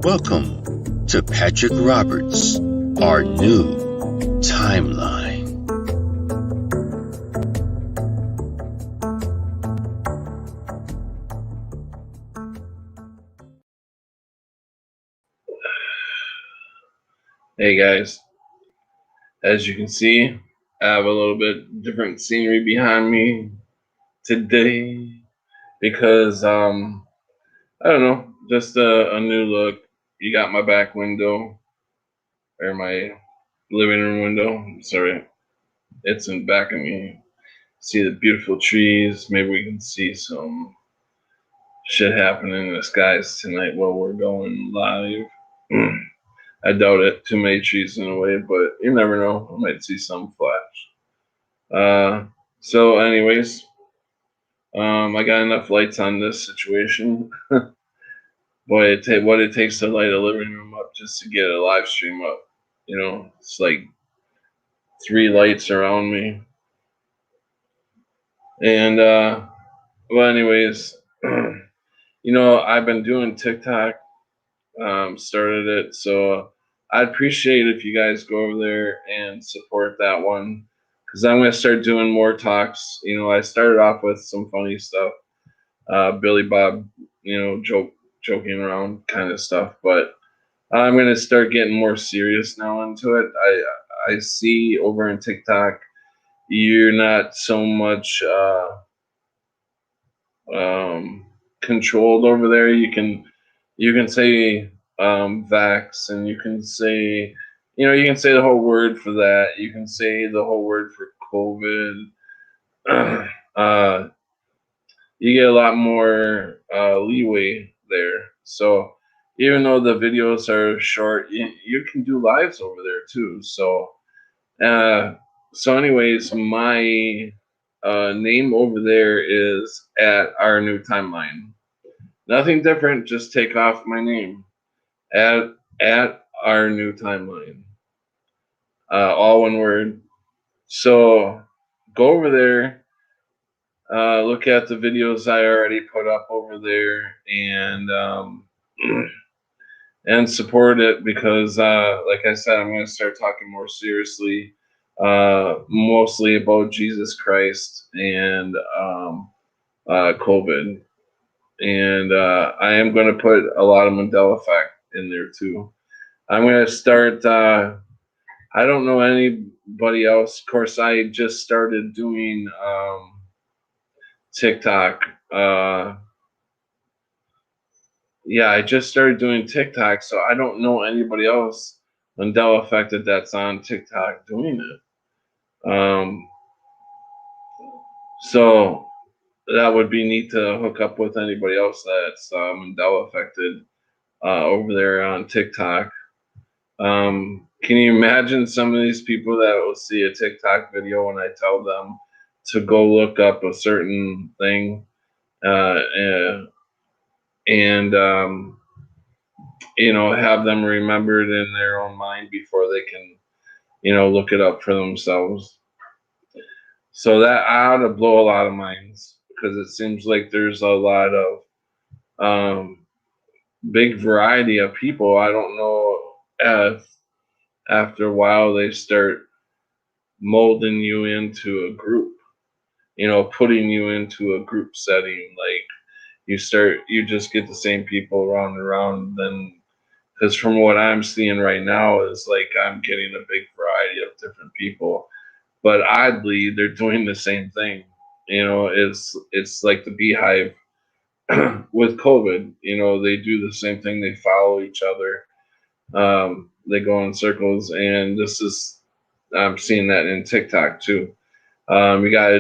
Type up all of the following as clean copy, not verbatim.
Welcome to Patrick Roberts, Our New Timeline. Hey guys, as you can see, I have a little bit different scenery behind me today because I don't know, just a new look. You got my back window or my living room window. Sorry, it's in back of me. See the beautiful trees. Maybe we can see some shit happening in the skies tonight while we're going live. I doubt it. Too many trees in the way, but you never know. I might see some flash. So anyways, I got enough lights on this situation. Boy, what it takes to light a living room up just to get a live stream up. You know, it's like 3 lights around me. And well, anyways, I've been doing TikTok. Started it, so I'd appreciate if you guys go over there and support that one because I'm gonna start doing more talks. I started off with some funny stuff, Billy Bob, joking around kind of stuff, but I'm gonna start getting more serious now into it. I see over in TikTok you're not so much controlled over there. You can say vax, and you can say the whole word for that. You can say the whole word for COVID. uh, you get a lot more leeway there. So even though the videos are short, you can do lives over there too. Uh, so anyways, my name over there is at Our New Timeline. Nothing different, just take off my name at Our New Timeline. All one word. So go over there, look at the videos I already put up over there, and support it because, like I said, I'm going to start talking more seriously, mostly about Jesus Christ and COVID. And I am going to put a lot of Mandela effect in there too. I'm going to start. I don't know anybody else. Of course, I just started doing TikTok. Yeah, I just started doing TikTok, so I don't know anybody else Mandela affected that's on TikTok doing it. So that would be neat to hook up with anybody else that's Mandela affected over there on TikTok. Can you imagine some of these people that will see a TikTok video when I tell them to go look up a certain thing uh, and have them remembered in their own mind before they can look it up for themselves. So that ought to blow a lot of minds because it seems like there's a lot of big variety of people. I don't know if after a while they start molding you into a group, putting you into a group setting. Like you just get the same people around and around. Then, because from what I'm seeing right now is like I'm getting a big variety of different people, but oddly they're doing the same thing. It's like the beehive with COVID. They do the same thing. They follow each other. They go in circles, and I'm seeing that in TikTok too. We got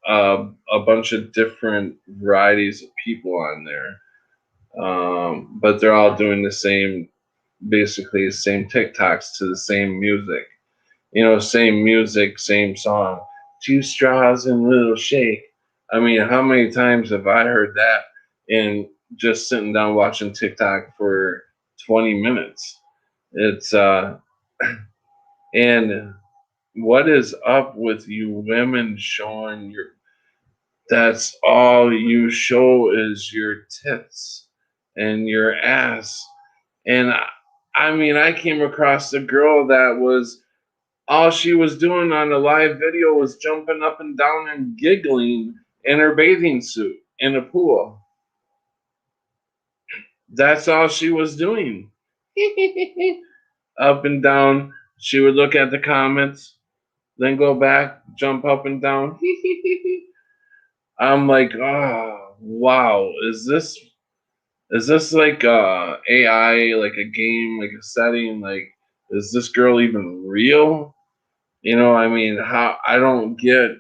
a bunch of different varieties of people on there, but they're all doing basically the same TikToks to the same music. Same music, same song. Two straws and a little shake. I mean, how many times have I heard that in just sitting down watching TikTok for 20 minutes? It's and what is up with you women showing that's all you show is your tits and your ass And I mean, I came across a girl that was all she was doing on the live video was jumping up and down and giggling in her bathing suit in a pool. That's all she was doing. Up and down. She would look at the comments, then go back, jump up and down. I'm like, oh wow, is this like AI, like a game, like a setting? Like, is this girl even real? You know, I mean, how I don't get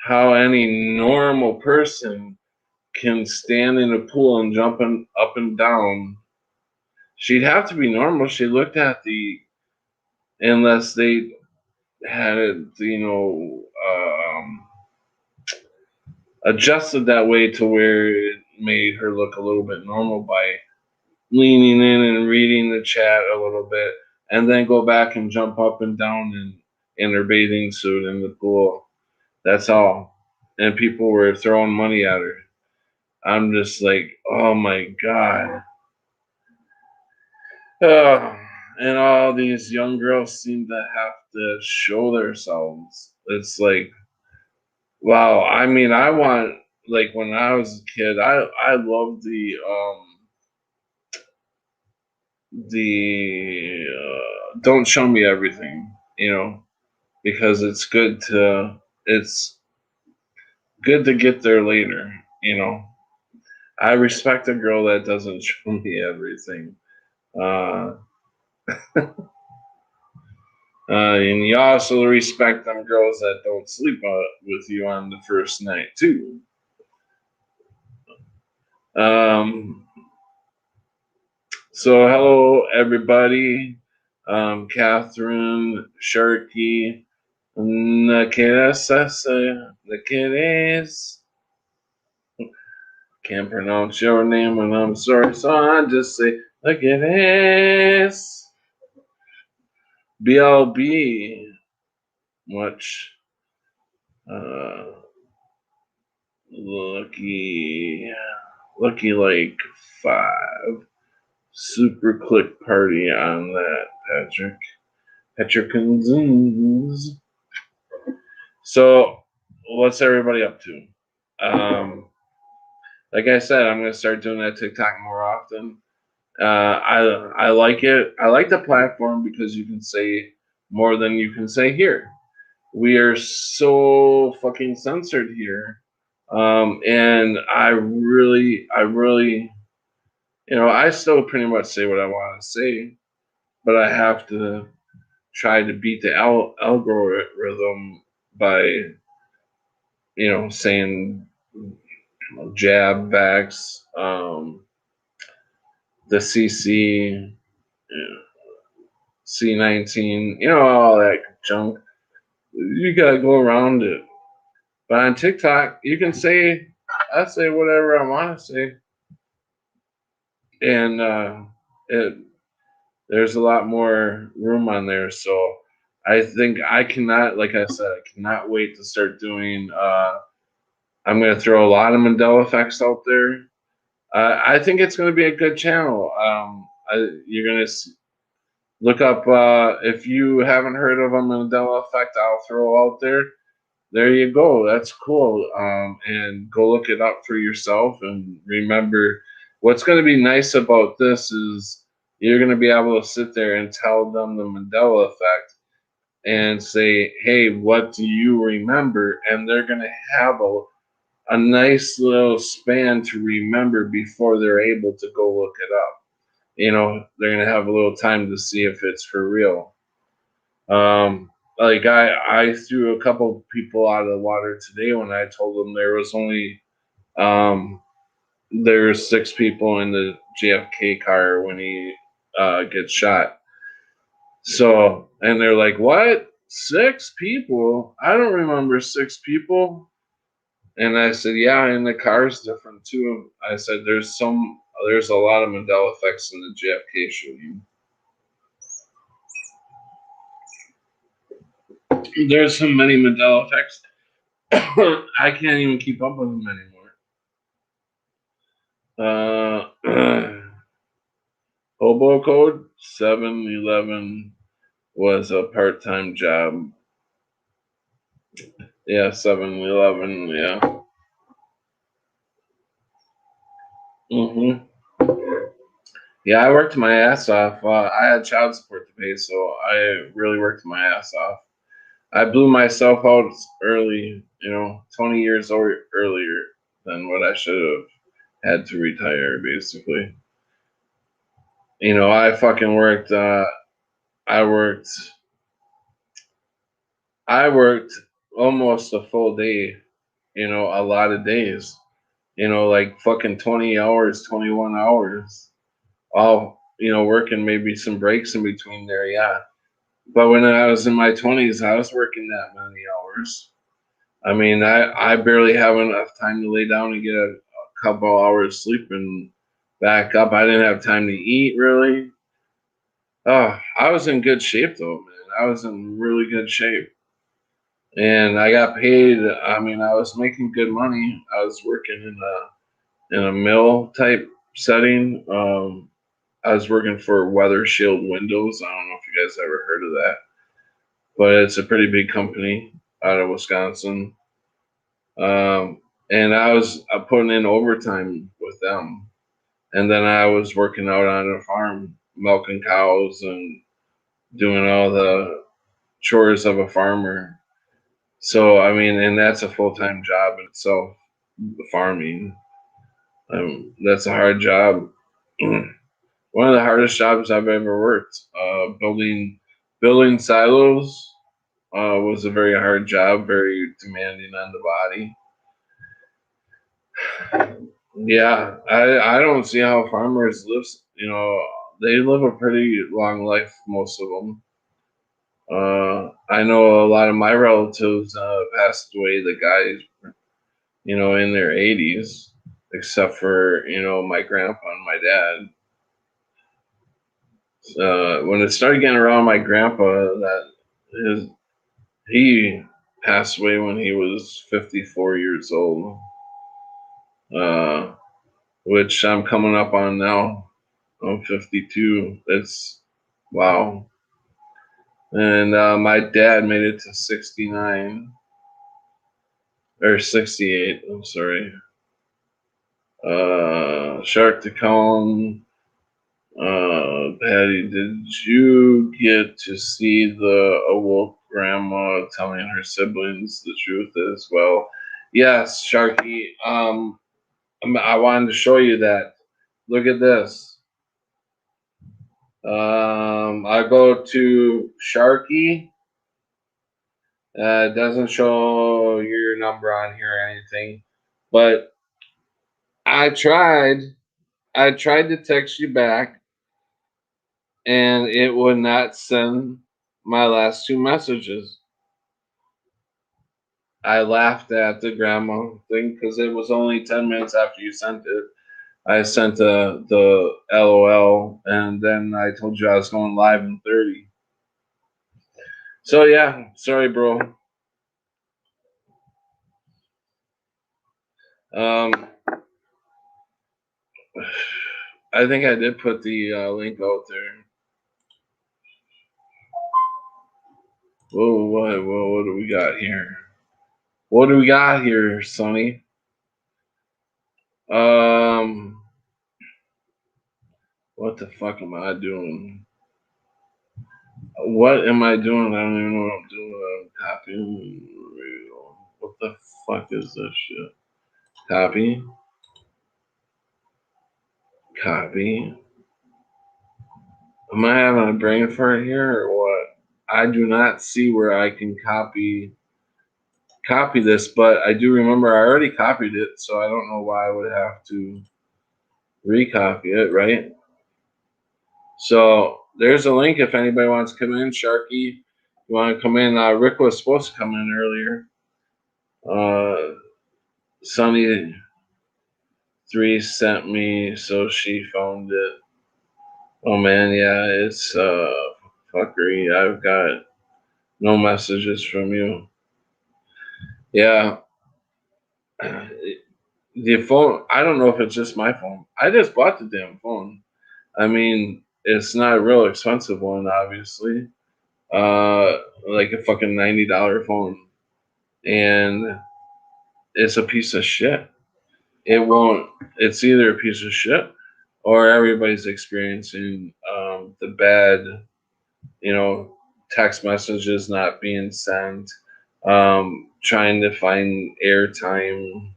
how any normal person can stand in a pool and jumping up and down. She'd have to be normal. She looked at unless they had it, adjusted that way to where it made her look a little bit normal by leaning in and reading the chat a little bit, and then go back and jump up and down in her bathing suit in the pool. That's all. And people were throwing money at her. I'm just like, oh my God. And all these young girls seem to have to show themselves. It's like, wow. I mean, I want, like, when I was a kid, I loved the don't show me everything, because it's good to get there later. I respect a girl that doesn't show me everything. Uh, and you also respect them girls that don't sleep with you on the first night too. So hello everybody. Catherine, Sharky, Nakeres. Can't pronounce your name, and I'm sorry, so I just say Nakeres. BLB. Much. Lucky like 5. Super click party on that, Patrick Cousins. So, what's everybody up to? Like I said, I'm gonna start doing that TikTok more often. I like it. I like the platform because you can say more than you can say here. We are so fucking censored here. And I really, I still pretty much say what I want to say, but I have to try to beat the algorithm by, saying jab backs, the CC, C19, all that junk. You gotta go around it. But on TikTok, you can I say whatever I want to say, and there's a lot more room on there. So I think I cannot, like I said, I cannot wait to start doing. I'm going to throw a lot of Mandela effects out there. I think it's going to be a good channel. You're going to look up, if you haven't heard of a Mandela effect, I'll throw out there. There you go. That's cool. And go look it up for yourself. And remember, what's going to be nice about this is you're going to be able to sit there and tell them the Mandela effect and say, hey, what do you remember? And they're going to have a nice little span to remember before they're able to go look it up. They're going to have a little time to see if it's for real. Like I threw a couple people out of the water today when I told them there was only there's 6 people in the JFK car when he gets shot. So, and they're like, "What? 6 people? I don't remember 6 people." And I said, "Yeah, and the car's different too." I said, "There's a lot of Mandela effects in the JFK shooting." There's so many Mandela effects. I can't even keep up with them anymore. Hobo code 7-Eleven was a part-time job. Yeah, 7-Eleven. Yeah. Yeah, I worked my ass off. I had child support to pay, so I really worked my ass off. I blew myself out early, 20 years earlier than what I should have had to retire, basically. I fucking worked. I worked. I worked almost a full day. A lot of days. Like fucking 20 hours, 21 hours. All working maybe some breaks in between there. Yeah. But when I was in my 20s, I was working that many hours. I mean, I barely have enough time to lay down and get a couple hours sleep and back up. I didn't have time to eat, really. Oh, I was in good shape, though, man. I was in really good shape. And I got paid. I mean, I was making good money. I was working in a mill type setting. I was working for Weather Shield Windows. I don't know if you guys ever heard of that, but it's a pretty big company out of Wisconsin. And I was putting in overtime with them, and then I was working out on a farm, milking cows and doing all the chores of a farmer. So I mean, and that's a full time job in itself, farming. That's a hard job. One of the hardest jobs I've ever worked. Building silos was a very hard job, very demanding on the body. Yeah, I don't see how farmers live. They live a pretty long life, most of them. I know a lot of my relatives passed away. The guys, in their 80s, except for my grandpa and my dad. When it started getting around my grandpa, he passed away when he was 54 years old, which I'm coming up on now. I'm 52. It's wow. And my dad made it to 69 or 68. I'm sorry. Shark to Cone. Patty, did you get to see the awoke grandma telling her siblings the truth as well? Yes, Sharky. I wanted to show you that. Look at this. I go to Sharky. It doesn't show your number on here or anything, but I tried. I tried to text you back, and it would not send my last two messages. I laughed at the grandma thing because it was only 10 minutes after you sent it. I sent the LOL, and then I told you I was going live in 30. So yeah, sorry, bro. I think I did put the link out there. Whoa, what do we got here? What do we got here, Sonny? What the fuck am I doing? What am I doing? I don't even know what I'm doing. I'm copying. What the fuck is this shit? Copy. Copy. Am I having a brain fart here or what? I do not see where I can copy this, but I do remember I already copied it, so I don't know why I would have to recopy it, right? So there's a link if anybody wants to come in. Sharky, you want to come in? Rick was supposed to come in earlier. Sunny 3 sent me, so she found it. Oh man, yeah, it's fuckery. I've got no messages from you. Yeah. The phone, I don't know if it's just my phone. I just bought the damn phone. I mean, It's not a real expensive one, obviously. Like a fucking $90 phone, and it's a piece of shit. It won't. It's either a piece of shit or everybody's experiencing the bad, text messages not being sent, trying to find airtime,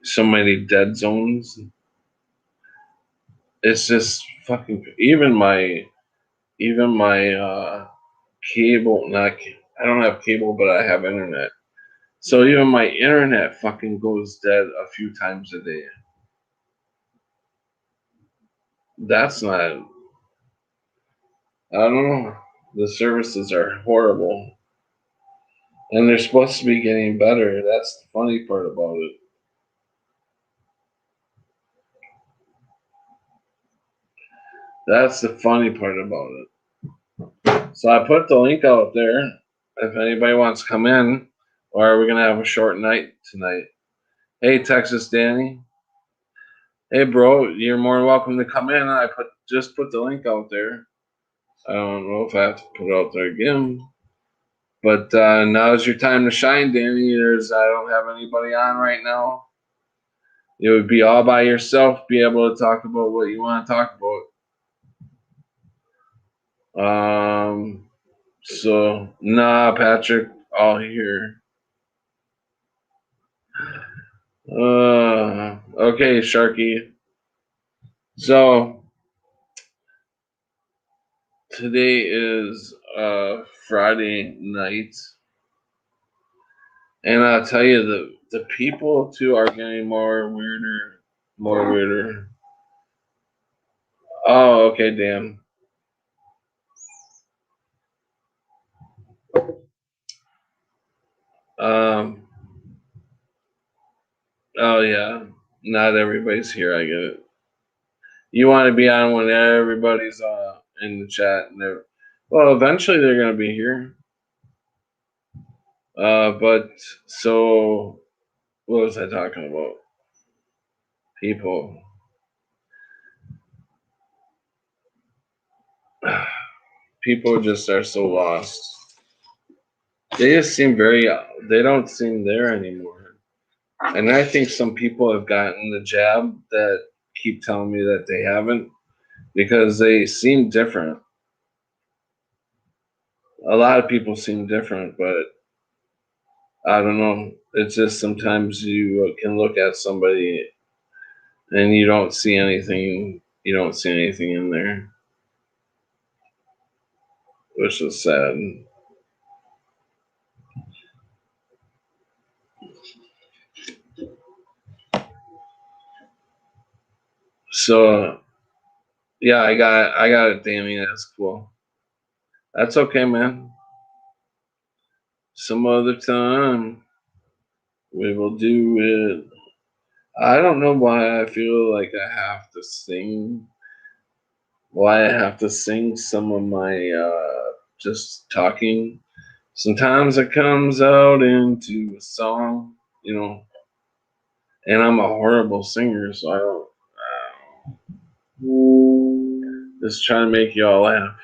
so many dead zones. It's just fucking. Even my cable. Not. I don't have cable, but I have internet. So even my internet fucking goes dead a few times a day. That's not. I don't know. The services are horrible. And they're supposed to be getting better. That's the funny part about it. That's the funny part about it. So I put the link out there. If anybody wants to come in, or are we gonna have a short night tonight? Hey, Texas Danny. Hey, bro, you're more than welcome to come in. I just put the link out there. I don't know if I have to put it out there again. But now's your time to shine, Danny. I don't have anybody on right now. It would be all by yourself, be able to talk about what you want to talk about. So nah, Patrick, all here. Okay, Sharky. So today is Friday night, and I'll tell you the people too are getting more weirder. Oh, okay, damn. Um. Oh yeah. Not everybody's here. I get it. You want to be on when everybody's in the chat, and well, eventually they're gonna be here. But so what was I talking about? People. People just are so lost. They just seem they don't seem there anymore. And I think some people have gotten the jab that keep telling me that they haven't because they seem different. A lot of people seem different, but I don't know. It's just sometimes you can look at somebody and you don't see anything. You don't see anything in there, which is sad. So yeah, I got it, Danny. That's cool. That's okay, man. Some other time we will do it. I don't know why I feel like I have to sing. Why I have to sing some of my just talking. Sometimes it comes out into a song, and I'm a horrible singer, so I don't. Just trying to make y'all laugh.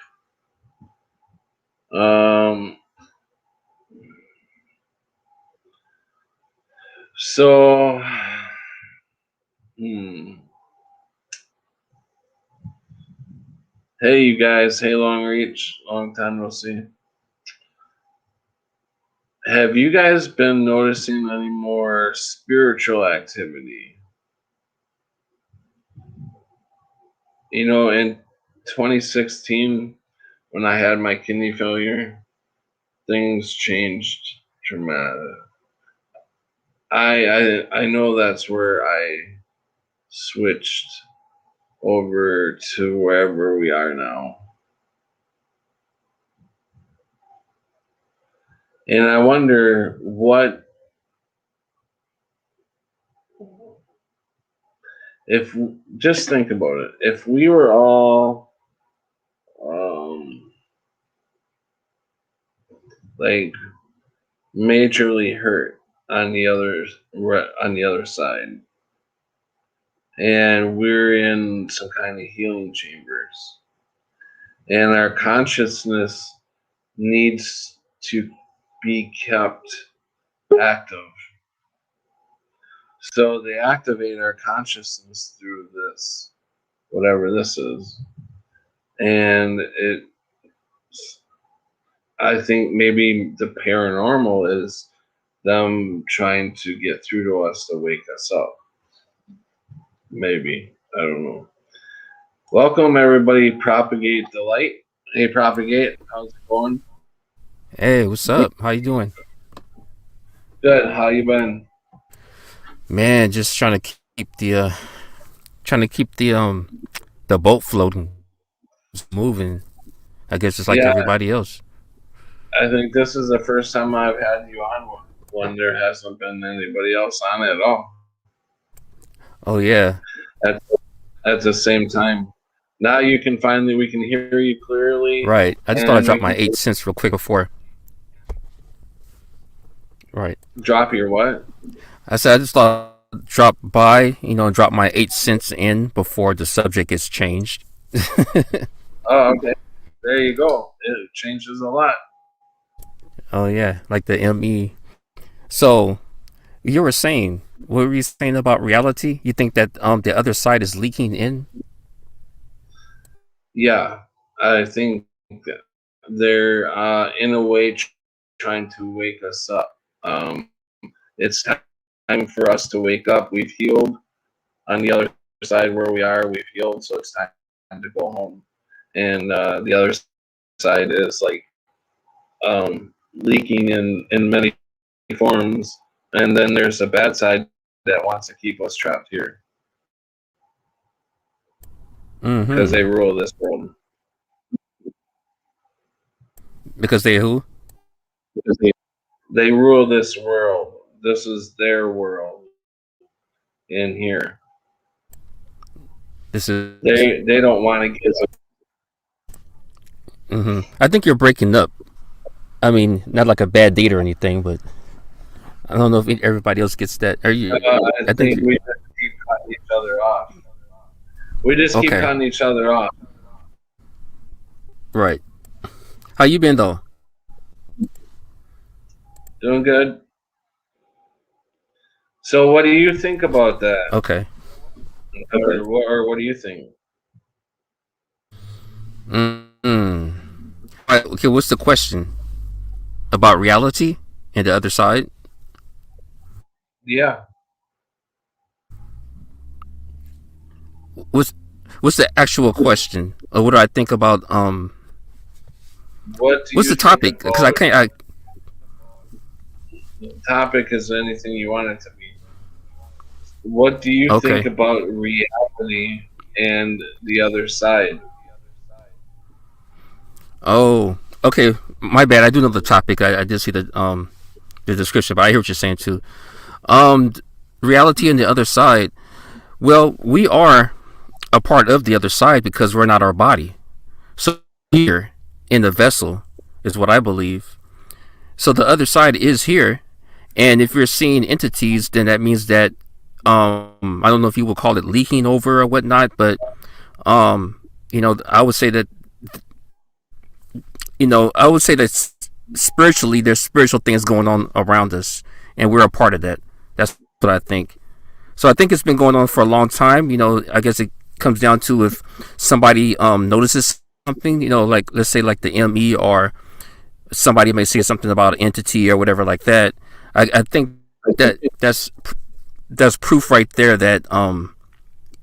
Um. So. Hmm. Hey, you guys. Hey, Long Reach. Long time no see. Have you guys been noticing any more spiritual activity? In 2016, when I had my kidney failure, things changed dramatically. I know that's where I switched over to wherever we are now. And I wonder if, just think about it, if we were all like majorly hurt on the other side, and we're in some kind of healing chambers, and our consciousness needs to be kept active. So they activate our consciousness through this, whatever this is. And I think maybe the paranormal is them trying to get through to us to wake us up. Maybe. I don't know. Welcome, everybody. Propagate the light. Hey, Propagate. How's it going? Hey, what's up? How you doing? Good. How you been? Man, just trying to keep the boat floating, moving. I guess just like Yeah, everybody else. I think this is the first time I've had you on when there hasn't been anybody else on at all Oh yeah, at, at the same time. Now we can hear you clearly, right. I just thought I'd and drop we my can 8 cents real quick before. Right. drop your what? I said I just thought I'd drop by, drop my 8 cents in before the subject gets changed. Oh, okay. There you go. It changes a lot. Oh yeah, like the ME. So you were saying, what were you saying about reality? You think that the other side is leaking in? Yeah, I think that they're in a way trying to wake us up. It's time for us to wake up. We've healed on the other side where we are. We've healed, so it's time to go home. And the other side is like leaking in many forms. And then there's a bad side that wants to keep us trapped here because Mm-hmm. they rule this world. Because they who? Because they rule this world. This is their world in here. This is. They don't want to give us. I think you're breaking up. I mean, not like a bad date or anything, but I don't know if everybody else gets that. Are you? I I think think you. we just keep cutting each other off. We just keep Okay, cutting each other off. right. How you been though? Doing good. So, what do you think about that? Okay. Or what do you think? Mm-hmm. Right, okay. What's the question about reality and the other side? Yeah. What's What's the actual question? Or what do I think about What do What's you the think topic? Because I about can't. the topic? Is anything you want it to be? What do you think Okay. about reality and the other side? Oh. Okay. My bad. I do know the topic. I did see the description, but I hear what you're saying too. Um, Reality and the other side. Well, we are a part of the other side because we're not our body. So here in the vessel is what I believe. So the other side is here, and if you're seeing entities, then that means that I don't know if you will call it leaking over or whatnot, but I would say that spiritually there's spiritual things going on around us, and we're a part of that. That's what I think. So I think it's been going on for a long time. I guess it comes down to if somebody notices something. Like let's say like the ME, or somebody may say something about an entity or whatever like that. I think that that's proof right there that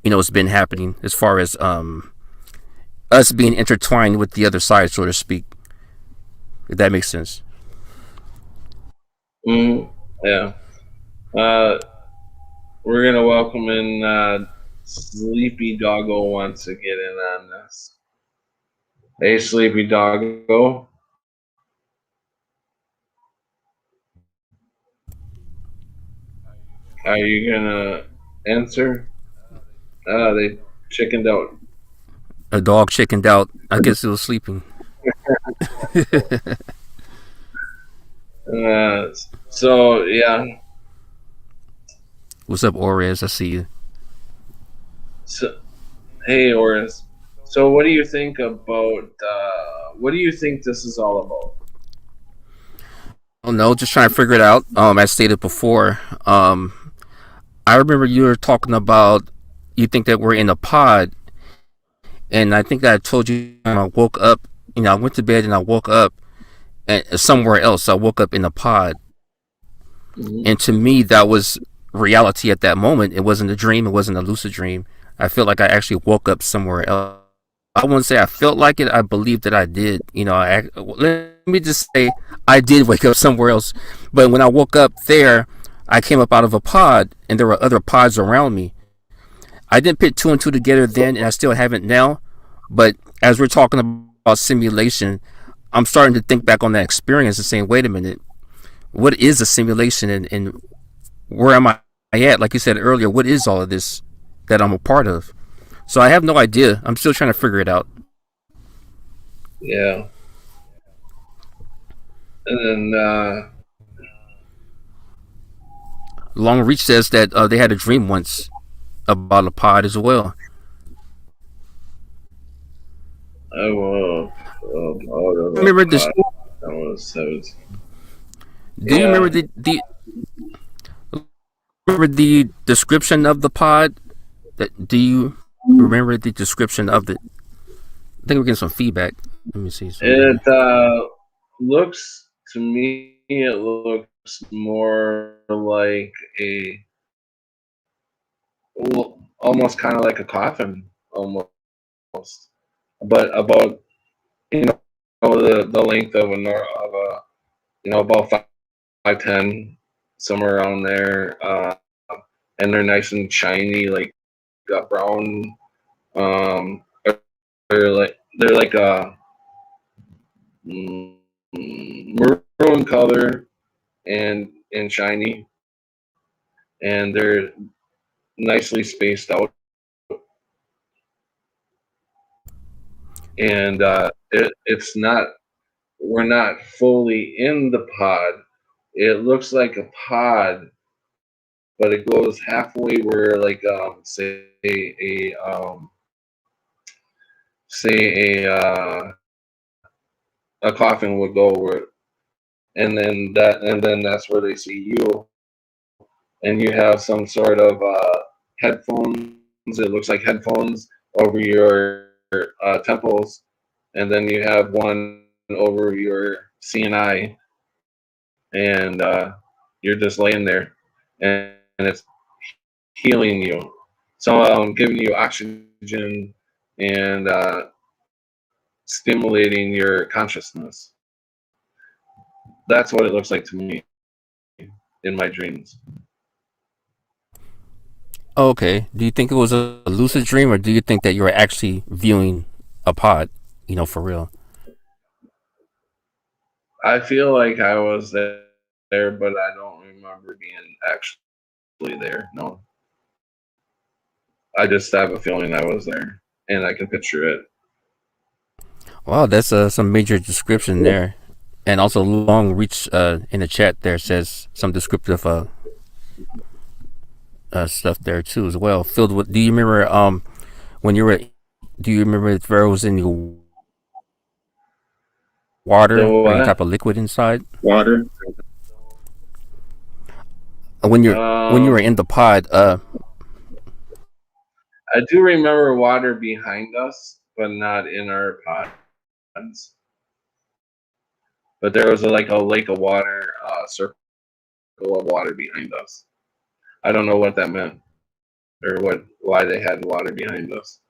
it's been happening as far as us being intertwined with the other side, so to speak. If that makes sense. Yeah. Uh, we're gonna welcome in Sleepy Doggo wants to get in on this. Hey, Sleepy Doggo. Are you gonna answer? They chickened out. A dog chickened out. I guess it was sleeping. Uh, so yeah, What's up, Orez? I see you. So, hey, Oris. So, what do you think about? What do you think this is all about? Oh no, just trying to figure it out. As stated before, I remember you were talking about you think that we're in a pod, and I think I told you when I woke up. I went to bed and I woke up and somewhere else. I woke up in a pod, Hmm. and to me that was reality at that moment. It wasn't a dream. It wasn't a lucid dream. I feel like I actually woke up somewhere else. I wouldn't say I felt like it. I believe that I did. Let me just say I did wake up somewhere else. But when I woke up there, I came up out of a pod, and there were other pods around me. I didn't put two and two together then, and I still haven't now. But as we're talking about simulation, I'm starting to think back on that experience and saying, wait a minute, what is a simulation, and where am I at? Like you said earlier, what is all of this that I'm a part of? So I have no idea. I'm still trying to figure it out. Yeah, and then Long Reach says that they had a dream once about a pod as well. I will. Out of a Remember this? pot. That was so. Do you remember Yeah, the remember the description of the pod? Do you remember the description of the? I think we're getting some feedback. Let me see something it here. looks to me. It looks more like a well, almost kind of like a coffin, almost, but about you know the length of a about 5'10", somewhere around there, and they're nice and shiny, like brown. Um, they're like a mm, maroon color and shiny, and they're nicely spaced out, and it's not we're not fully in the pod. It looks like a pod, but it goes halfway where like say a coffin would go where and then that's where they see you, and you have some sort of headphones. It looks like headphones over your temples, and then you have one over your CNI, and you're just laying there, and it's healing you. So giving you oxygen and stimulating your consciousness. That's what it looks like to me in my dreams. Oh, okay. Do you think it was a lucid dream, or do you think that you were actually viewing a pod? For real. I feel like I was there, but I don't remember being actually there. No, I just have a feeling I was there, and I can picture it. Wow, that's some major description there, and also Long Reach in the chat there says some descriptive stuff there too as well. Filled with. Do you remember when you were? Do you remember if there was any The water or any type what? of liquid inside? Water. When you were Um, in the pod, I do remember water behind us, but not in our pods. But there was like a lake of water, circle of water behind us. I don't know what that meant or why they had water behind us.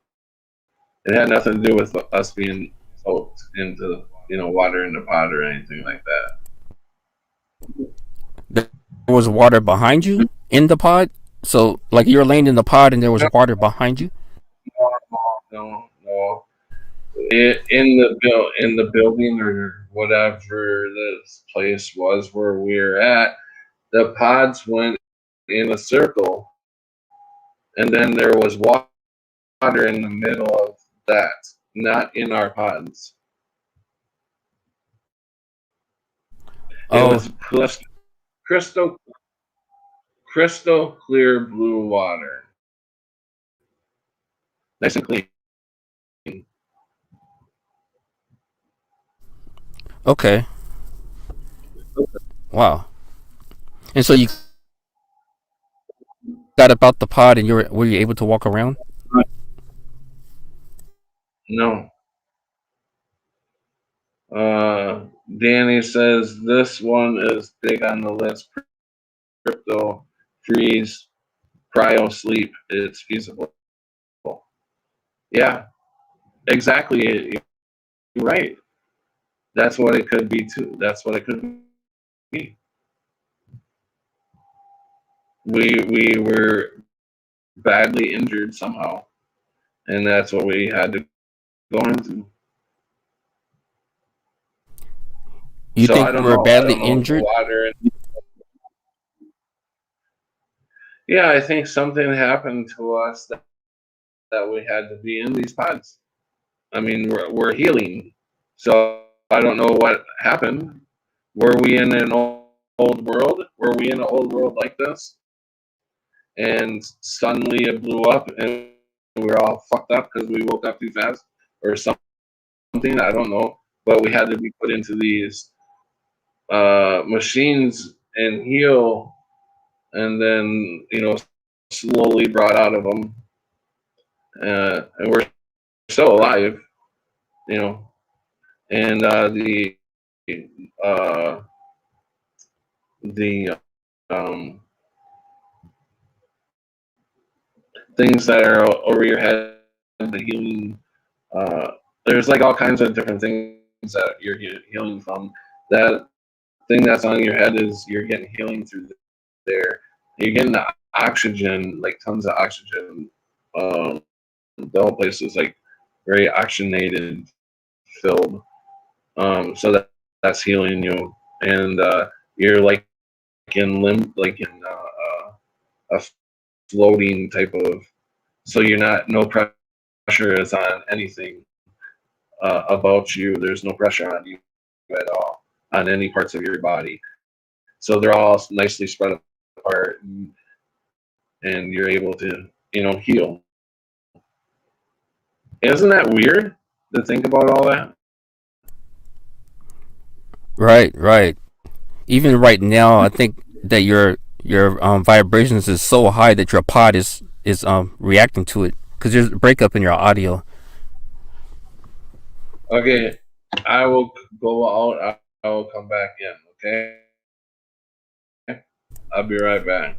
It had nothing to do with us being soaked into water in the pod or anything like that. there was water behind you in the pod. So, like, you were laying in the pod and there was No, water behind you. no, no. In the building or whatever this place was where we were at, the pods went in a circle, and then there was water in the middle of that, not in our pods. It Oh, was crystal crystal clear blue water. nice and clean. Okay. Wow. And so you got about the pod, and were you able to walk around? No. Danny says this one is big on the list. Crypto, freeze, cryo sleep. It's feasible. Yeah, exactly. You're right. That's what it could be too. That's what it could be. We were badly injured somehow, and that's what we had to go into. You So I think don't we're know. I badly don't know if the injured? water. Yeah, I think something happened to us that we had to be in these pods. I mean, we're healing, so I don't know what happened. Were we in an old world? Were we in an old world like this? And suddenly it blew up, and we were all fucked up because we woke up too fast, or something. I don't know, but we had to be put into these machines and heal, and then slowly brought out of them, and we're still alive, you know. And uh, the um, things that are over your head, the healing. There's like all kinds of different things that you're healing from. That thing that's on your head is you're getting healing through there. You're getting the oxygen, like tons of oxygen. The whole place is like very oxygenated, filled. So that's healing you, and you're like in like in a floating type of. So you're not no pressure is on anything about you. There's no pressure on you at all on any parts of your body. So they're all nicely spread apart, and you're able to heal. Isn't that weird to think about all that? Right, right. Even right now, I think that your vibrations is so high that your pod is reacting to it because there's a breakup in your audio. Okay, I will go out. I will come back in. Okay, I'll be right back.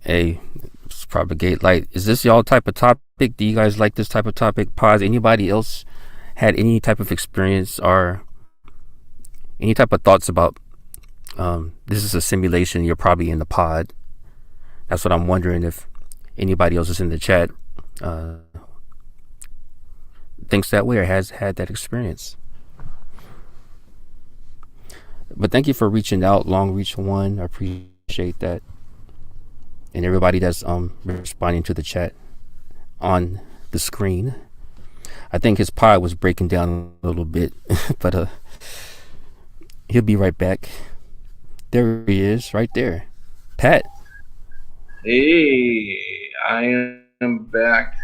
Hey, let's propagate light. Is this y'all type of topic? Do you guys like this type of topic? Pods? Anybody else had any type of experience or any type of thoughts about this is a simulation? You're probably in the pod. That's what I'm wondering if anybody else is in the chat thinks that way or has had that experience. But thank you for reaching out, Long Reach One. I appreciate that. And everybody that's responding to the chat on the screen. I think his pod was breaking down a little bit, but he'll be right back. There he is, right there. Pat. Hey, I am back.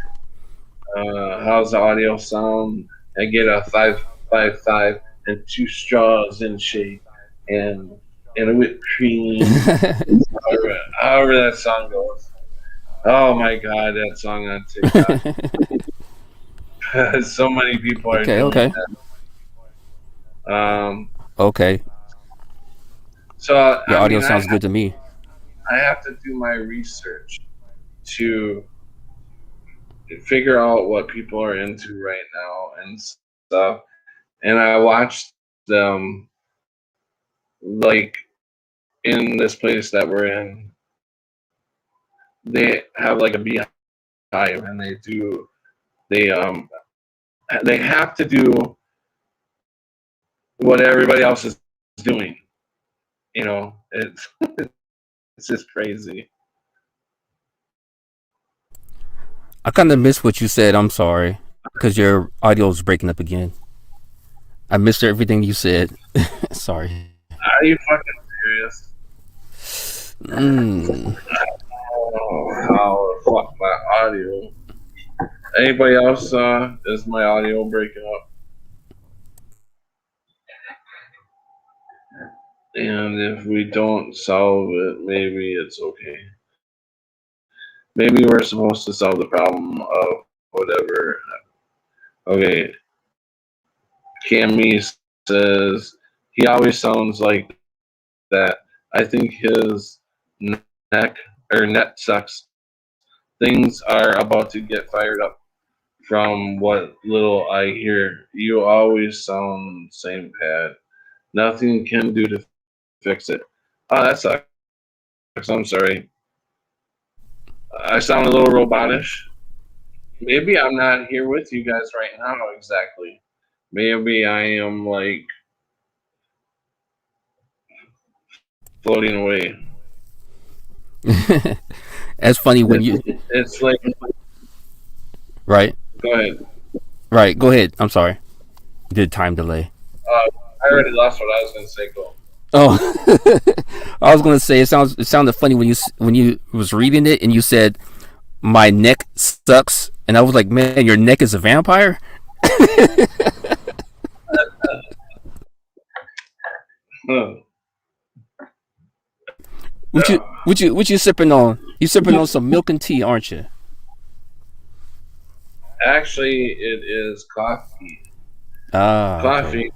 How's the audio sound? I get a 555 and 2 straws in shade and a whipped cream. however that song goes. Oh my god, that song on TikTok. So many people are doing that. Okay. So your audio sounds good to me. I have to do my research to figure out what people are into right now and stuff. And I watched them like in this place that we're in. They have like a beehive, and they have to do what everybody else is doing. It's it's just crazy. I kind of missed what you said. I'm sorry because your audio is breaking up again. I missed everything you said. Sorry. Are you fucking serious? Oh, how fuck. audio. Anybody else? Is my audio breaking up? And if we don't solve it, maybe it's okay. Maybe we're supposed to solve the problem of whatever. Okay. Cammy says he always sounds like that. I think his neck or net sucks. Things are about to get fired up from what little I hear. You always sound same, Pat. Nothing can do to fix it. Oh, that sucks. I'm sorry. I sound a little robotish. Maybe I'm not here with you guys right now exactly. Maybe I am like floating away. That's funny when you It's like, right, go ahead. right. Go ahead. I'm sorry. Did time delay? I already lost what I was going to say. Go. Oh, I was gonna say it sounded funny when you was reading it and you said my neck sucks, and I was like, man, your neck is a vampire. Huh. What you sipping on? You sipping on some milk and tea, aren't you? Actually, it is coffee. Ah, Coffee.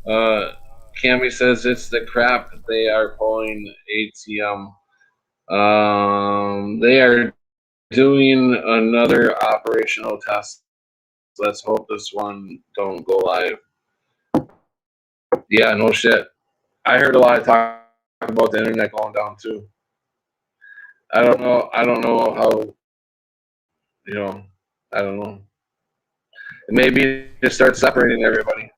Cammy says it's the crap they are pulling ATM. They are doing another operational test. Let's hope this one don't go live. Yeah, no shit. I heard a lot of talk about the internet going down too. I don't know. I don't know how. You know. I don't know. Maybe just start separating everybody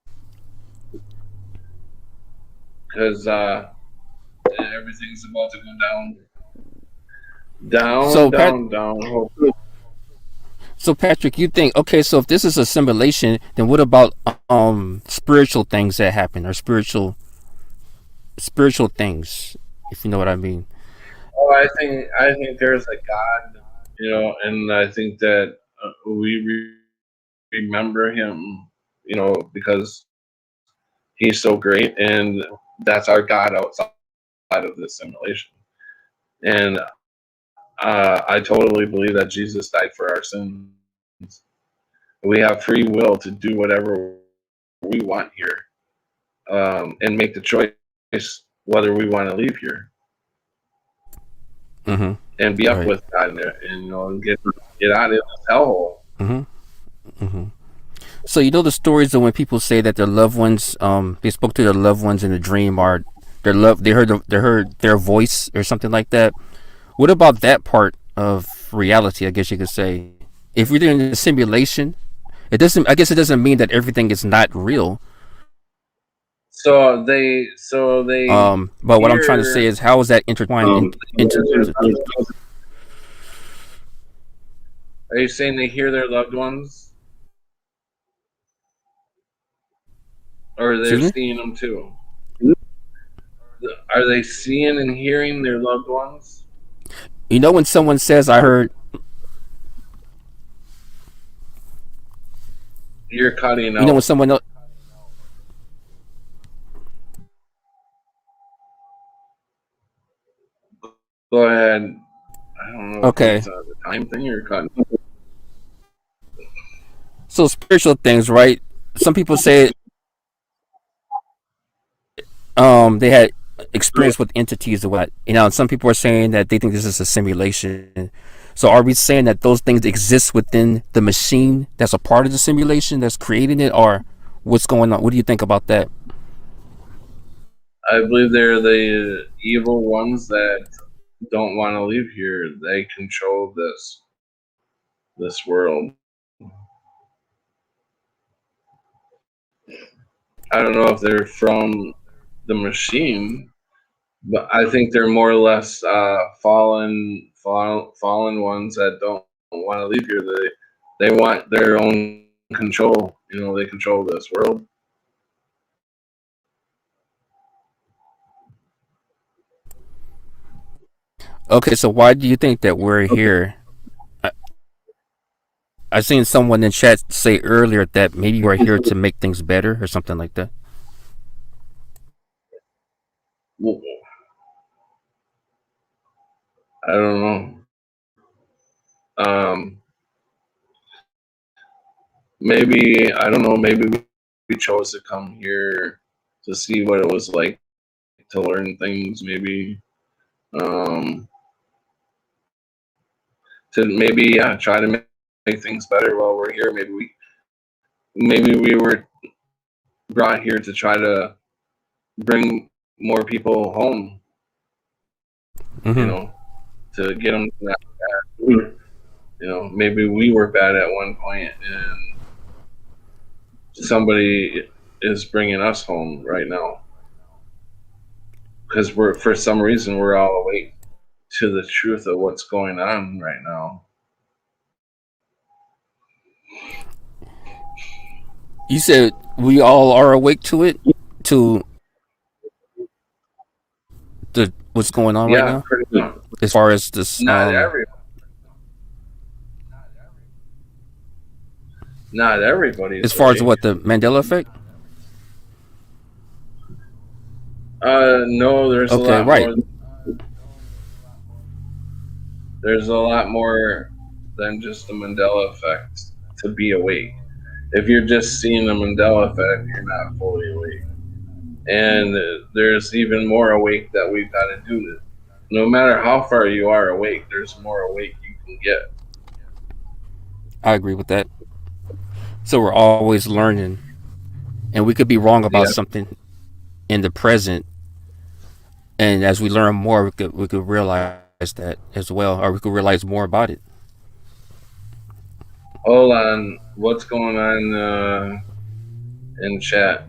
because everything's about to go down. Down, So down. so Patrick, you think okay? So if this is a simulation, then what about spiritual things that happen or spiritual things, if you know what I mean? Oh, I think there's a God, and I think that we remember him, because he's so great, and that's our God outside of this simulation. And I totally believe that Jesus died for our sins. We have free will to do whatever we want here, and make the choice whether we want to leave here Mm-hmm. and be up Right. with God and get out of this hellhole. Mm-hmm. Mm-hmm. So you know the stories of when people say that their loved ones, they spoke to their loved ones in a dream, or they heard their voice or something like that. What about that part of reality? I guess you could say, if we're in a simulation, it doesn't. I guess it doesn't mean that everything is not real. So they But what I'm trying to say hear. is, how is that intertwined into? Are you saying they hear their loved ones, or they're Excuse me. seeing them too? Are they seeing and hearing their loved ones? You know when someone says, "I heard," You're cutting you know when out. someone else, Go ahead. I don't know if okay. it's the time thing or cutting. So spiritual things, right? Some people say they had experience with entities or what. And some people are saying that they think this is a simulation. So are we saying that those things exist within the machine that's a part of the simulation that's creating it, or what's going on? What do you think about that? I believe they're the evil ones that don't want to leave here. They control this world. I don't know if they're from the machine, but I think they're more or less fallen ones that don't want to leave here. They want their own control. They control this world. Okay, so why do you think that we're here? I seen someone in chat say earlier that maybe we're here to make things better or something like that. Well, I don't know. Maybe I don't know. Maybe we chose to come here to see what it was like to learn things. Maybe um, to maybe try to make things better while we're here. Maybe we were brought here to try to bring more people home. You Mm-hmm. know, to get them to that bad. You know, maybe we were bad at one point, and somebody is bringing us home right now because we're for some reason we're all awake to the truth of what's going on right now. You said we all are awake to it, to the what's going on right Yeah, now, pretty much. as far as this. Not every, not everybody's As far as awake. what, the Mandela effect? No, there's a Okay, lot right. more. There's a lot more than just the Mandela effect to be awake. If you're just seeing the Mandela effect, you're not fully awake. And there's even more awake that we've got to do. No matter how far you are awake, there's more awake you can get. I agree with that. So we're always learning, and we could be wrong about Yeah. something in the present, and as we learn more, we could realize that as well, or we could realize more about it. Hold on. What's going on in chat?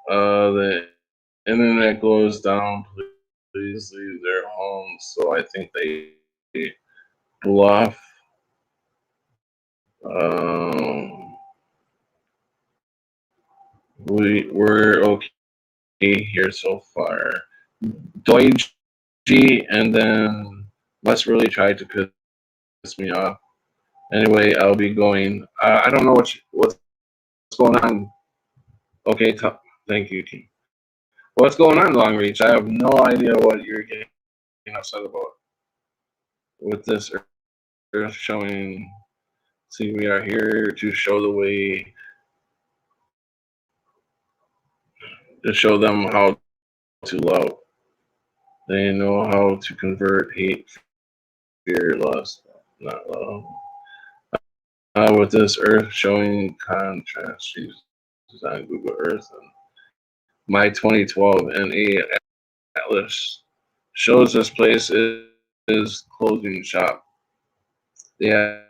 The internet goes down. Please leave their homes. So I think they bluff. Um, we're okay here so far. Deutsche, and then Wes really tried to piss me off. Anyway, I'll be going. I don't know what's going on. Okay, thank you, team. What's going on, Longreach? I have no idea what you're getting upset about with this earth showing. See, we are here to show the way, to show them how to love. They know how to convert hate, fear, lust, not love. With this earth showing contrast, she's on Google Earth, and my 2012 NA Atlas shows this place is clothing shop. Yeah.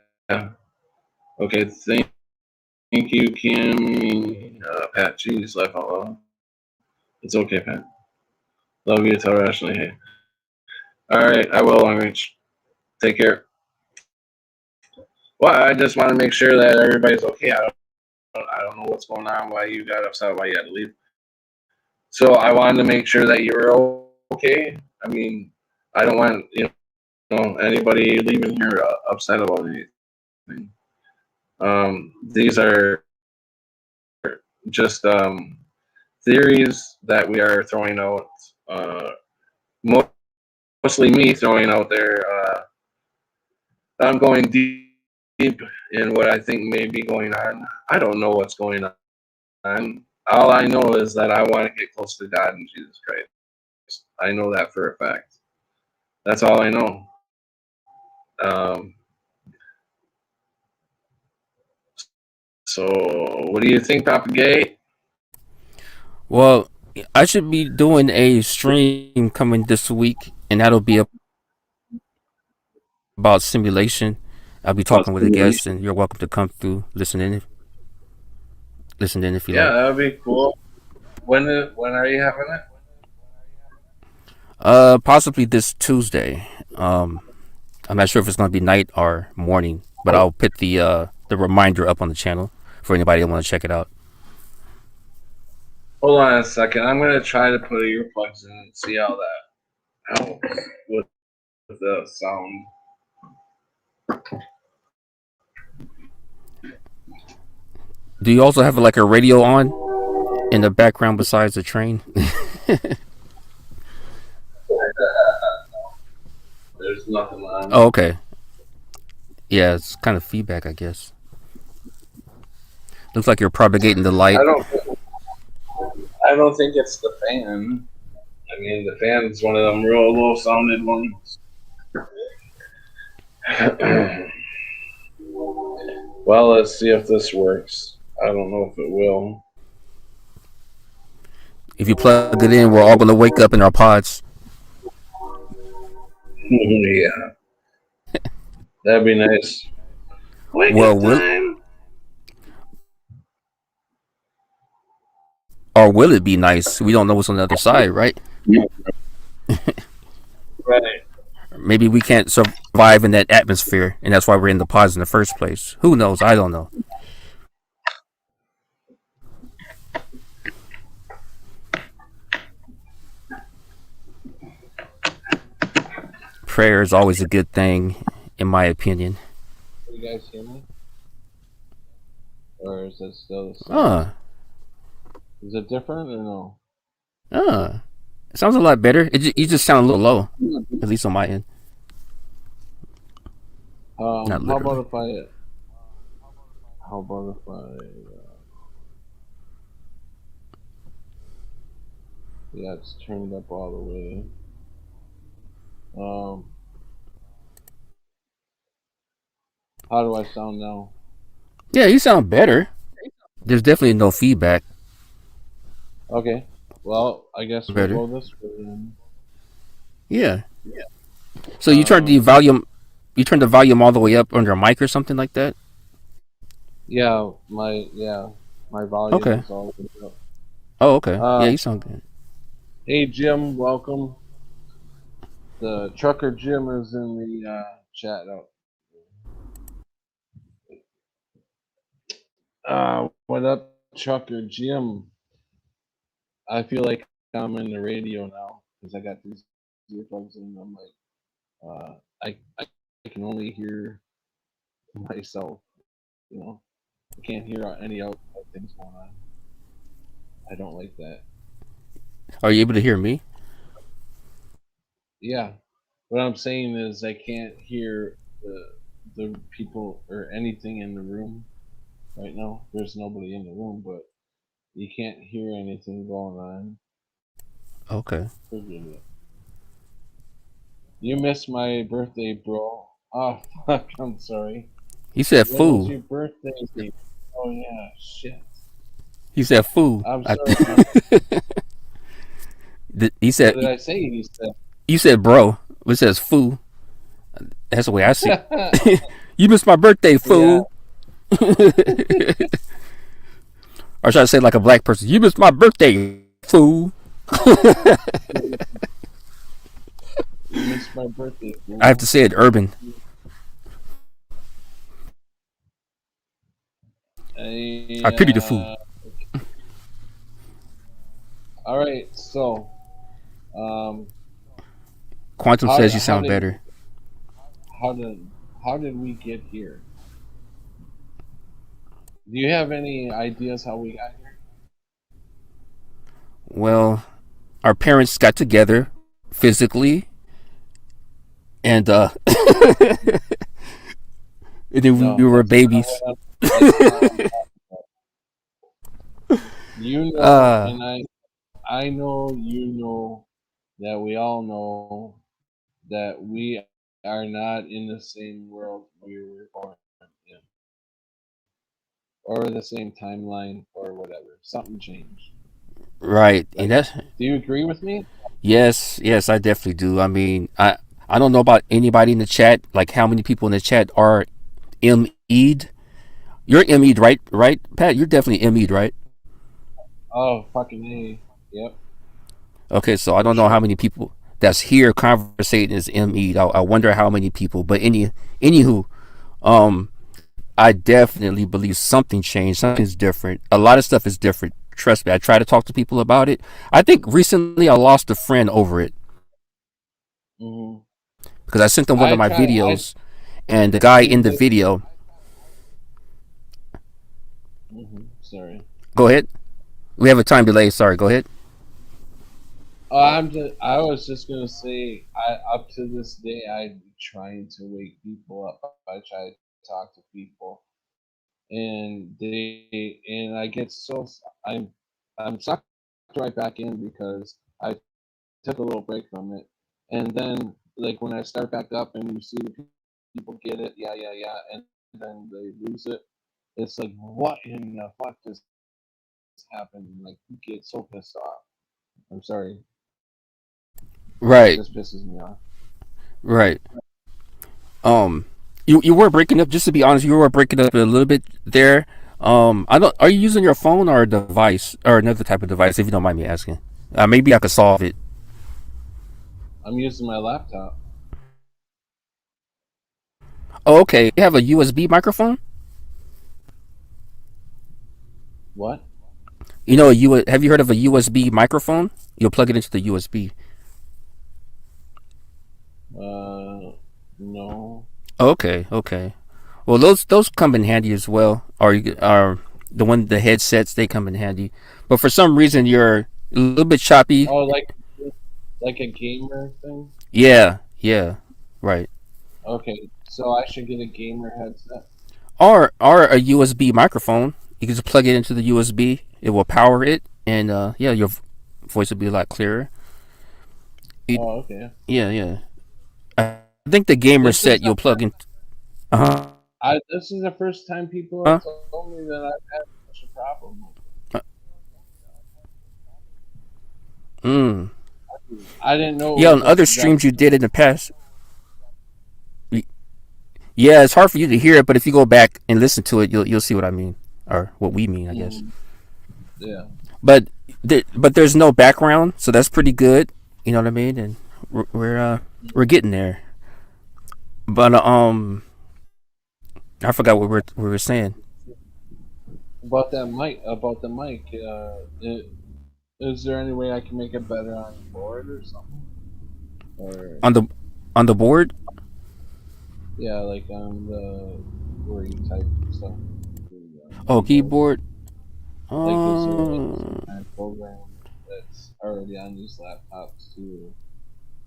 Okay. Thank you, Kim. Pat, jeez, laugh out loud. It's okay, Pat. Love you. Tell Ashley hey. All right, I will, Long Reach. Take care. Well, I just want to make sure that everybody's okay. I don't know what's going on, why you got upset, why you had to leave. So I wanted to make sure that you were okay. I mean, I don't want anybody leaving here upset about anything. These are just theories that we are throwing out. Mostly me throwing out there. I'm going deep in what I think may be going on. I don't know what's going on. All I know is that I want to get close to God and Jesus Christ. I know that for a fact. That's all I know. So, what do you think, Papa Gay? Well, I should be doing a stream coming this week, and that'll be about simulation. I'll be talking with a guest, and you're welcome to come through, listen in if you Yeah, like. that would be cool. When are you having it? Possibly this Tuesday. I'm not sure if it's gonna be night or morning, but Oh, I'll put the reminder up on the channel for anybody that want to check it out. hold on a second. I'm gonna try to put earplugs in and see how that helps with the sound. Do you also have like a radio on in the background besides the train? There's nothing on. Oh, okay. Yeah, it's kind of feedback, I guess. Looks like you're propagating the light. I don't think it's the fan. I mean, the fan's one of them real low sounded ones. Well, let's see if this works. I don't know if it will. If you plug it in, we're all gonna wake up in our pods. Yeah. That'd be nice. Wake Well, up time. Or will it be nice? We don't know what's on the other side, right? Right. Maybe we can't survive in that atmosphere, and that's why we're in the pods in the first place. Who knows? I don't know. Prayer is always a good thing, in my opinion. Can you guys hear me? Or is it still the same? Is it different or no? It sounds a lot better. You just sound a little low, at least on my end. Not How literally. about if I yeah, it's turned up all the way. How do I sound now? Yeah, you sound better. There's definitely no feedback. Okay. Well, I guess Better. we'll go this way then. Yeah. So you turned the volume. You turned the volume all the way up on your mic or something like that. Yeah, my volume Okay. is all the way up. Oh, okay. Yeah, you sound good. Hey Jim, welcome. The trucker Jim is in the chat out. What up, trucker Jim? I feel like I'm in the radio now because I got these earplugs in. I'm like, I can only hear myself. You know, I can't hear any outside things going on. I don't like that. Are you able to hear me? Yeah, what I'm saying is I can't hear the people or anything in the room right now. There's nobody in the room, but you can't hear anything going on. Okay. Forgive me. You missed my birthday, bro. Oh fuck, I'm sorry. He said When was fool. your birthday? Oh yeah, shit. He said fool. I'm sorry. He said. What did I say? He said. You said bro. It says fool. That's the way I see it. You missed my birthday, fool. Or should I say like a black person? You missed my birthday, fool. You missed my birthday, bro. I have to say it urban. I pity the fool. All right, so Quantum says you sound better. How did we get here? Do you have any ideas how we got here? Well, our parents got together physically, and and then we were babies. You know, and I know you know that we all know that we are not in the same world we were born in, or the same timeline, or whatever. Something changed. Right, and that's. Do you agree with me? Yes, I definitely do. I mean, I don't know about anybody in the chat, like how many people in the chat are ME'd. You're ME'd, right, Pat? You're definitely ME'd, right? Oh, fucking A. Yep. Okay, so I don't know how many people that's here conversating is ME'd. I wonder how many people. But anywho, I definitely believe something changed. Something's different. A lot of stuff is different. Trust me. I try to talk to people about it. I think recently I lost a friend over it. Mm-hmm. Because I sent them one of my videos, and the guy in the video. Sorry. Go ahead. We have a time delay. Sorry. Go ahead. Oh, I was just gonna say, up to this day, I'm trying to wake people up. I try to talk to people, and I get I'm sucked right back in because I took a little break from it, and then like when I start back up and you see the people get it, yeah, and then they lose it. It's like, what in the fuck just happened? Like, you get so pissed off. I'm sorry. Right. This pisses me off. Right. You were breaking up. Just to be honest, you were breaking up a little bit there. I don't. Are you using your phone or a device or another type of device? If you don't mind me asking, maybe I could solve it. I'm using my laptop. Oh, okay. You have a USB microphone. What? You know, have you heard of a USB microphone? You'll plug it into the USB. No. Okay, okay. Well, those come in handy as well. Or the headsets, they come in handy. But for some reason you're a little bit choppy. Oh, like a gamer thing? Yeah, right. Okay, so I should get a gamer headset. Or a USB microphone. You can just plug it into the USB. It will power it, and yeah, your voice will be a lot clearer. Oh, okay. Yeah. I think the gamer set you'll plug in. This is the first time people have told me that I've had such a problem. I didn't know. Yeah, on other streams you did in the past. Yeah, it's hard for you to hear it, but if you go back and listen to it, you'll see what I mean, or what we mean, I guess. Yeah. But there's no background, so that's pretty good. You know what I mean? And we're getting there. But I forgot what we were saying about that mic. About the mic. Is there any way I can make it better on the board or something? Or on the board? Yeah, like on the where you type stuff. Oh, keyboard. Like is there some kind of program that's already on these laptops to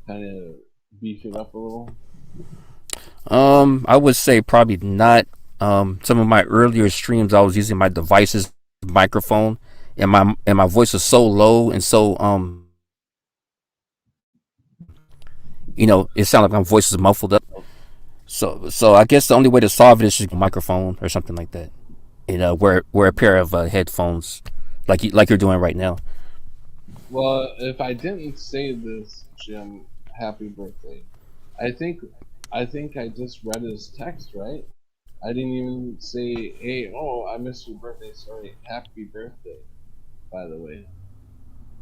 kind of beef it up a little? I would say probably not. Some of my earlier streams, I was using my device's microphone, and my voice was so low and so it sounded like my voice is muffled up. So I guess the only way to solve it is just a microphone or something like that. Wear a pair of headphones, like you're doing right now. Well, if I didn't say this, Jim, happy birthday. I think I just read his text, right? I didn't even say, hey, I missed your birthday. Sorry, happy birthday, by the way.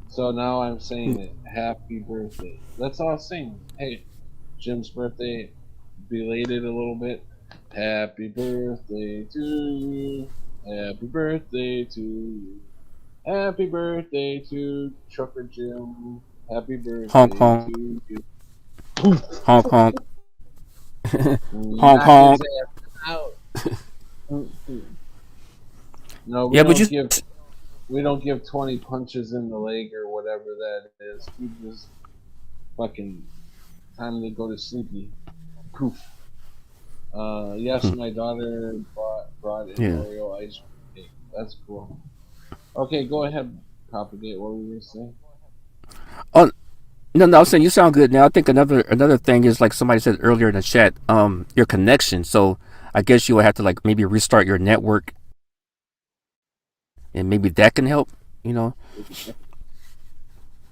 So now I'm saying it, happy birthday. That's all I'm saying. Hey, Jim's birthday, belated a little bit. Happy birthday to you. Happy birthday to you. Happy birthday to Trucker Jim. Happy birthday honk, honk. to you. Honk honk. Honk honk. No, we don't give 20 punches in the leg or whatever that is. We just fucking time to go to sleepy. Poof. Yes, my daughter brought in Oreo ice cream cake. That's cool. Okay, go ahead, Propagate. What were you saying? Oh, no, I was saying you sound good now. I think another thing is, like somebody said earlier in the chat, your connection. So I guess you would have to like maybe restart your network, and maybe that can help.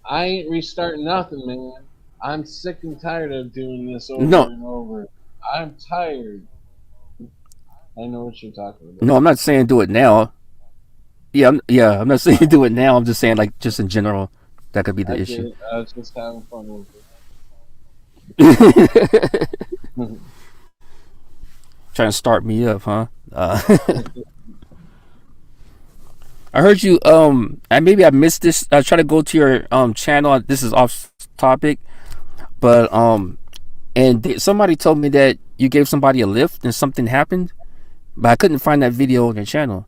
I ain't restarting nothing, man. I'm sick and tired of doing this over and over. I'm tired. I know what you're talking about. No, I'm not saying do it now. I'm not saying do it now. I'm just saying, like, just in general, that could be the issue. I was just having fun with it. Trying to start me up, huh? I heard you. And maybe I missed this. I try to go to your channel. This is off topic, but and somebody told me that you gave somebody a lift and something happened, but I couldn't find that video on your channel.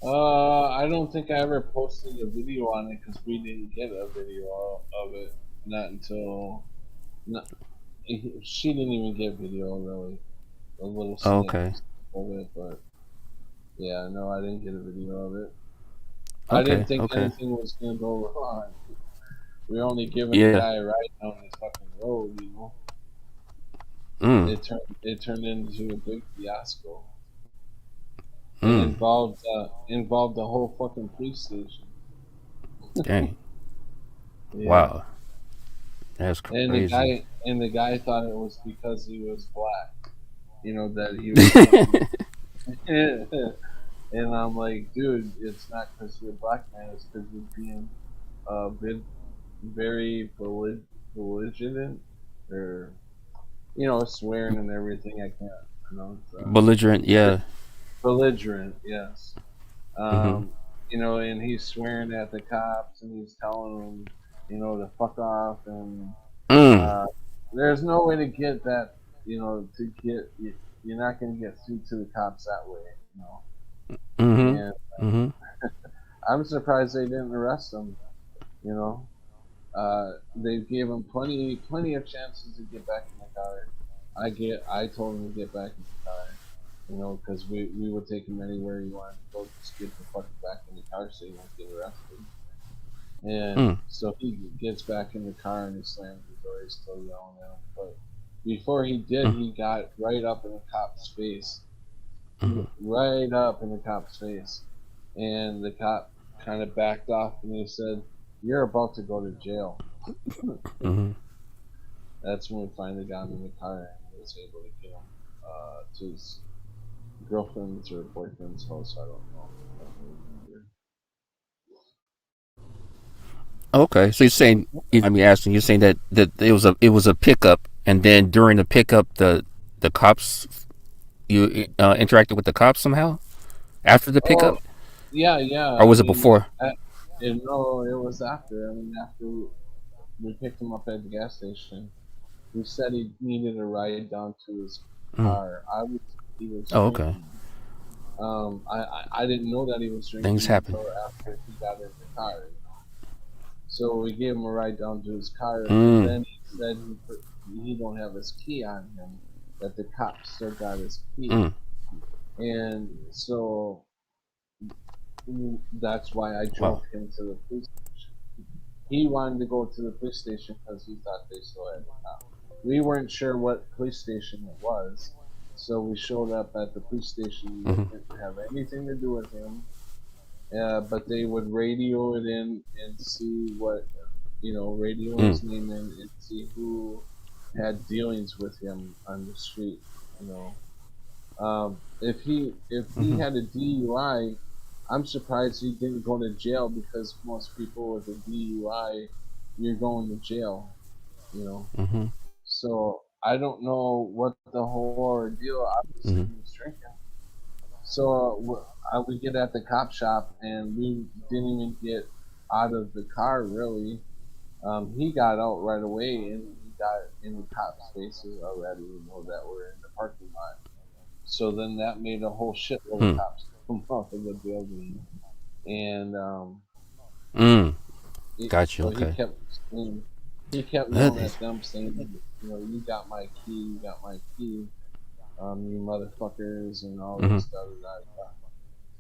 I don't think I ever posted a video on it because we didn't get a video of it. Not until not, she didn't even get video really. A little Oh, snip okay. of it, but yeah, no, I didn't get a video of it. I didn't Okay. think Okay. anything was gonna go wrong. We only giving a Yeah. guy a ride down this fucking road, you know. Mm. It turned into a big fiasco. It Mm. involved the whole fucking police station. Dang. Yeah. Wow. That's And crazy. the guy thought it was because he was black. You know, that he was and I'm like, dude, it's not because you're a black man, it's because you're being a bit very belligerent or swearing and everything. I can't pronounce Belligerent. Yeah. belligerent, yes. Mm-hmm. um, and he's swearing at the cops and he's telling them, to fuck off. And Mm. uh, there's no way to get that, you're not going to get through to the cops that way. Mm-hmm. And Mm-hmm. I'm surprised they didn't arrest him. You know, they gave him plenty of chances to get back in the car. I told him to get back in the car. Because we would take him anywhere he wanted to go. Just get the fuck back in the car so he won't get arrested. And Mm. so he gets back in the car and he slams the door. He's still yelling at him. But before he did, Mm. he got right up in the cop's face. Mm-hmm. Right up in the cop's face. And the cop kind of backed off and he said, "You're about to go to jail." Mm-hmm. That's when we finally got him in the car and was able to get him to his girlfriend's or boyfriend's house. I don't know. Okay. So you're saying, I mean, asking, you're saying that it was a pickup, and then during the pickup, the cops, you interacted with the cops somehow after the Oh, pickup, yeah, yeah. or I was it mean, before? no, it was after. I mean, after we picked him up at the gas station, he said he needed a ride down to his Mm. car. He was Oh, okay. drinking. I didn't know that he was Things drinking happen. until after he got in the car. So we gave him a ride down to his car, and Mm. then he said he don't have his key on him. That the cops still got his key, Mm. and so that's why I drove Wow. him to the police station. He wanted to go to the police station because he thought they still had the cop. We weren't sure what police station it was, so we showed up at the police station. It Mm-hmm. didn't have anything to do with him, but they would radio it in and see what, radio Mm. his name in and see who had dealings with him on the street. You know, if he Mm-hmm. had a DUI, I'm surprised he didn't go to jail because most people with a DUI, you're going to jail. You know, Mm-hmm. so I don't know what the whole ordeal. Obviously, Mm-hmm. he was drinking. So we get at the cop shop and we didn't even get out of the car really. He got out right away and he got in the cop's faces already, that were in the parking lot. So then that made a whole shitload of Mm. cops come off of the building, and Mm. Got you. so Okay. he kept That yelling is. at them saying, you got my key, you got my key, you motherfuckers, and all Mm-hmm. this stuff.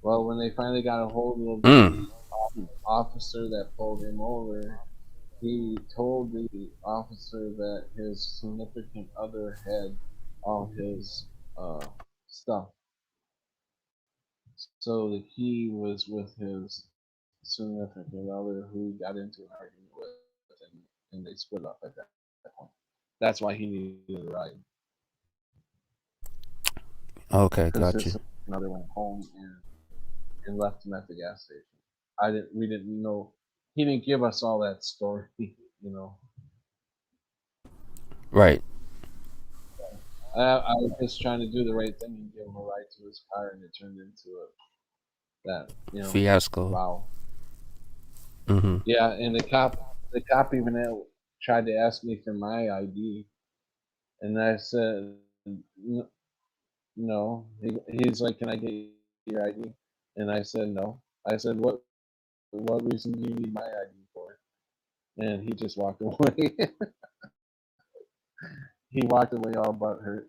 Well, when they finally got a hold of Mm. the officer that pulled him over, he told the officer that his significant other had all his stuff. So the key was with his significant other who he got into an argument with, and they split up at that point. That's why he needed a ride, Okay. because Got his you. significant other went home and left him at the gas station. We didn't know. He didn't give us all that story, you know. Right. I was just trying to do the right thing and give him a ride to his car, and it turned into that, Fiasco. wow. Mm-hmm. Yeah, and the cop even tried to ask me for my ID, And I said, No. He's like, can I get your ID? And I said, no. I said, what reason do you need my ID for? And he just walked away. He walked away all but hurt.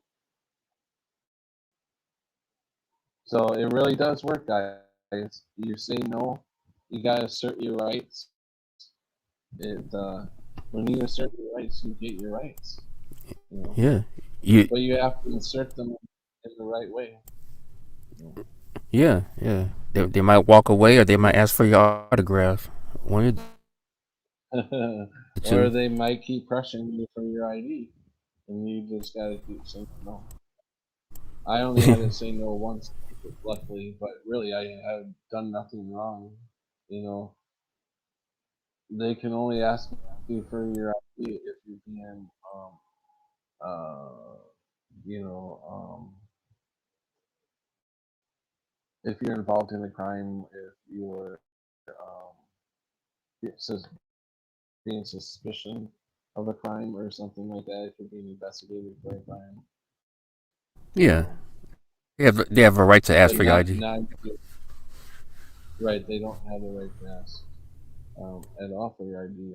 So it really does work, guys. You say no, you gotta assert your rights. It when you assert your rights, you get your rights. You know, Yeah. You but you have to insert them in the right way. You yeah, yeah. They might walk away or they might ask for your autograph. One of know. the Or two. they might keep pressuring you for your ID, and you just gotta keep saying no. I only had to say no once, luckily, but really I have done nothing wrong. You know, they can only ask you for your ID if you're being, uh, you know, if you're involved in a crime, if you're it says being suspicion of a crime or something like that, if you're being investigated for a crime. Yeah. Um, They have a right to ask but for your ID. not right. They don't have the right to ask at all for your ID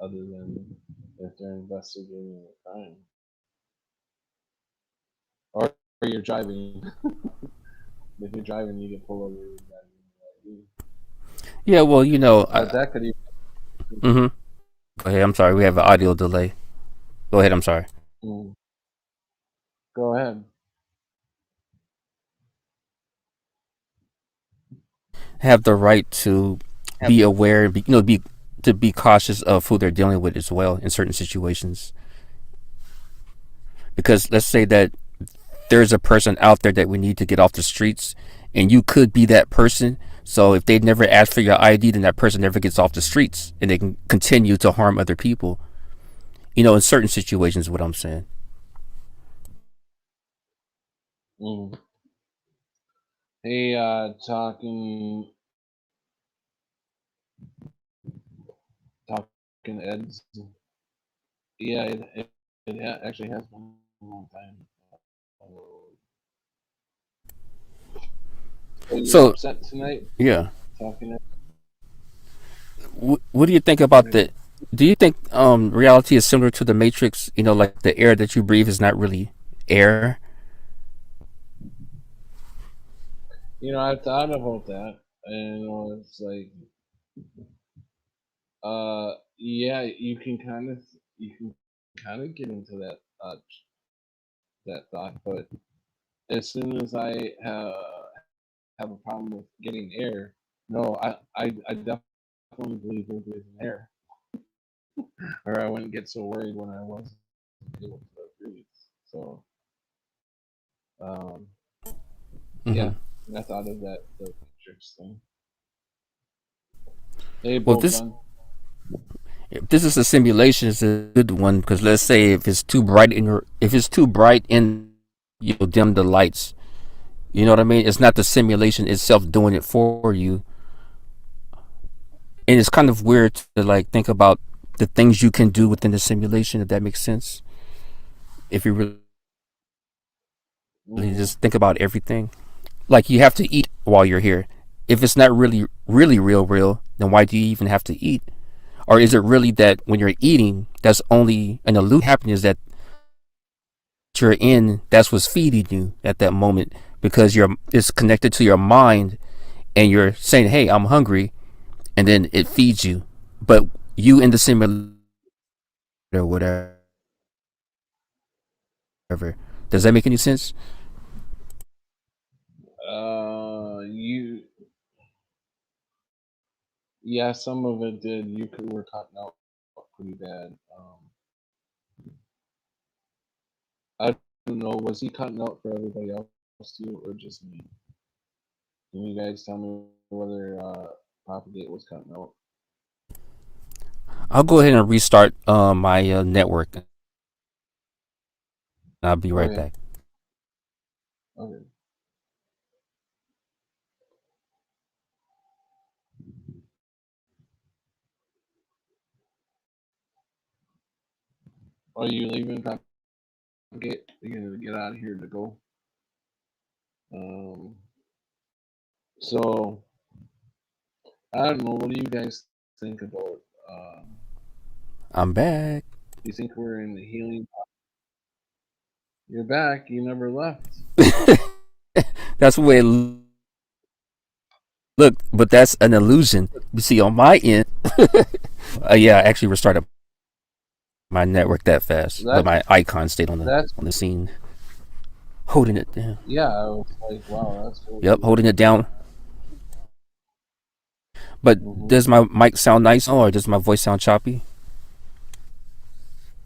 other than if they're investigating a crime or you're driving. If you're driving, you get pulled over. You got your ID. Yeah, well, But that could even. mhm. Go ahead. I'm sorry. We have an audio delay. Go ahead. I'm sorry. Mm, go ahead. Have the right to be aware, be to be cautious of who they're dealing with as well in certain situations. Because let's say that there's a person out there that we need to get off the streets, and you could be that person. So if they never ask for your ID, then that person never gets off the streets, and they can continue to harm other people. In certain situations, what I'm saying. Mm. Hey, talking Eds. Yeah, it actually has been a long time. So you're So upset tonight? yeah, Talking Eds? what do you think about the? Do you think reality is similar to the Matrix? Like the air that you breathe is not really air. I've thought about that, and it's like, yeah, you can kind of get into that thought, but as soon as I have a problem with getting air, no, I definitely believe we're breathing air, or I wouldn't get so worried when I wasn't able to breathe. So, um, Hmm. yeah, I thought of that the Matrix thing. Hey, Well, this Bolton. if this is a simulation, it's a good one because let's say if it's too bright in, you'll dim the lights. You know what I mean? It's not the simulation itself doing it for you, and it's kind of weird to like think about the things you can do within the simulation. If that makes sense, if you really Mm, just think about everything, like you have to eat while you're here. If it's not really, really real, then why do you even have to eat? Or is it really that when you're eating, that's only an illusion happiness that you're in, that's what's feeding you at that moment because it's connected to your mind and you're saying, hey, I'm hungry, and then it feeds you. But you in the simulator or whatever. Does that make any sense? you, yeah, some of it did. Were cutting out pretty bad. I don't know. Was he cutting out for everybody else too, or just me? Can you guys tell me whether Propagate was cutting out? I'll go ahead and restart my network. I'll be right Okay. back. Okay. Are you leaving? get out of here to go. Um, so I don't know. What do you guys think about? I'm back. You think we're in the healing? You're back. You never left. That's the way it looked, but that's an illusion. You see, on my end, yeah, I actually restarted my network that fast, but my icon stayed on the scene, holding it down. Yeah, I was like, wow, that's cool. Yep, holding it down. But does my mic sound nice, or does my voice sound choppy?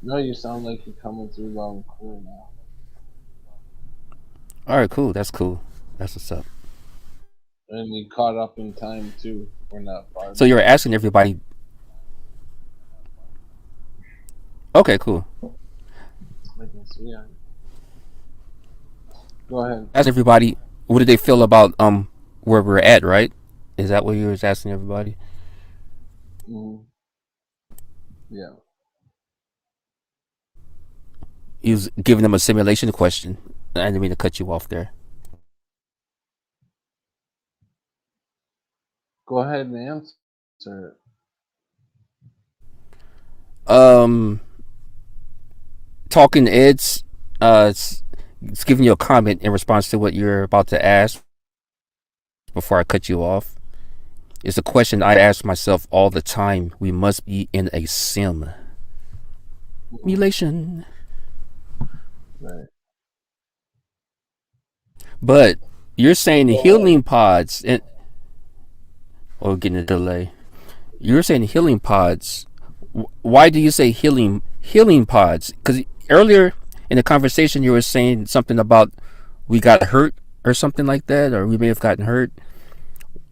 No, you sound like you're coming through loud and clear now. All right, cool. That's cool. That's what's up. And you caught up in time too. We're not far. So you're asking everybody. Okay, cool. I guess, yeah. Go ahead. Ask everybody, what did they feel about where we're at? Right? Is that what you were asking everybody? Yeah. He was giving them a simulation question. I didn't mean to cut you off there. Go ahead and answer it. Talking Ed's it's giving you a comment in response to what you're about to ask before I cut you off. It's a question I ask myself all the time. We must be in a simulation. Right. But you're saying the healing pods, getting a delay. You're saying healing pods. Why do you say healing pods? Because earlier in the conversation you were saying something about we got hurt or something like that, or we may have gotten hurt.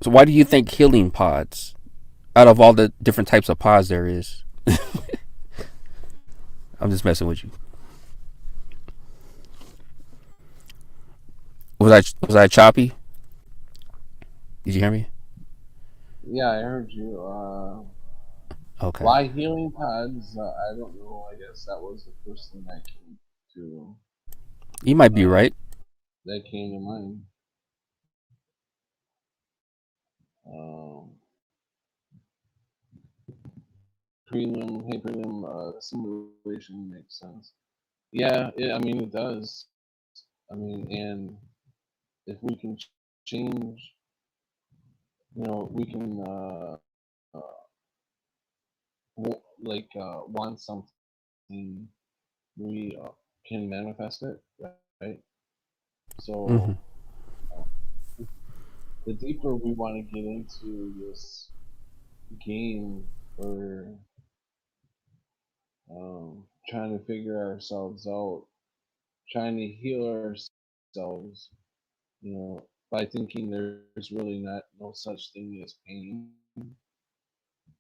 So why do you think healing pods out of all the different types of pods there is? I'm just messing with you. Was I choppy? Did you hear me? Yeah, I heard you. Okay. Why healing pods? I don't know. I guess that was the first thing I came to. You might be right. That came to mind. Prelim simulation makes sense. Yeah, I mean it does. I mean, and if we can change, we can want something, we can manifest it, right? So the deeper we want to get into this game, or trying to figure ourselves out, trying to heal ourselves, by thinking there's really no such thing as pain,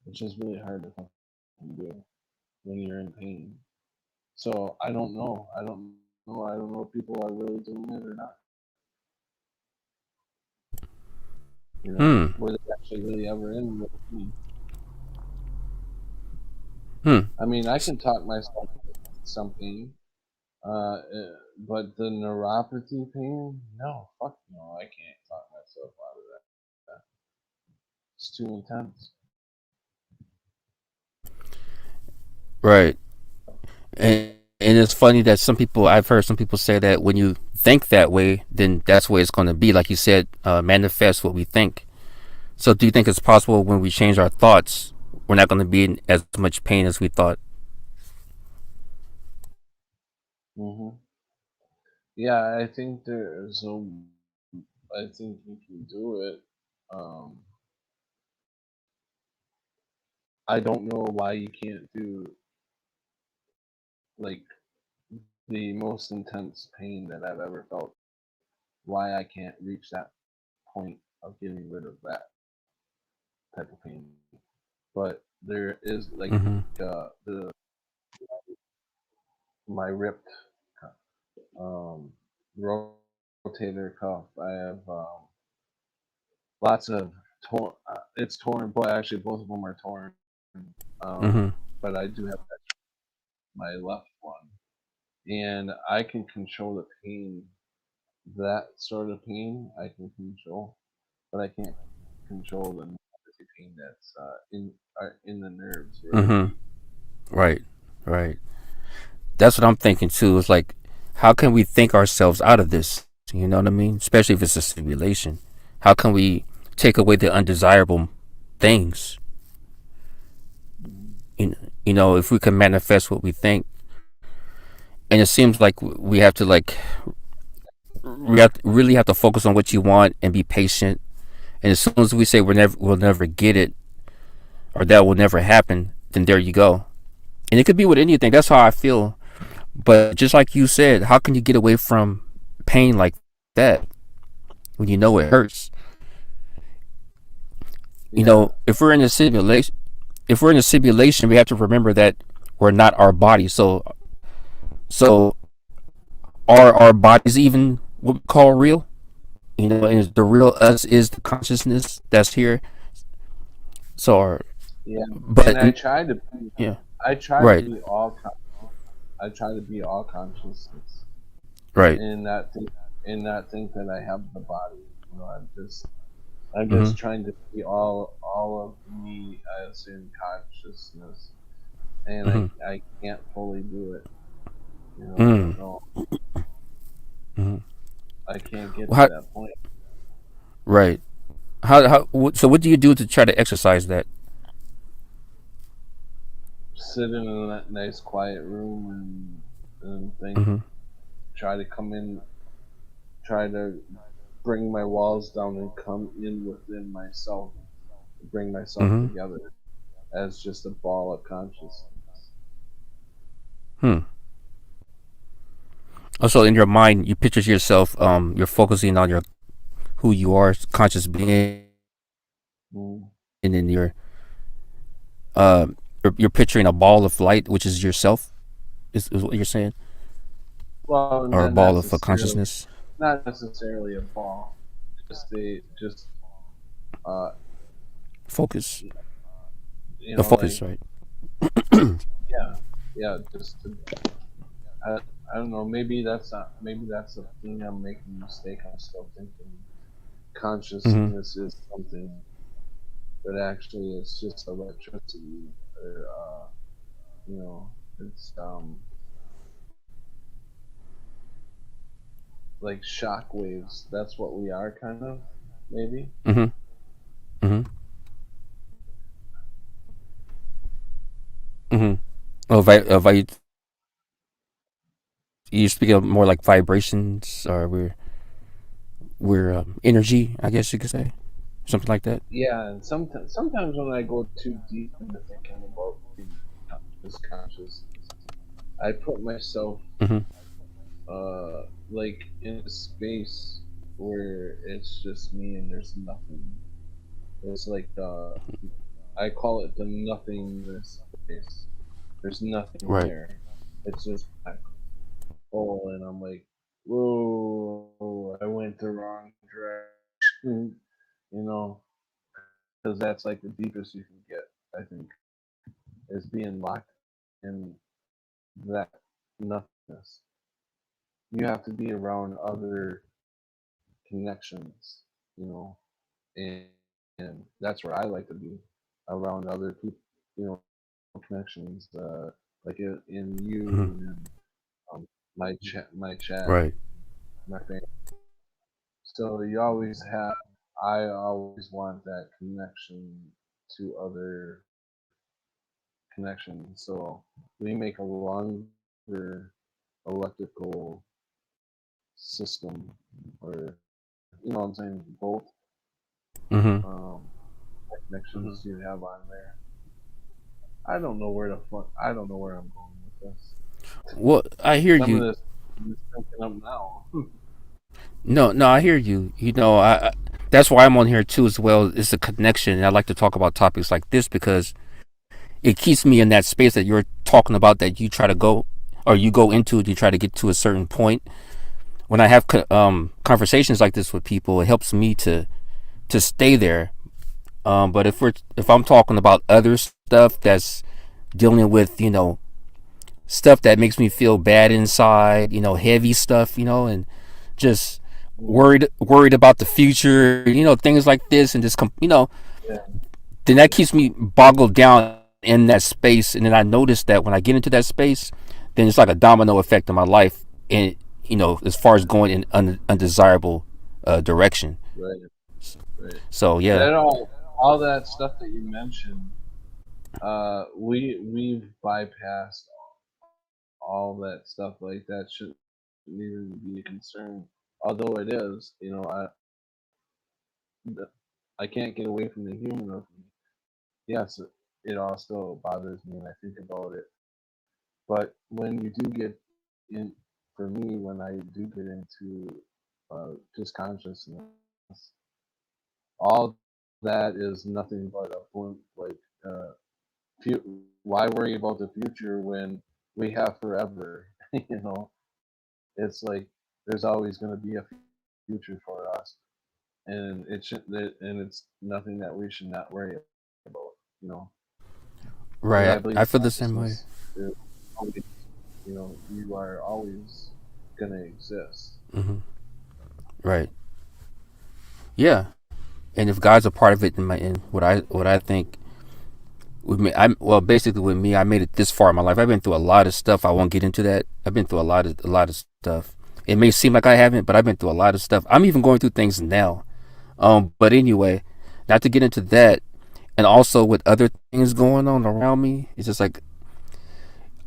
which is really hard to do when you're in pain. So I don't know. I don't know if people are really doing it or not. Were they actually really ever in with me? I mean, I can talk myself into some pain, but the neuropathy pain, no, fuck no, I can't talk myself out of that. It's too intense. Right. And it's funny that I've heard some people say that when you think that way, then that's where it's going to be. Like you said, manifest what we think. So do you think it's possible when we change our thoughts, we're not going to be in as much pain as we thought? Yeah, I think I think you can do it. I don't know why you can't do like the most intense pain that I've ever felt. Why I can't reach that point of getting rid of that type of pain. But there is like my ripped rotator cuff. I have lots of torn. It's torn, but actually both of them are torn. But I do have my left one. and I can control the pain. That sort of pain I can control, but I can't control the pain that's in the nerves, right? Mm-hmm. Right. Right. That's what I'm thinking too. It's like, how can we think ourselves out of this? You know what I mean? Especially if it's a simulation. How can we take away the undesirable things? You know, if we can manifest what we think, and it seems like we have to really have to focus on what you want and be patient. And as soon as we say we'll never get it, or that will never happen, then there you go. And it could be with anything. That's how I feel. But just like you said, how can you get away from pain like that when you know it hurts? You Yeah, know, if we're in a simulation, we have to remember that we're not our body. So are our bodies even what we call real? You know, and the real us is the consciousness that's here. So, yeah. And but yeah, I try to right, be all I try to be all consciousness, right. and not think that I have the body. You know, I'm Mm-hmm. just trying to be all of me as in consciousness, and Mm-hmm. I can't fully do it. You know, I Mm-hmm. don't know. Mm-hmm. I can't get Well, to that point. right. So what do you do to try to exercise that? Sit in a nice quiet room and think. Mm-hmm. Try to come in. Try to bring my walls down and come in within myself. Bring myself Mm-hmm. together as just a ball of consciousness. Hmm. Also, in your mind, you picture yourself. You're focusing on your who you are, conscious being, Mm. and then uh, you're picturing a ball of light, which is yourself. Is what you're saying, Well, or a ball of consciousness. not necessarily a ball, just uh, Focus. you The know, focus, like right? yeah, yeah, just to, I, I don't know. Maybe that's the thing I'm making a mistake. I'm still thinking Mm-hmm. consciousness is something, but actually it's just electricity, or you know, it's like shock waves. That's what we are, kind of, maybe. Mm-hmm. Mm-hmm. Mm-hmm. Oh, you speak of more like vibrations, or we're energy, I guess you could say, something like that. Yeah, and sometimes when I go too deep into thinking about this consciousness, I put myself Mm-hmm. like in a space where it's just me and there's nothing. It's like I call it the nothingness space. There's nothing Right. there. It's just black hole, and I'm like, whoa, I went the wrong direction. You know, because that's like the deepest you can get. I think is being locked in that nothingness. You have to be around other connections, you know, and, and that's where I like to be, around other people, you know, connections, like in Mm-hmm. you and my chat, Right. my family. So you always have. I always want that connection to other connections. So we make a longer electrical system, or you know what I'm saying, both Mm-hmm. um, connections you have on there. I don't know where the fuck. I don't know where I'm going with this. Well, I hear Some of you. this I'm just thinking of now. No, no, I hear you. You know, that's why I'm on here too as well. It's a connection, and I like to talk about topics like this because it keeps me in that space that you're talking about, that you try to go, or you go into it. You try to get to a certain point. When I have conversations like this with people, it helps me to stay there. But if I'm talking about other stuff that's dealing with, you know, stuff that makes me feel bad inside, heavy stuff, and just Mm, worried about the future, things like this, and just yeah, then that keeps me boggled down in that space, and then I notice that when I get into that space, then it's like a domino effect in my life, and as far as going in undesirable direction. right, right. So yeah. That all that stuff that you mentioned, we've bypassed all that stuff. Like that shouldn't even be a concern. Although it is, I can't get away from the human of me. Yes, it all still bothers me, and I think about it. But when you do get in, for me, when I do get into just consciousness, all that is nothing but a point. Like, why worry about the future when we have forever? you know, it's like there's always going to be a future for us, and and it's nothing that we should not worry about. You know, because Right. I I believe feel the same way. consciousness is always, you are always going to exist. Hmm. Right. Yeah. And if God's a part of it, in what I think with me, basically with me, I made it this far in my life. I've been through a lot of stuff. I won't get into that. I've been through a lot of stuff. It may seem like I haven't, but I've been through a lot of stuff. I'm even going through things now. But anyway, not to get into that, and also with other things going on around me, it's just like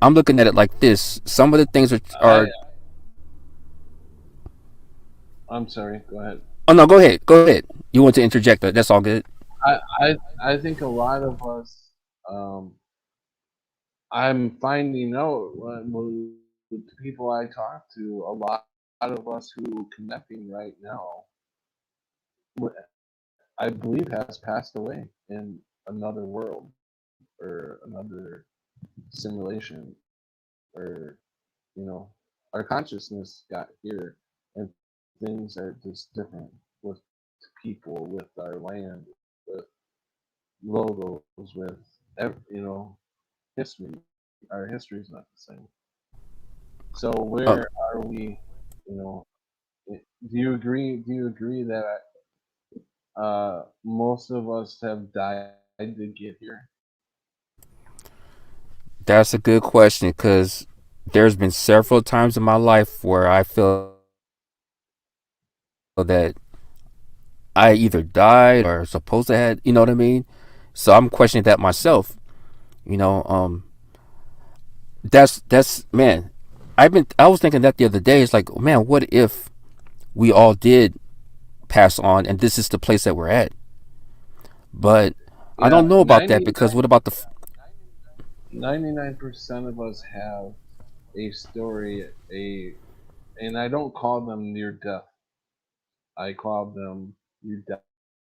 I'm looking at it like this. Some of the things I are I'm sorry. Go ahead. oh no, go ahead, go ahead. You want to interject? That's all good. I I think a lot of us. Um, I'm finding out with the people I talk to, a lot of us who connecting right now, I believe, has passed away in another world or another simulation, or you know, our consciousness got here, and things are just different with people, with our land, with logos, with history. Our history is not the same. So Oh, where are we? You know, do you agree? Do you agree that most of us have died to get here? that's a good question because there's been several times in my life where I feel that I either died or supposed to had, you know what I mean? So I'm questioning that myself. You know, that's man. I was thinking that the other day. It's like, man, what if we all did pass on and this is the place that we're at? But I Yeah, don't know about that because what about 99% of us have a story, and I don't call them near death. I call them you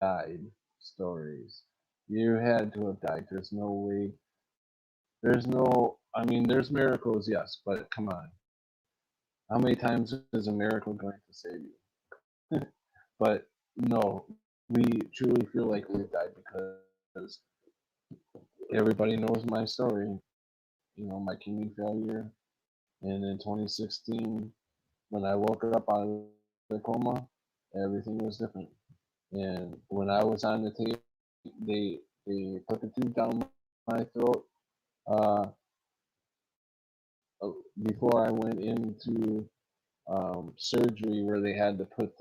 died stories. You had to have died. There's no way. There's no. I mean, there's miracles, yes, but come on. How many times is a miracle going to save you? But no, we truly feel like we died because everybody knows my story. My kidney failure, and in 2016, when I woke up out of the coma, everything was different. And when I was on the tape, they put the tube down my throat. Uh, Before I went into surgery, where they had to put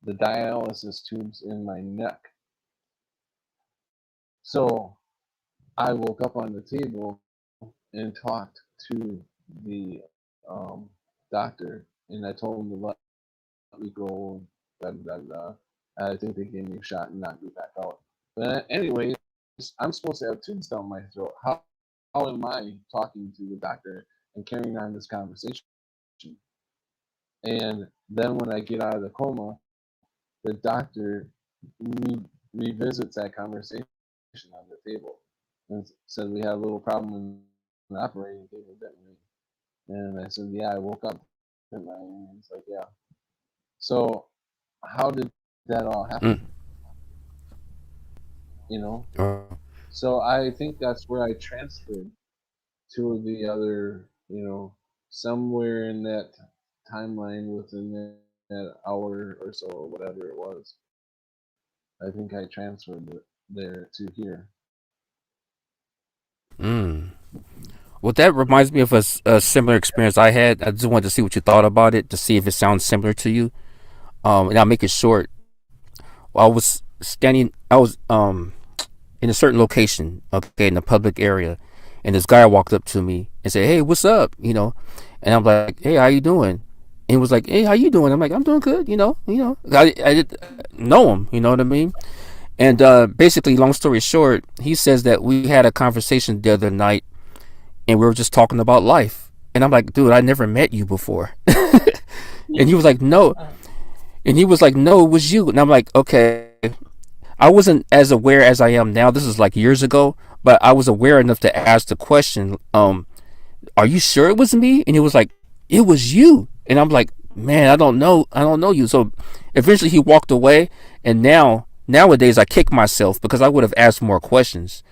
the dialysis tubes in my neck. So I woke up on the table and talked to the um, doctor, and I told him to let me go. Blah, blah, blah. I think they gave me a shot and knocked me back out. But anyways, I'm supposed to have tubes down my throat. How am I talking to the doctor and carrying on this conversation? And then when I get out of the coma, the doctor revisits that conversation on the table and said, we had a little problem in the operating table, didn't we? And I said, yeah, I woke up. And he's like, yeah. So how did that all happen? mm, You know? uh, So I think that's where I transferred to the other, somewhere in that timeline within that hour or so, or whatever it was. I think I transferred it there to here. Mm. Well, that reminds me of a similar experience I had. I just wanted to see what you thought about it, to see if it sounds similar to you. And I'll make it short. I was in a certain location, okay, in a public area, and this guy walked up to me and said, "Hey, what's up?" And I'm like, "Hey, how you doing?" And he was like, "Hey, how you doing?" I'm like, "I'm doing good." I did know him. You know what I mean? And basically, long story short, he says that we had a conversation the other night, and we were just talking about life. And I'm like, "Dude, I never met you before." And he was like, "No." And he was like, "No, it was you." And I'm like, "Okay." I wasn't as aware as I am now. This is like years ago, but I was aware enough to ask the question, "Are you sure it was me?" And he was like, "It was you." And I'm like, "Man, I don't know you." So eventually he walked away, and nowadays I kick myself because I would have asked more questions.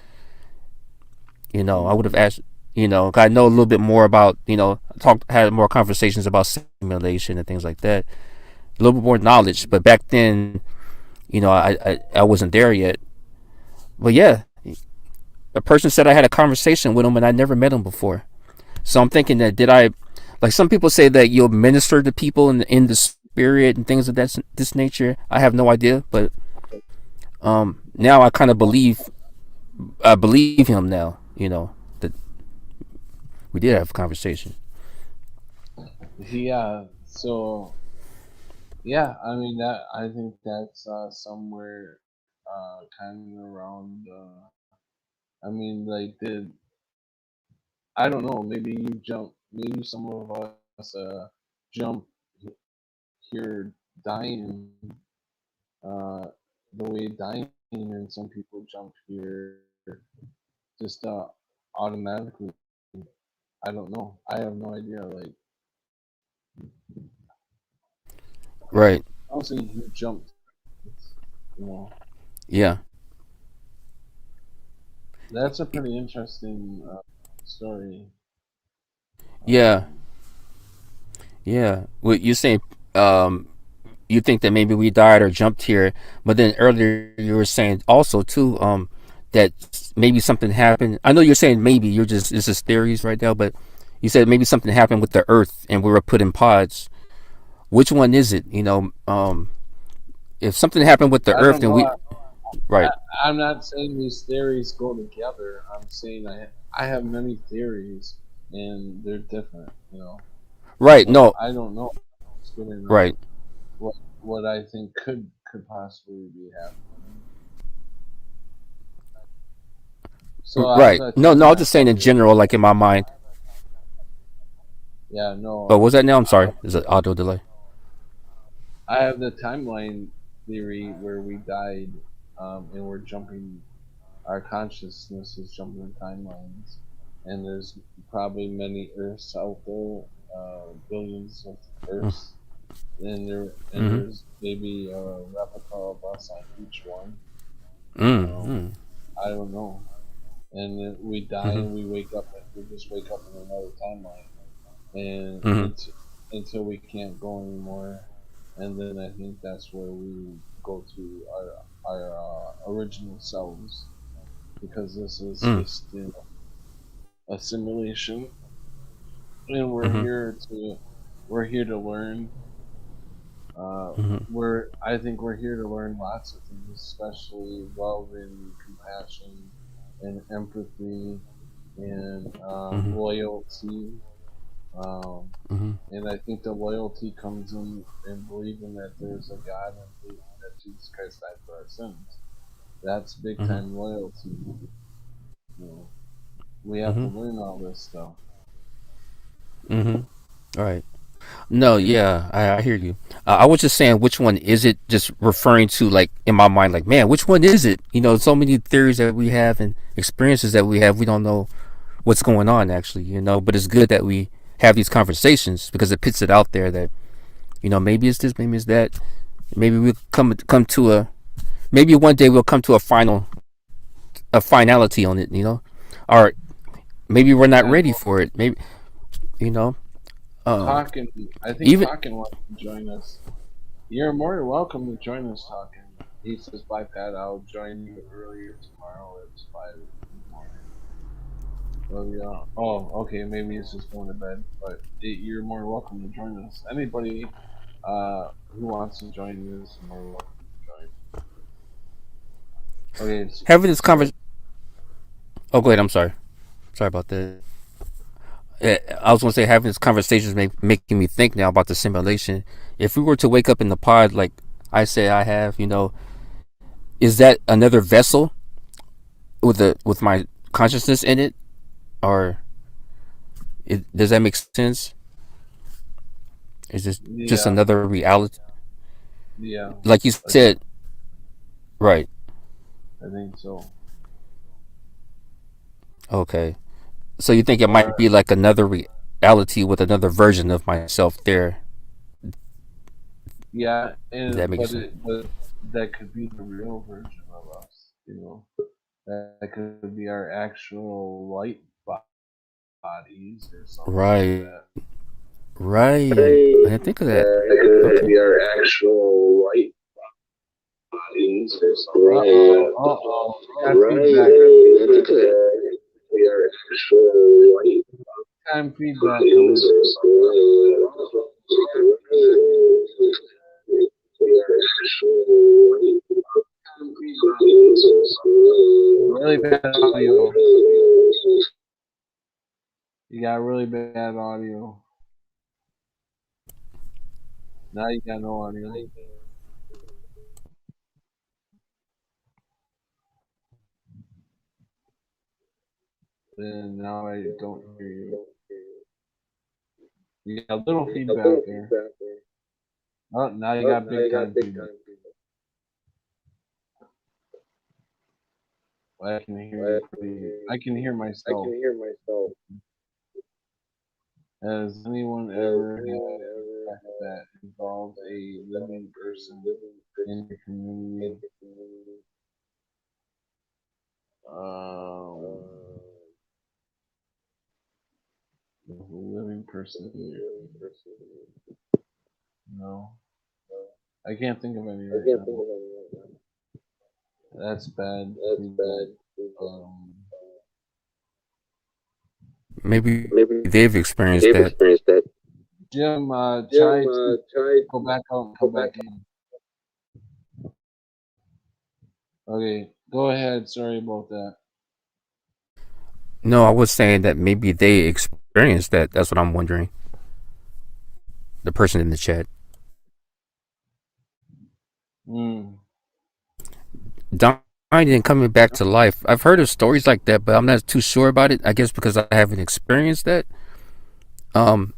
I would have asked, 'cause I know a little bit more about, had more conversations about simulation and things like that. A little bit more knowledge, but back then, I wasn't there yet. But yeah, a person said I had a conversation with him and I never met him before. So I'm thinking that like some people say that you'll minister to people in the spirit and things of this nature. I have no idea, but now I believe him now. That we did have a conversation. Yeah. So yeah, I mean that. I think that's somewhere kind of around. I mean, like did I don't know. Maybe you jump. Maybe some of us jump here dying uh, the way dying, and some people jump here just automatically. I don't know. I have no idea. Like Right. I don't see who jumped. You know, Yeah. that's a pretty interesting story. Yeah. Um, Yeah. Well, you're saying um, you think that maybe we died or jumped here, but then earlier you were saying also too that maybe something happened. I know you're saying maybe you're just this is theories right now, but you said maybe something happened with the Earth and we were put in pods. Which one is it? If something happened with the I Earth, don't then know. we right, I'm not saying these theories go together. I'm saying I have many theories and they're different. right, So no, I don't know. It's good enough. right, What I think could possibly be happening. So I have right. a No, no, I was timeline. just saying in Okay. general, like in my mind. Yeah. But No. what was that now? I'm sorry. Is it audio delay? I have the timeline theory where we died, and we're jumping. Our consciousness is jumping in timelines, and there's probably many Earths out there, billions of Earths, and Mm-hmm. there's maybe a replica of us on each one. Um, Mm-hmm. I don't know. And then we die Mm-hmm. and we wake up. We just wake up in another timeline, and Mm-hmm. until we can't go anymore, and then I think that's where we go to our original selves, because this is Mm-hmm. just a simulation, and Mm-hmm. we're here to learn. Uh, Mm-hmm. I think we're here to learn lots of things, especially love and compassion and empathy and Mm-hmm. loyalty. Um, Mm-hmm. and I think the loyalty comes in believing that there's a God and believing that Jesus Christ died for our sins. That's big Mm-hmm. time loyalty. We have to Mm-hmm. learn all this stuff. Mm-hmm. All right. No, yeah, I hear you. I was just saying, which one is it? Just referring to, like, in my mind, like, man, which one is it? So many theories that we have and experiences that we have. We don't know what's going on actually. But it's good that we have these conversations because it puts it out there that maybe it's this, maybe it's that. Maybe we'll come to maybe one day we'll come to a finality on it. Or maybe we're not I ready know for it. Maybe you know. Talking. I think Even Talking wants to join us. You're more than welcome to join us, Talking. He says, "Bye, Pat. I'll join you earlier tomorrow. It's 5 in the morning." Well, yeah. Oh, okay. Maybe he's just going to bed. But you're more welcome to join us. Anybody who wants to join you is more welcome to join. Okay. having this So conversation. Oh, go ahead. I'm sorry. Sorry about that. I was gonna say having this conversation is making me think now about the simulation. If we were to wake up in the pod, like I say I have, is that another vessel with my consciousness in it, or does that make sense? Is this just yeah, another reality? yeah. Like you I think said, right? I think so. Okay. So you think it might Or be like another reality with another version of myself there? yeah, Does that and make sense? but that could be the real version of us. That could be our actual light bodies or something like Right. that. Right. I Right. didn't think of that. That could Okay. be our actual light bodies or something. Right. Uh-oh. Got feedback. Right. That could be our actual light time feedback Bodies coming. or something. Really bad audio. You got really bad audio. Now you got no audio. And now I don't hear you. You got a little feedback there. Oh, now you got big time feedback. I can hear you pretty. I can hear myself. Has anyone ever had a pet that involved a living person in your community? Um, a living person in your community. No, I can't think of any right now. That's bad feedback. Um, Maybe they've experienced that. Jim, try to go back out and come back in. Okay, go ahead. Sorry about that. No, I was saying that maybe they experienced that. That's what I'm wondering. The person in the chat. Mm. Dying and coming back to life. I've heard of stories like that, but I'm not too sure about it. I guess because I haven't experienced that. Um,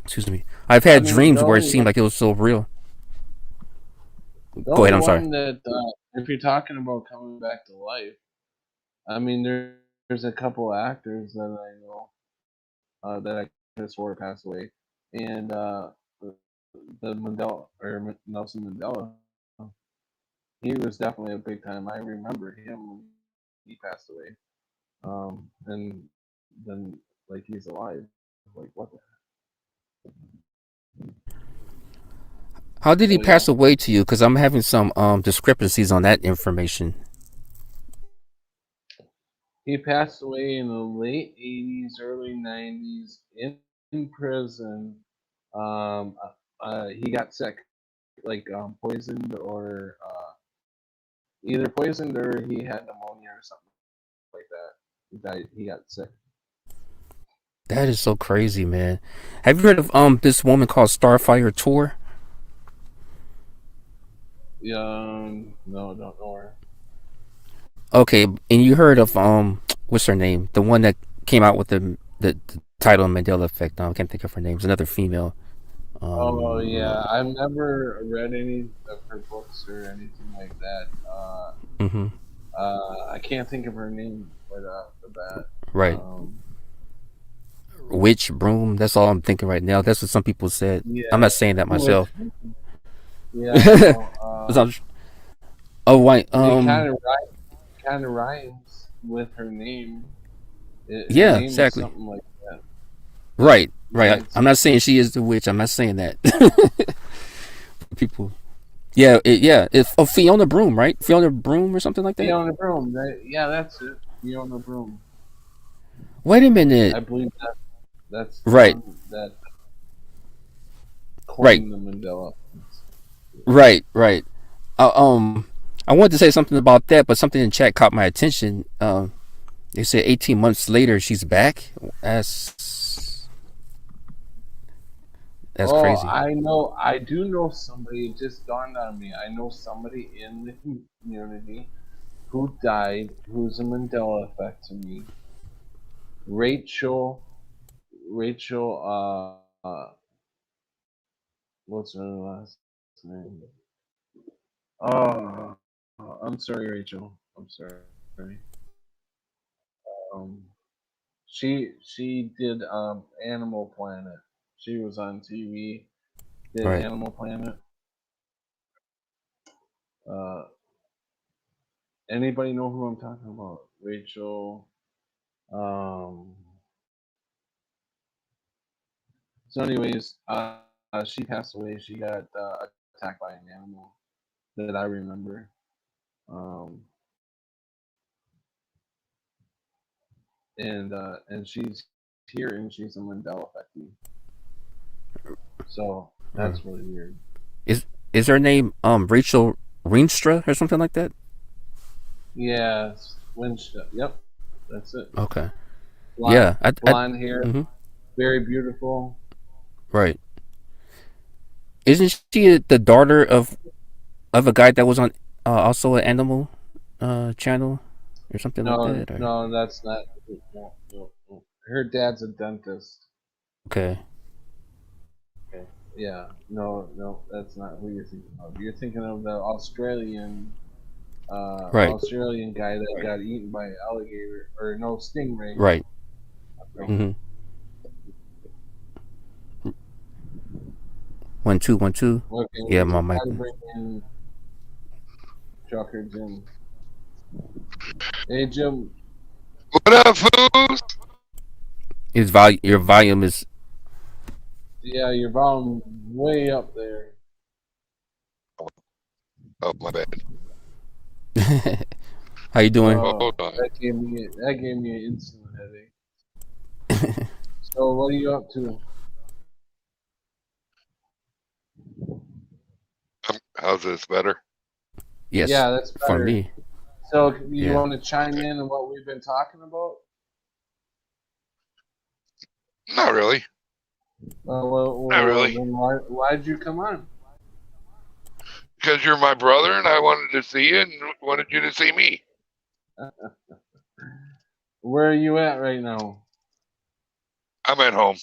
excuse me. I've I had mean, dreams where it seemed like it was so real. the Go ahead. only I'm sorry. one that, if you're talking about coming back to life, I mean, there's a couple actors that I know that I could have swore passed away, and the Mandela or Nelson Mandela, he was definitely a big time. I remember him when he passed away, and then like he's alive. Like what the How did he So yeah, pass away to you? Because I'm having some discrepancies on that information. he passed away in the late '80s, early '90s in prison. Um, he got sick, like poisoned or either poisoned or he had pneumonia or something like that. He died. He got sick. That is so crazy, man. Have you heard of this woman called Starfire Tour? No, don't know her. Okay, and you heard of what's her name? The one that came out with the title Mandela Effect. I can't think of her name. It's another female. Oh yeah, Um, I've never read any of her books or anything like that. mm-hmm. I can't think of her name right off the bat. Right. Witch broom. That's all I'm thinking right now. That's what some people said. I'm Yeah, not saying that which myself. yeah, I know. Oh, wait. It kind of rhymes with her name. Her Yeah, name is exactly. something like that. Right, right. Nancy. I'm not saying she is the witch. I'm not saying that. People. Yeah, yeah. It's Fiona Broom, right? Fiona Broom or something like that. Fiona Broom. Yeah, that's it. Fiona Broom. Wait a I minute. believe that's the Right, one that right, coined the Mandela. right, right. Uh, um, I wanted to say something about that, but something in chat caught my attention. They said 18 months later she's back. That's Oh, crazy. I know. I do know somebody. It just dawned on me. I know somebody in the community who died, who's a Mandela effect to me. Rachel. Rachel. What's her last name? Oh, I'm sorry, Rachel. I'm sorry. Um, she did Animal Planet. She was on TV. Did Right. Animal Planet. Uh, Anybody know who I'm talking about? Rachel. Um, so, anyways, she passed away. She got attacked by an animal that I remember. Um, and she's here and she's a Mandela effectee. So Mm. that's really weird. Is her name Rachel Reenstra or something like that? Yeah, Winchester. Yep, that's it. Okay. Blonde, Yeah. blonde hair, Mhm. very beautiful. Right. Isn't she the daughter of a guy that was on also an animal channel or something like No, that? Or no, that's not. No. Her dad's a dentist. okay. Okay. Yeah, no, that's not who you're thinking of. You're thinking of the Right. Australian guy that got eaten by an alligator or no stingray. Right. Okay. Mm-hmm. 1 2 1 2. Okay, Yeah, we my mic. gotta bring in Trucker Jim. Hey Jim, What up, fools? Your volume is. yeah, your volume way up there. Oh, my bad. How you doing? Hold on. That gave me an instant headache. So what are you up to? How's this better? Yes. Yeah, that's For better. me. So you Yeah. want to chime in on what we've been talking about? Not really. Not really. Then why'd you come on? Because you're my brother and I wanted to see you and wanted you to see me. Where are you at right now? I'm at home.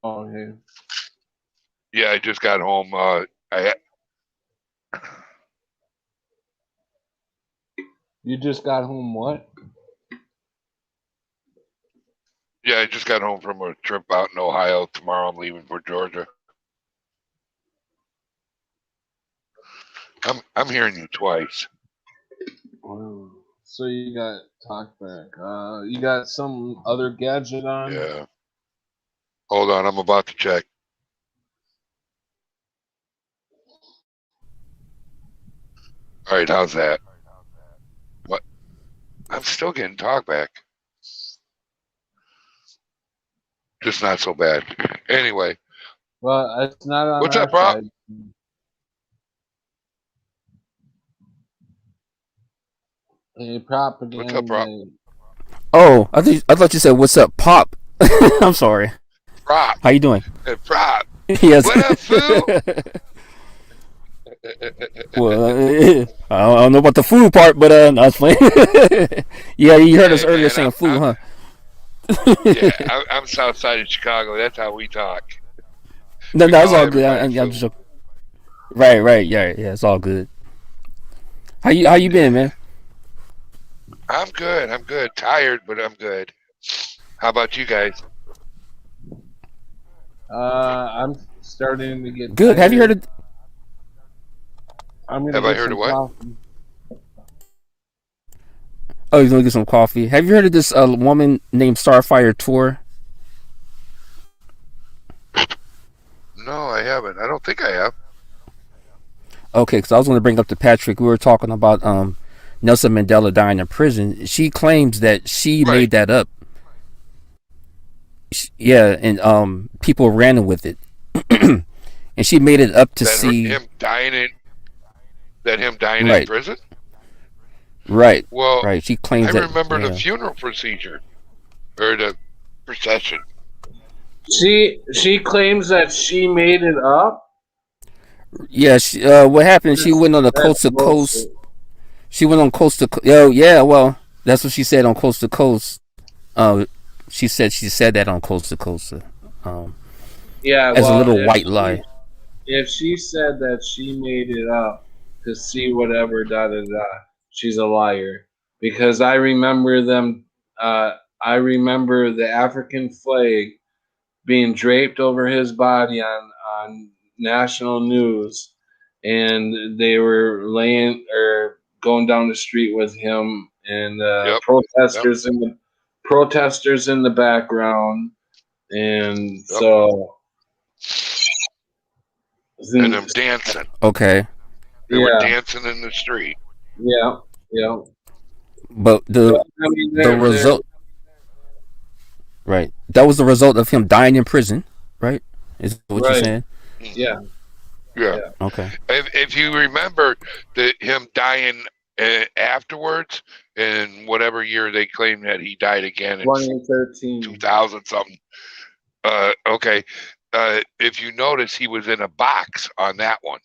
Oh, okay. Yeah, I just got home. You just got home. What? I just got home from a trip out in Ohio. Tomorrow I'm leaving for Georgia. I'm hearing you twice. Wow. So you got TalkBack. You got some other gadget on? Yeah. Hold on, I'm about to check. All right, how's that? What? I'm still getting talk back. Just not so bad. Anyway, Well, it's not on what's our up, Rob? side. Hey, propaganda. What's up, Rob? Oh, I thought you said what's up, Pop. I'm sorry. Rob. How you doing? Hey, Rob. Yes. What up, fool? Well, I don't know about the food part, but no, it's funny. Yeah, you heard us Hey, earlier man, saying food, huh? Yeah, I'm south side of Chicago. That's how we talk. No, We it's call all good. everybody I'm fool. just right, yeah, it's all good. How you been, man? I'm good. Tired, but I'm good. How about you guys? I'm starting to get Good. tired. Have you heard of? I'm gonna Have get I heard some of what? coffee. Oh, you're gonna get some coffee. Have you heard of this woman named Starfire Tour? No, I haven't. I don't think I have. Okay, because I was going to bring up to Patrick. We were talking about Nelson Mandela dying in prison. She claims that she Right. made that up. Yeah, and people ran with it, and she made it up to That see. him dying in Right, prison. right, Well, right. She I claims that. remember the Yeah, funeral procedure or the procession. She claims that she made it up. yeah. What happened? She went on a That's coast to coast. bullshit. She went on coast to. Oh, yeah. Well, that's what she said on coast to coast. Uh, she said that on coast to coast. Um, Yeah, as a well, little white lie. if she said that she made it up to see whatever da da da, she's a liar. Because I remember them. I remember the African flag being draped over his body on national news, and they were laying or going down the street with him, and Yep. Yep. protesters in the background, and Yep. so And them dancing. Okay, They were yeah, dancing in the street. yeah, yeah. but So, I mean, the result, right? That was the result of him dying in prison, right? Is what you're right, saying? yeah, Yeah. yeah. Okay. If you remember him dying afterwards, in whatever year they claim that he died again in 2013. 2000 something. Okay. If you notice, he was in a box on that one.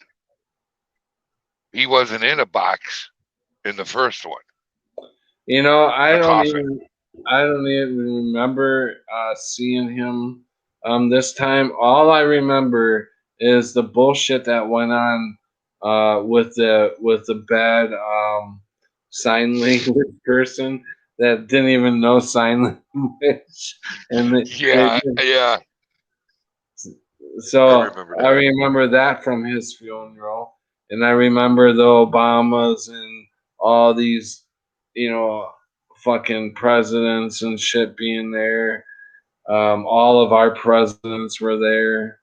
He wasn't in a box in the first one. You know, A coffin. I don't even remember seeing him this time. All I remember is the bullshit that went on with the bad sign language person that didn't even know sign language, and Yeah. Yeah. so I remember I that. remember that from his funeral, and I remember the Obamas and all these, you know, fucking presidents and shit being there. All of our presidents were there.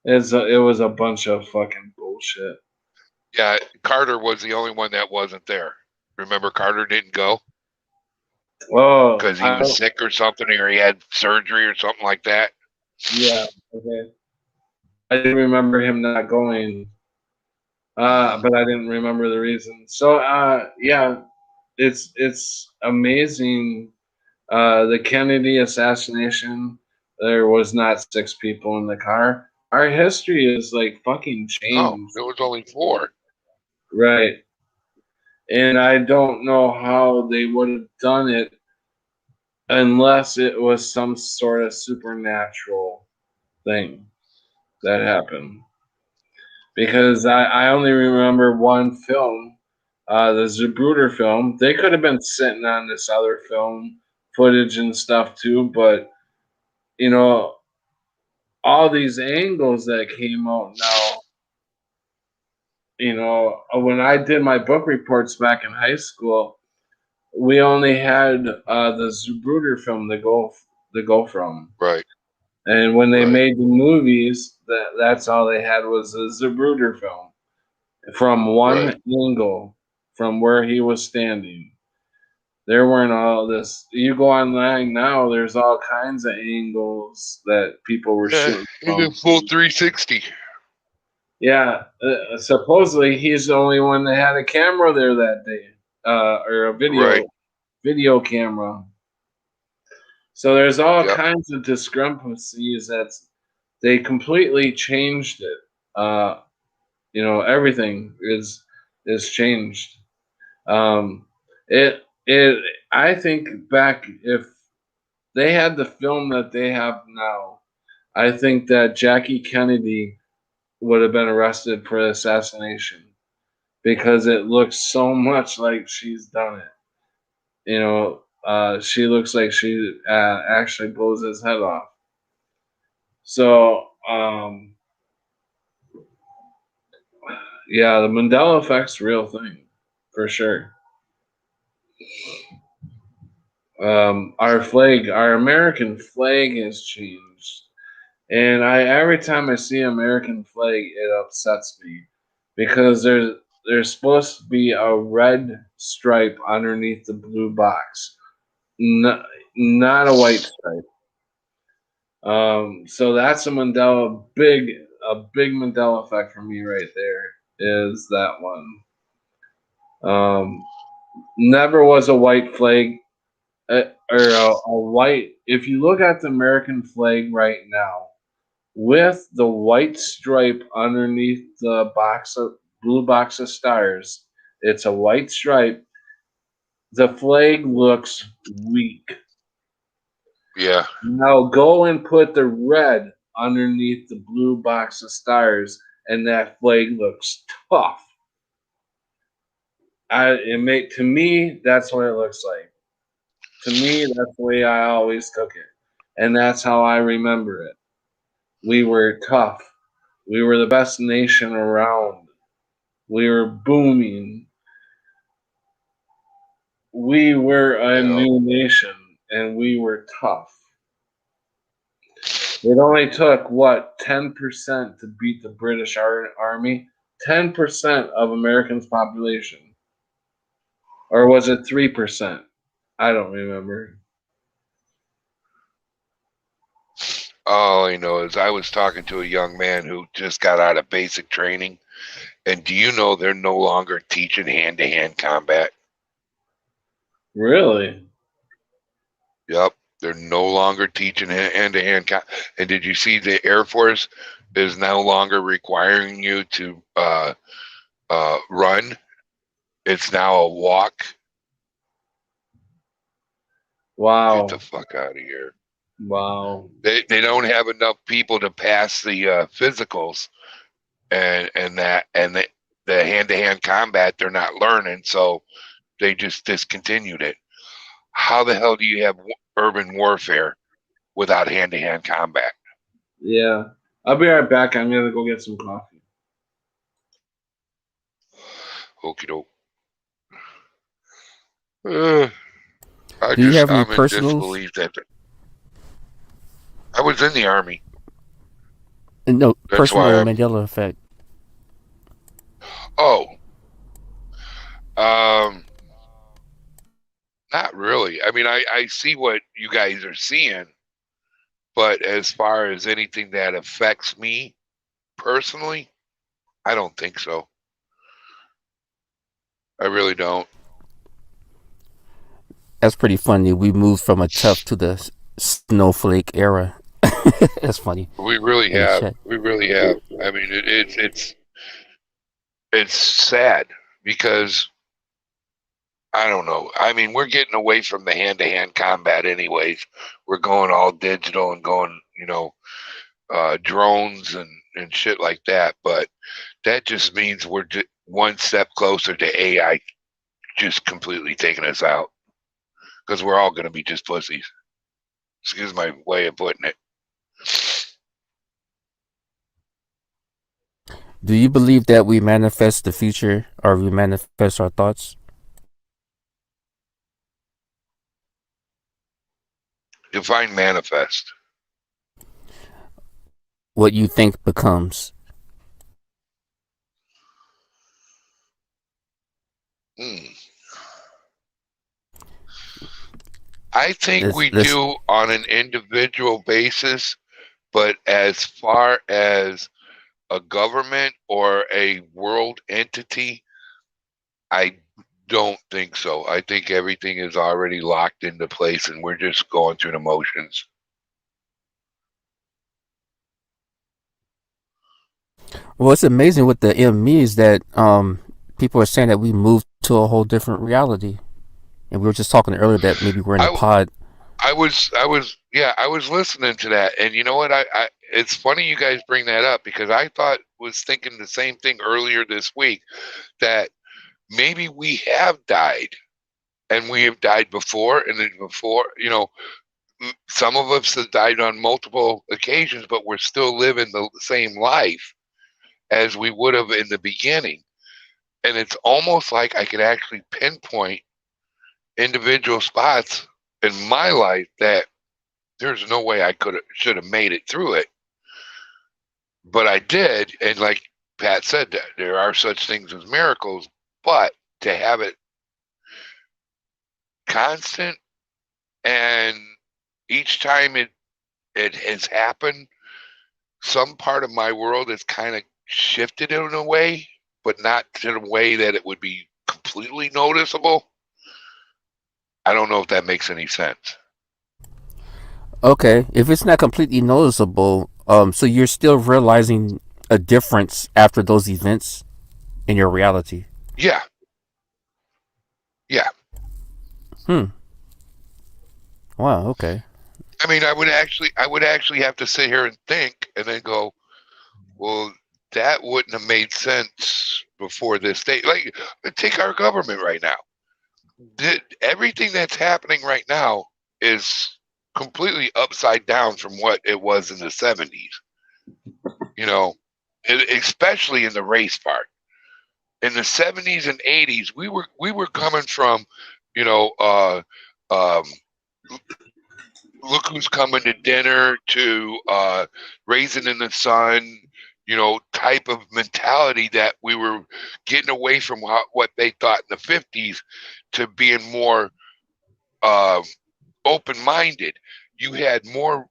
It was a bunch of fucking bullshit. Yeah. Carter was the only one that wasn't there. Remember, Carter didn't go Oh, because he was sick or something, or he had surgery or something like that. yeah, okay. I didn't remember him not going, but I didn't remember the reason. So, yeah, it's amazing. The Kennedy assassination, there was not 6 people in the car. Our history is like fucking Oh, changed, there was only 4. right? And I don't know how they would have done it unless it was some sort of supernatural thing that happened. Because I only remember one film, the Zapruder film. They could have been sitting on this other film footage and stuff too, but you know, all these angles that came out now. You know, when I did my book reports back in high school, we only had the Zapruder film to go from. Right. And when they Right. made the movies, that's all they had was the Zapruder film from one Right. angle from where he was standing. There weren't all this. You go online now, there's all kinds of angles that people were Yeah, shooting he did from. full 360. Yeah, supposedly he's the only one that had a camera there that day, or a Right. video camera. So there's all Yep. kinds of discrepancies that they completely changed it. You know, everything is changed. Um, it I think back if they had the film that they have now, I think that Jackie Kennedy would have been arrested for assassination because it looks so much like she's done it. You know, she looks like she actually blows his head off. So, yeah, the Mandela effect's a real thing, for sure. our American flag has changed. And every time I see American flag, it upsets me because there's supposed to be a red stripe underneath the blue box, not, not a white stripe. So that's a big Mandela effect for me right there. Is that one? Never was a white flag or a white. If you look at the American flag right now, with the white stripe underneath the blue box of stars, it's a white stripe. The flag looks weak. Yeah. Now go and put the red underneath the blue box of stars, and that flag looks tough. To me, that's what it looks like. To me, that's the way I always took it, and that's how I remember it. We were tough. We were the best nation around. We were booming. We were a You know, new nation, and we were tough. It only took, what, 10% to beat the British Army? 10% of Americans' population. Or was it 3%? I don't remember. all I know is I was talking to a young man who just got out of basic training. And do you know they're no longer teaching hand-to-hand combat? Really? Yep. They're no longer teaching hand-to-hand. And did you see the Air Force is no longer requiring you to run? It's now a walk. Wow. Get the fuck out of here. Wow. They don't have enough people to pass the physicals and the hand-to-hand combat they're not learning, so they just discontinued it. How the hell do you have urban warfare without hand-to-hand combat? Yeah. I'll be right back. I'm going to go get some coffee. Okie doke. Do you have any I'm in personals? disbelief that I was in the Army. No, That's personal why I'm. Mandela effect. Oh, um, not really. I mean, I see what you guys are seeing, but as far as anything that affects me personally, I don't think so. I really don't. That's pretty funny. We moved from a tough to the snowflake era. That's funny. We really In the have. chat. We really have. I mean, it's sad because I don't know. I mean, we're getting away from the hand-to-hand combat anyways. We're going all digital and going, drones and shit like that. But that just means we're one step closer to AI just completely taking us out because we're all going to be just pussies. Excuse my way of putting it. Do you believe that we manifest the future or we manifest our thoughts? Define manifest. What you think becomes. I think we do on an individual basis, but as far as a government or a world entity, I don't think so. I think everything is already locked into place and we're just going through the motions. Well, it's amazing with the ME is that people are saying that we moved to a whole different reality. And we were just talking earlier that maybe we're in a pod. I was listening to that, and you know what? It's funny you guys bring that up because I was thinking the same thing earlier this week that maybe we have died, and we have died before, and then before, some of us have died on multiple occasions, but we're still living the same life as we would have in the beginning, and it's almost like I could actually pinpoint individual spots in my life that there's no way I should have made it through it, but I did. And like Pat said, that there are such things as miracles, but to have it constant, and each time it has happened, some part of my world has kind of shifted in a way, but not in a way that it would be completely noticeable. I don't know if that makes any sense. Okay, if it's not completely noticeable, so you're still realizing a difference after those events in your reality. Yeah. Yeah. Wow. Okay. I mean, I would actually have to sit here and think and then go, well, that wouldn't have made sense before this day. Like, take our government right now. Everything that's happening right now is completely upside down from what it was in the 70s. You know, especially in the race part. In the 70s and 80s, we were coming from, you know, look who's coming to dinner to Raisin in the Sun, you know, type of mentality that we were getting away from what they thought in the 50s to being more open-minded. You had more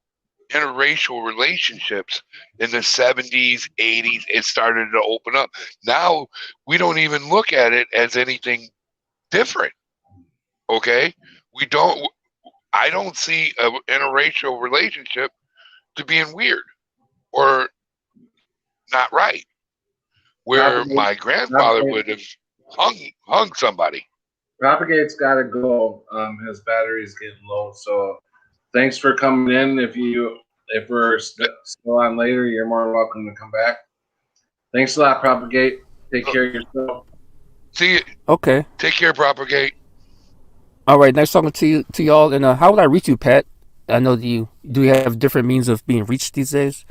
interracial relationships in the 70s, 80s. It started to open up. Now we don't even look at it as anything different. Okay? I don't see an interracial relationship to being weird or not right. Where my grandfather would have hung somebody. Propagate's got to go. His battery's getting low. So thanks for coming in. If we're still on later, you're more welcome to come back. Thanks a lot, Propagate. Take care of yourself. See you. Okay. Take care, Propagate. All right. Nice talking to y'all. And how would I reach you, Pat? I know do you have different means of being reached these days,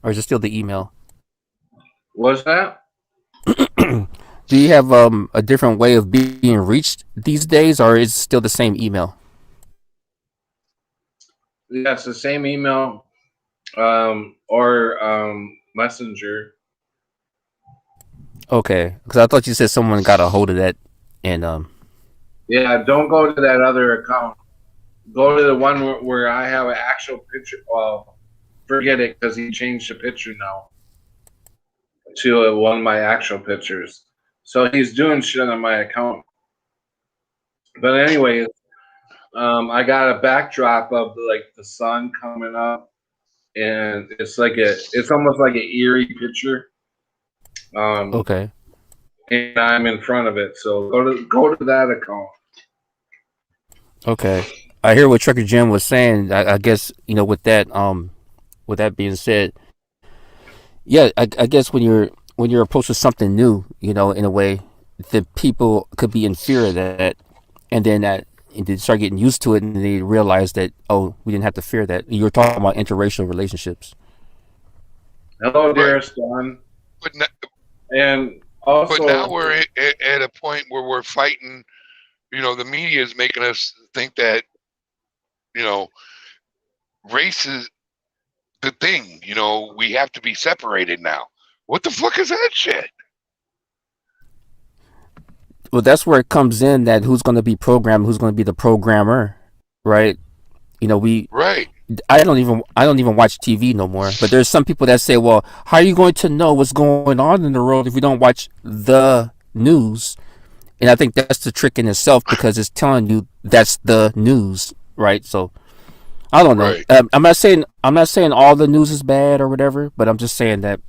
or is it still the email? What's that? Do you have a different way of being reached these days, or is it still the same email? Yeah, it's the same email or Messenger. Okay, because I thought you said someone got a hold of that, and Yeah, don't go to that other account. Go to the one where I have an actual picture. Well, forget it because he changed the picture now to one of my actual pictures. So he's doing shit on my account. But anyways, I got a backdrop of like the sun coming up, and it's almost like an eerie picture. okay. And I'm in front of it. So go to that account. Okay, I hear what Trucker Jim was saying. I guess with that being said, yeah, I guess when you're approached with something new, in a way, the people could be in fear of that, and then they start getting used to it, and they realize that we didn't have to fear that. You were talking about interracial relationships. Hello, dearest Don. And also, but now we're at a point where we're fighting. The media is making us think that, race is the thing. We have to be separated now. What the fuck is that shit? Well, that's where it comes in, that who's going to be programmed, who's going to be the programmer, right? Right. I don't even watch TV no more. But there's some people that say, well, how are you going to know what's going on in the world if you don't watch the news? And I think that's the trick in itself, because it's telling you that's the news, right? So I don't know. Right. I'm not saying all the news is bad or whatever, but I'm just saying that,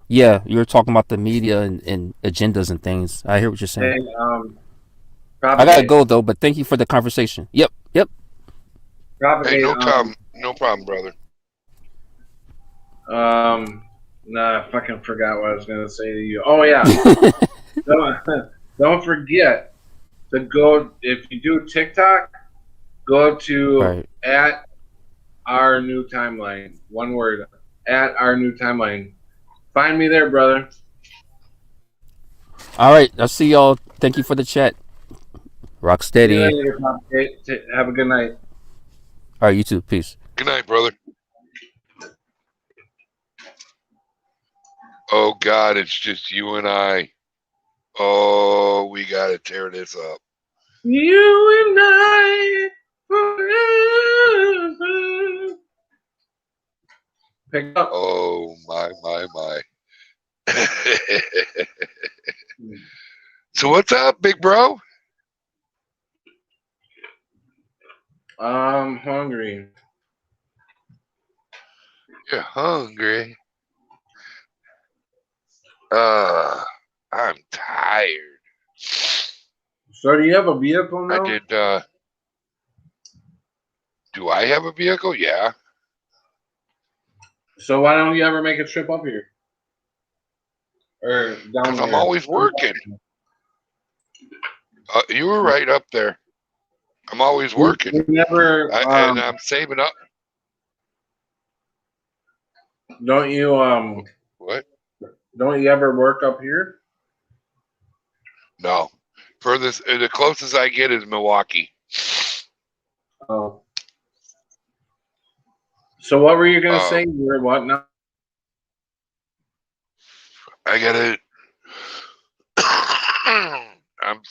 yeah, you're talking about the media and agendas and things. I hear what you're saying. Hey, I gotta go though, but thank you for the conversation. Yep. Hey, no problem, brother. I fucking forgot what I was gonna say to you. Oh yeah. Don't forget to go, if you do TikTok, go to at our new timeline. One word, at our new timeline. Find me there, brother. All right. I'll see y'all. Thank you for the chat. Rock See you steady. later, Pop. Have a good night. All right, you too. Peace. Good night, brother. Oh God, it's just you and I. Oh, we gotta tear this up. You and I forever. Pick up. Oh my. So what's up, big bro? I'm hungry. You're hungry. I'm tired. So do you have a vehicle now? I did. Do I have a vehicle? Yeah. So why don't you ever make a trip up here? Or down Because I'm here? always working. You were right up there. I'm always working. You never. And I'm saving up. Don't you What? Don't you ever work up here? No. Furthest, the closest I get is Milwaukee. Oh. So what were you gonna say? You were what now? I gotta. I'm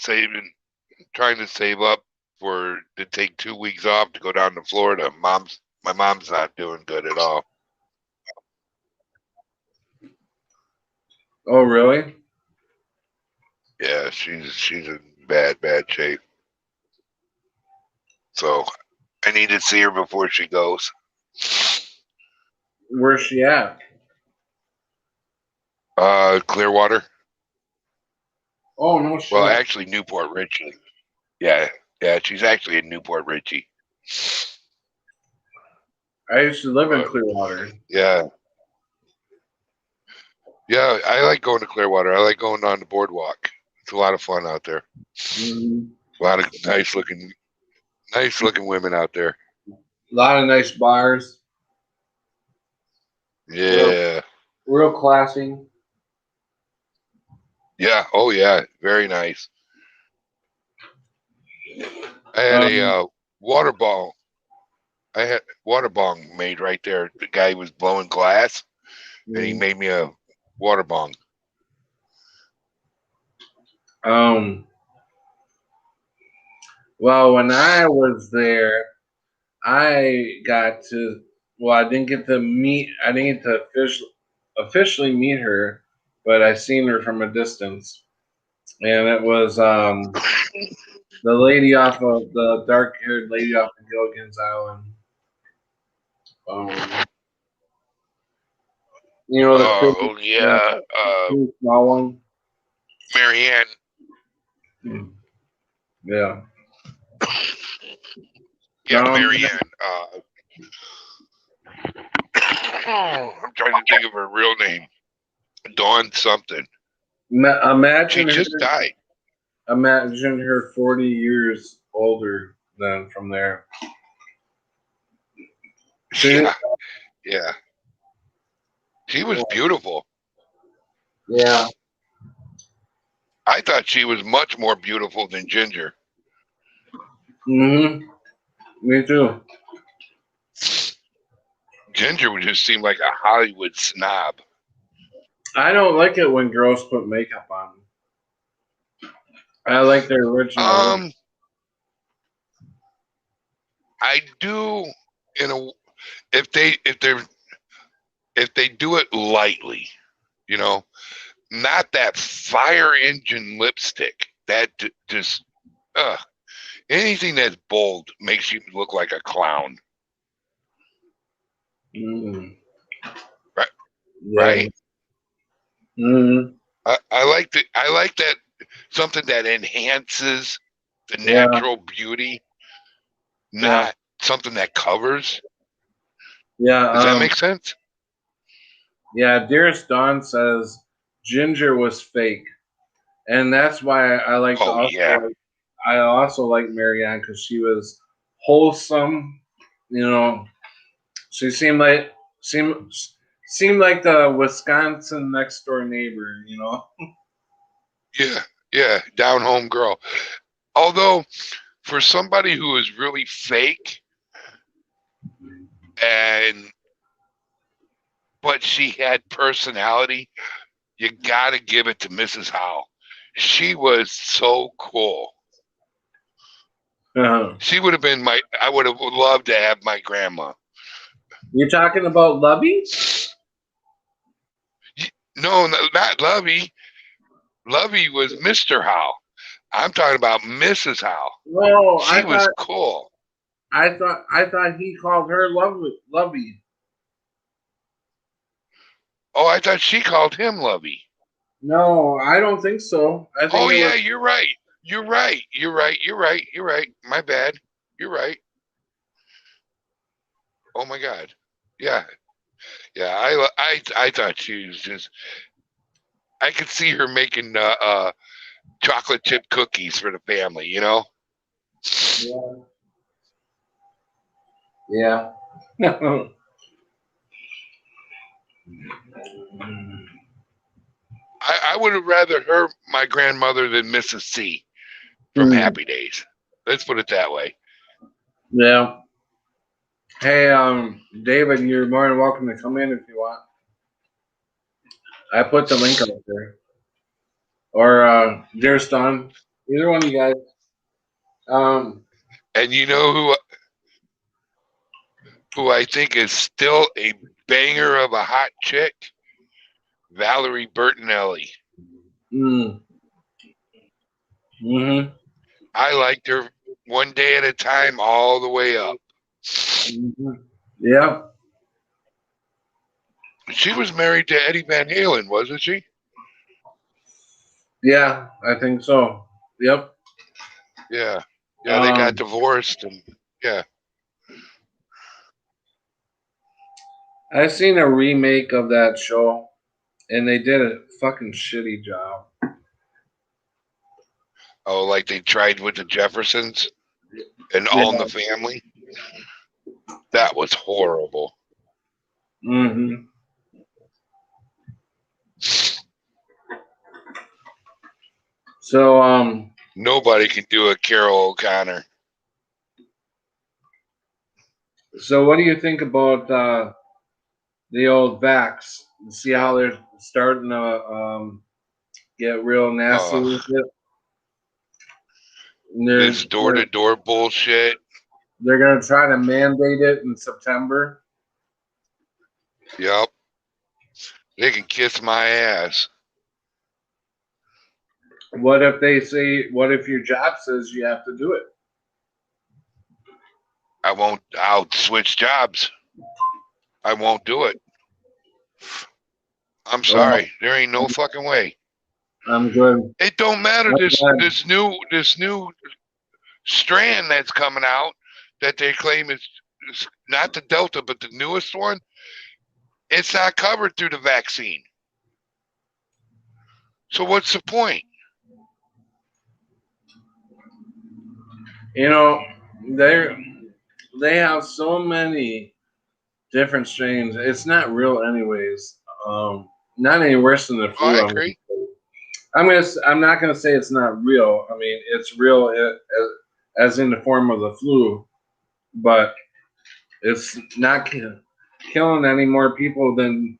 trying to save up to take 2 weeks off to go down to Florida. My mom's not doing good at all. Oh really? Yeah, she's in bad shape. So I need to see her before she goes. Where's she at? Clearwater. Oh no shit. Well, actually, Newport Richie. Yeah, she's actually in Newport Richie. I used to live in Clearwater. Yeah, I like going to Clearwater. I like going on the boardwalk. It's a lot of fun out there. Mm-hmm. A lot of nice looking women out there. A lot of nice bars. Yeah. Real classy. Yeah. Oh yeah. Very nice. I had a water ball. I had water bong made right there. The guy was blowing glass, and he made me a water bong. Well, when I was there, I got to. Well, I didn't get to officially meet her, but I seen her from a distance, and it was the lady off of the dark-haired lady off of Gilligan's Island. You know the Oh yeah, small one. Marianne. Yeah. Yeah, Marianne. I'm trying to think of her real name. Dawn something. Imagine She just her, died. Imagine her 40 years older than from there. Yeah. She was beautiful. Yeah. I thought she was much more beautiful than Ginger. Mm-hmm. Me too. Ginger would just seem like a Hollywood snob. I don't like it when girls put makeup on. I like their original. I do if they do it lightly, you know, not that fire engine lipstick that just anything that's bold makes you look like a clown. Mm. Right. Yeah. Right. Mm. I like that something that enhances the natural beauty, not something that covers. Yeah. Does that make sense? Yeah. Dearest Dawn says Ginger was fake, and that's why I like. I also like Marianne because she was wholesome. You know, she seemed like the Wisconsin next door neighbor. You know. Yeah, down home girl. Although, for somebody who is really fake, but she had personality, you gotta give it to Mrs. Howe. She was so cool. She would have been I would have loved to have my grandma. You're talking about Lovey? No, not Lovey. Lovey was Mr. Howe. I'm talking about Mrs. Howe. No, She was cool. I thought he called her Lovey. Oh, I thought she called him Lovey. No, I don't think so. I think you're right. You're right. My bad. You're right. Oh my God. Yeah. Yeah. I thought she was just. I could see her making chocolate chip cookies for the family. You know. Yeah. I would have rather my grandmother than Mrs. C from Happy Days. Let's put it that way. Yeah. Hey, David, you're more than welcome to come in if you want. I put the link up there. Or Dear Stun. Either one of you guys. And you know who I think is still a banger of a hot chick? Valerie Bertinelli. I liked her one day at a time all the way up. Yeah. She was married to Eddie Van Halen, wasn't she? Yeah, I think so. Yep. Yeah. Yeah, they got divorced and yeah. I seen a remake of that show and they did a fucking shitty job. Oh, like they tried with the Jeffersons and All in the Family? That was horrible. So, nobody can do a Carol O'Connor. So what do you think about the old Vax? See how they're starting to get real nasty with it? This door-to-door bullshit. They're going to try to mandate it in September. Yep. They can kiss my ass. What if they say, what if your job says you have to do it? I'll switch jobs. I won't do it. I'm sorry. There ain't no fucking way. I'm good. It don't matter. This new strand that's coming out that they claim is not the Delta, but the newest one. It's not covered through the vaccine. So what's the point? You know, they have so many different strains. It's not real anyways. Not any worse than the flu. I agree. I'm not gonna say it's not real. I mean, it's real as in the form of the flu, but it's not killing any more people than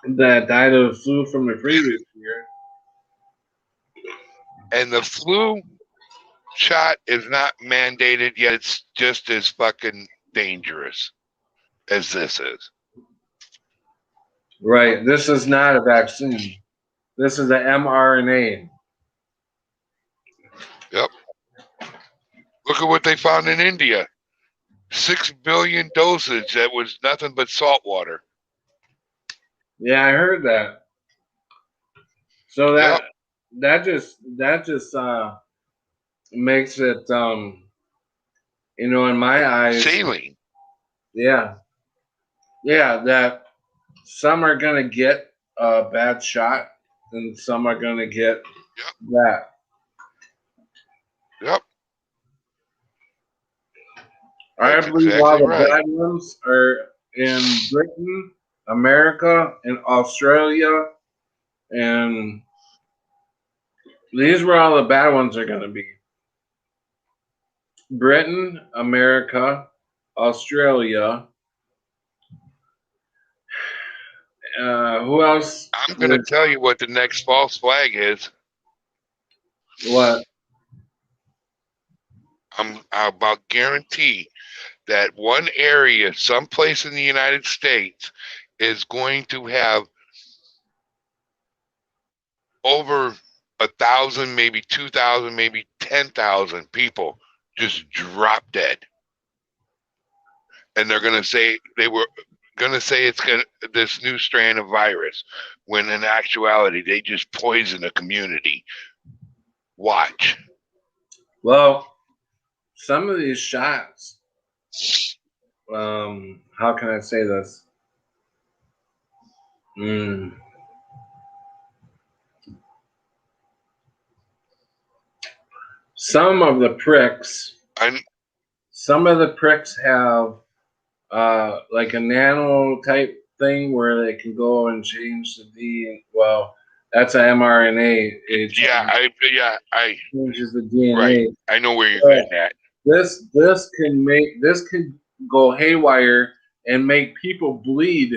that died of the flu from the previous year. And the flu shot is not mandated yet. It's just as fucking dangerous as this is. Right. This is not a vaccine. This is an mRNA. Yep. Look at what they found in India. 6 billion dosage that was nothing but salt water. Yeah, I heard that. So that just makes it in my eyes saline. Yeah, that some are gonna get a bad shot and some are gonna get that. Yep. I believe a lot of bad ones are in Britain, America, and Australia, and these where all the bad ones are gonna be. Britain, America, Australia. Who else? I'm going to tell you what the next false flag is. What? I'm about guarantee that one area, someplace in the United States, is going to have over 1,000, maybe 2,000, maybe 10,000 people just drop dead. And they're going to say it's this new strand of virus, when in actuality they just poison a community. Watch. Well, some of these shots. How can I say this? Some of the pricks have like a nano type thing where they can go and change the DNA. Well, that's a mRNA. It changes the DNA. Right. I know where you're getting at. This could go haywire and make people bleed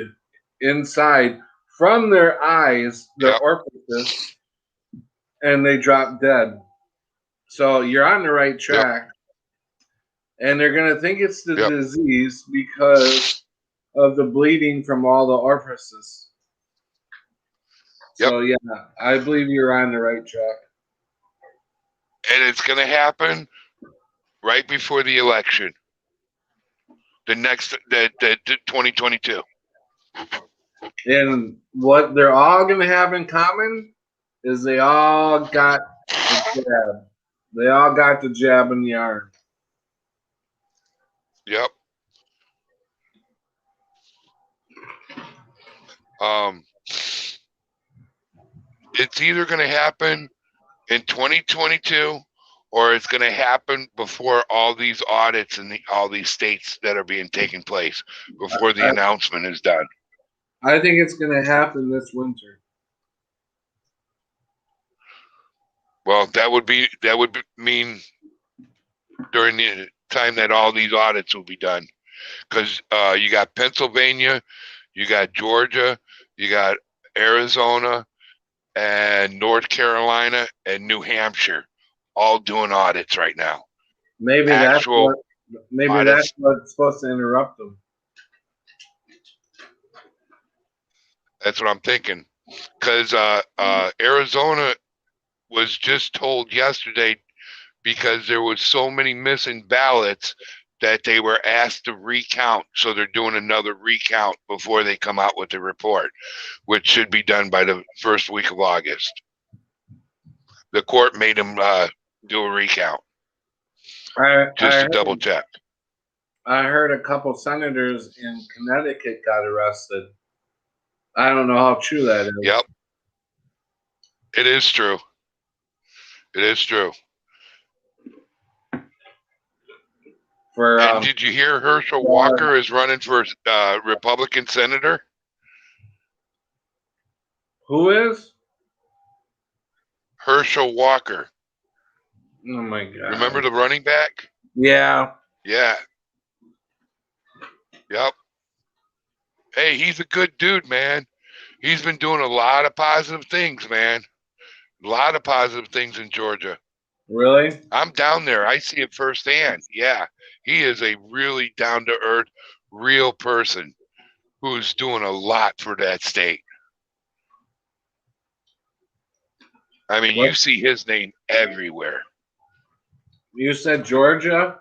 inside from their eyes, their orifices, and they drop dead. So you're on the right track. And they're going to think it's the disease because of the bleeding from all the orifices. So, yeah, I believe you're on the right track. And it's going to happen right before the election. The 2022. And what they're all going to have in common is they all got the jab. They all got the jab in the arm. Yep. It's either going to happen in 2022 or it's going to happen before all these audits in all these states that are being taken place, before the announcement is done. I think it's going to happen this winter. Well, that would mean during the time that all these audits will be done, because you got Pennsylvania, you got Georgia, you got Arizona, and North Carolina, and New Hampshire, all doing audits right now. Maybe that's what's supposed to interrupt them. That's what I'm thinking, because Arizona was just told yesterday, because there was so many missing ballots, that they were asked to recount. So they're doing another recount before they come out with the report, which should be done by the first week of August. The court made them do a recount just to double check. I heard a couple senators in Connecticut got arrested. I don't know how true that is. Yep. It is true. It is true. And did you hear Herschel Walker is running for Republican senator? Who is? Herschel Walker. Oh my God. Remember the running back? Yeah. Yeah. Yep. Hey, he's a good dude, man. He's been doing a lot of positive things, man. A lot of positive things in Georgia. Really? I'm down there. I see it firsthand. Yeah. He is a really down-to-earth, real person who's doing a lot for that state. I mean, you see his name everywhere. You said Georgia?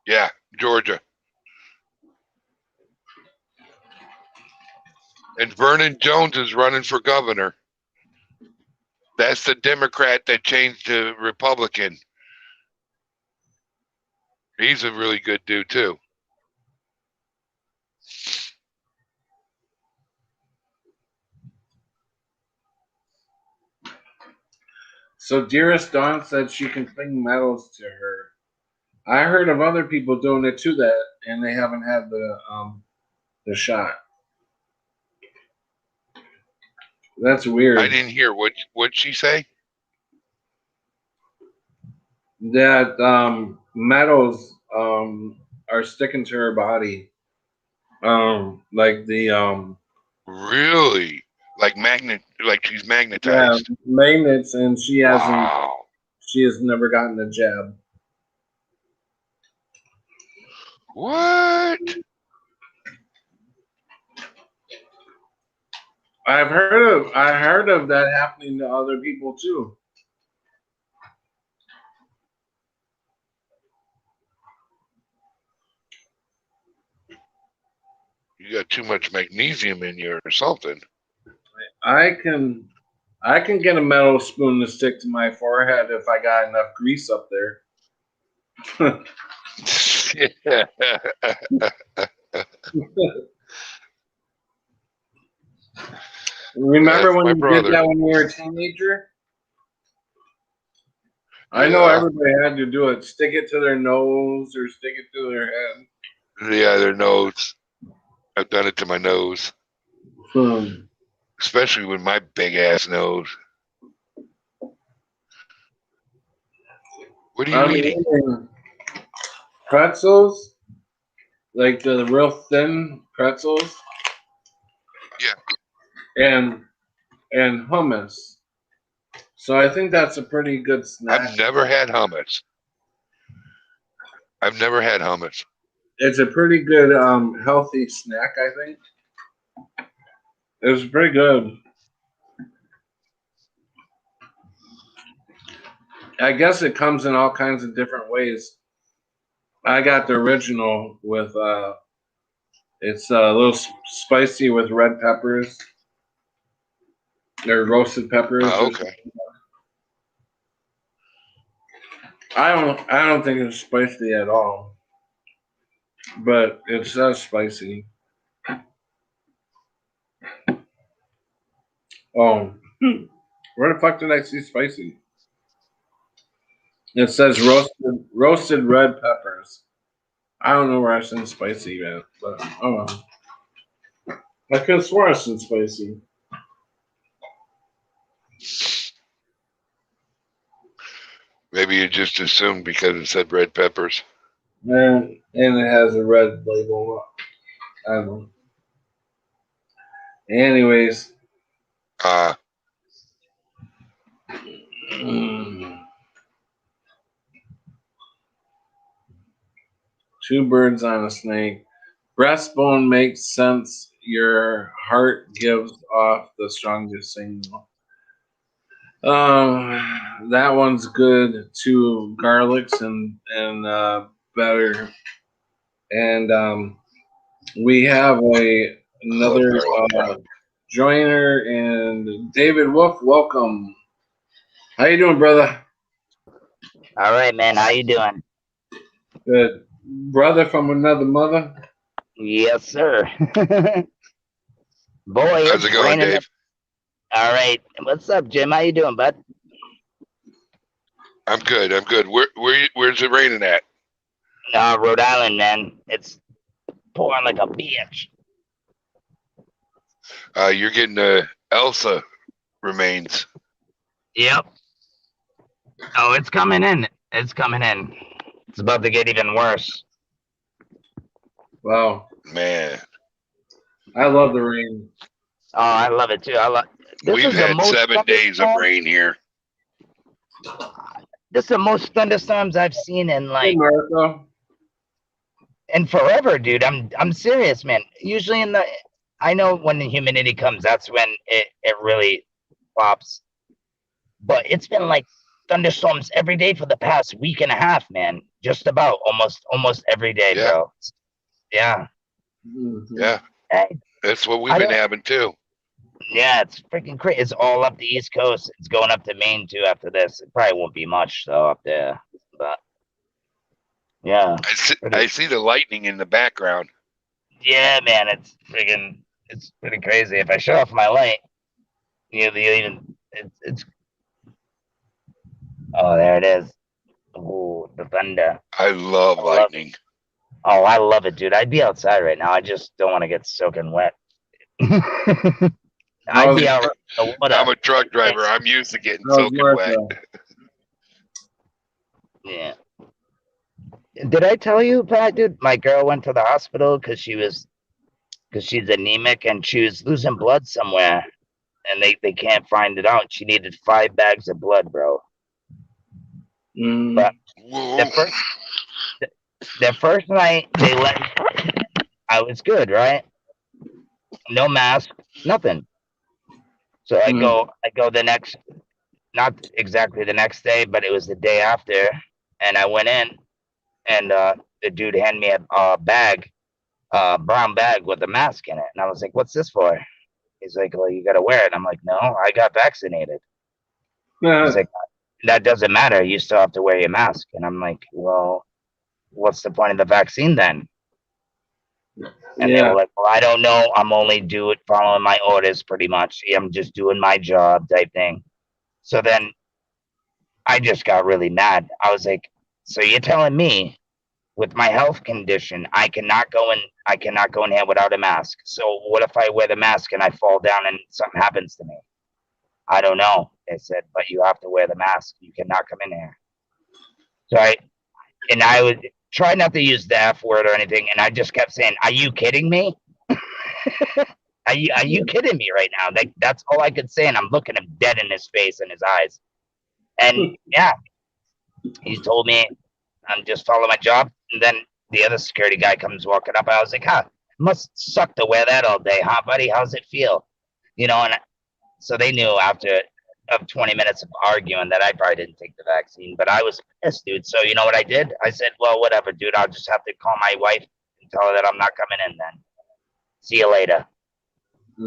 Yeah, Georgia. And Vernon Jones is running for governor. That's the Democrat that changed to Republican. He's a really good dude, too. So Dearest Dawn said she can cling medals to her. I heard of other people doing it too, and they haven't had the shot. That's weird. I didn't hear what'd she say? that metals are sticking to her body. Like the Really? Like like she's yeah, magnetized. magnets, and she Wow. has never gotten a jab. What? I heard of that happening to other people too. You got too much magnesium in you or something. I can get a metal spoon to stick to my forehead if I got enough grease up there. Remember That's when my you did brother. that when you were a teenager? I know Yeah. everybody had to do it. Stick it to their nose or stick it to their head. Yeah, their nose. I've done it to my nose. Especially with my big ass nose. What are you I'm eating? eating pretzels, like the real thin pretzels. Yeah. And hummus. So I think that's a pretty good snack. I've never had hummus. I've never had hummus. It's a pretty good healthy snack, I think. It was pretty good. I guess it comes in all kinds of different ways. I got the original with it's a little spicy with red peppers. They're roasted peppers. Oh, okay. I don't think it's spicy at all. But it says spicy. Oh, where the fuck did I see spicy? It says roasted red peppers. I don't know where I seen spicy at, but oh well. I could have sworn I seen spicy. Maybe you just assumed because it said red peppers. And it has a red label. I don't know. Anyways. Two birds on a snake. Breastbone makes sense. Your heart gives off the strongest signal. That one's good too. Garlics and better. And we have another joiner, and David Wolf. Welcome. How you doing, brother? All right, man. How you doing? Good. Brother from another mother? Yes, sir. Boy, how's it going, Dave? All right. What's up, Jim? How you doing, bud? I'm good. Where's it raining at? Rhode Island, man. It's pouring like a bitch. You're getting the Elsa remains. Yep. Oh, it's coming in. It's coming in. It's about to get even worse. Wow. Man. I love the rain. Oh, I love it too. We've had 7 days of rain here. This is the most thunderstorms I've seen in like America. In forever, dude. I'm serious, man. Usually I know when the humidity comes, that's when it really pops. But it's been like thunderstorms every day for the past week and a half, man. Just about almost every day, yeah. Bro. Yeah. Mm-hmm. Yeah. Hey, that's what we've been having too. Yeah, it's freaking crazy. It's all up the East Coast. It's going up to Maine too after this. It probably won't be much though up there, but yeah. I see the lightning in the background. Yeah, man, it's pretty crazy. If I shut off my light, it's oh, there it is. Oh, the thunder. I love lightning. Oh, I love it, dude. I'd be outside right now. I just don't want to get soaking wet. I'd be out. I'm a truck driver. I'm used to getting soaking wet. Yeah. Did I tell you, Pat, dude? My girl went to the hospital because she's anemic and she was losing blood somewhere, and they can't find it out. She needed 5 bags of blood, bro. Mm. But Whoa. the first night they let I was good, right? No mask, nothing. So I go the next, not exactly the next day, but it was the day after, and I went in, and the dude handed me a bag, brown bag with a mask in it, and I was like, "What's this for?" He's like, "Well, you gotta wear it." I'm like, "No, I got vaccinated." He's like, "That doesn't matter. You still have to wear your mask." And I'm like, "Well, what's the point of the vaccine then?" And they were like, "Well, I don't know. I'm only following my orders pretty much. I'm just doing my job type thing." So then I just got really mad. I was like, "So you're telling me with my health condition, I cannot go in here without a mask. So what if I wear the mask and I fall down and something happens to me?" "I don't know." They said, "But you have to wear the mask. You cannot come in here." So I would try not to use the F word or anything, and I just kept saying, "Are you kidding me? Are you kidding me right now?" That's all I could say, and I'm looking him dead in his face and his eyes. And yeah, he told me I'm just follow my job. And then the other security guy comes walking up. I was like, "Huh, must suck to wear that all day, huh, buddy? How's it feel?" And so they knew after of 20 minutes of arguing that I probably didn't take the vaccine, but I was pissed, dude. So you know what I did? I said, "Well, whatever, dude. I'll just have to call my wife and tell her that I'm not coming in then. See you later."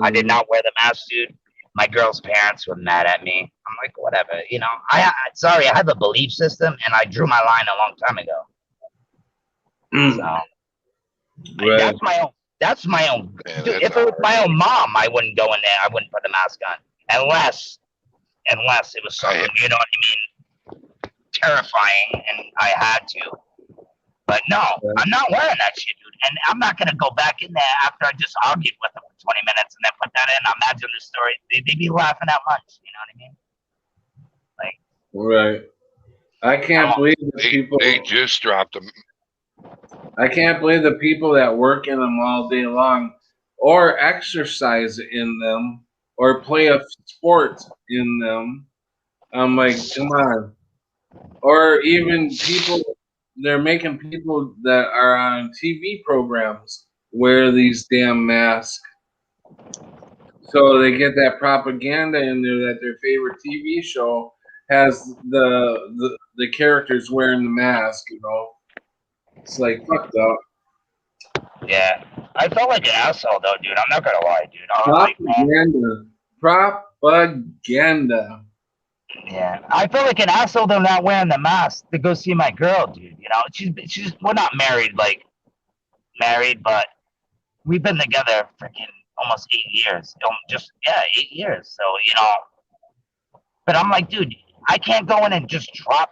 I did not wear the mask, dude. My girl's parents were mad at me. I'm like, whatever, sorry, I have a belief system, and I drew my line a long time ago. So Right. That's my own. Man, Dude, that's if it was my hard. own mom, I wouldn't go in there. I wouldn't put the mask on, unless it was something, you know what I mean, terrifying, and I had to. But no, I'm not wearing that shit, dude. And I'm not gonna go back in there after I just argued with them for 20 minutes and then put that in. Imagine the story. They'd be laughing at lunch. You know what I mean? Right. I can't believe the people. They just dropped them. I can't believe the people that work in them all day long, or exercise in them, or play a sport in them. I'm like, come on. Or even people, they're making people that are on TV programs wear these damn masks. So they get that propaganda in there that their favorite TV show has the characters wearing the mask, It's like fucked up. Yeah. I felt like an asshole though, dude. I'm not gonna lie, dude. I was like, man, Propaganda. yeah. I felt like an asshole though not wearing the mask to go see my girl, dude. She's we're not married, but we've been together freaking almost 8 years. 8 years. So, but I'm like, dude, I can't go in and just drop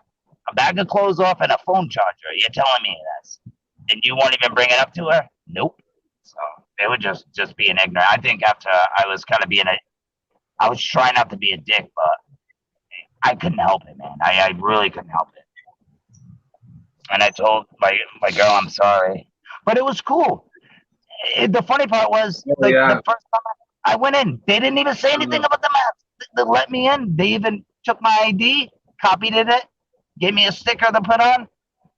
a bag of clothes off and a phone charger. You're telling me this, and you won't even bring it up to her? Nope. So they were just being ignorant. I think after I was kind of I was trying not to be a dick, but I couldn't help it, man. I really couldn't help it. And I told my girl I'm sorry, but it was cool. The funny part was the first time I went in, they didn't even say anything about the mask. They let me in. They even took my ID, copied it, gave me a sticker to put on.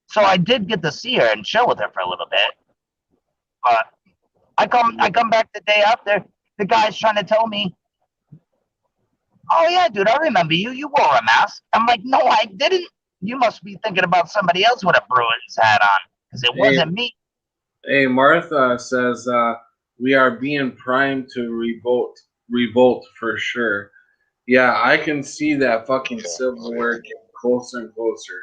So I did get to see her and chill with her for a little bit. But I come back the day after. The guy's trying to tell me, "Oh yeah, dude, I remember you. You wore a mask." I'm like, "No, I didn't. You must be thinking about somebody else with a Bruins hat on, because it wasn't me." Hey, Martha says we are being primed to revolt for sure. Yeah, I can see that fucking Civil War getting closer and closer.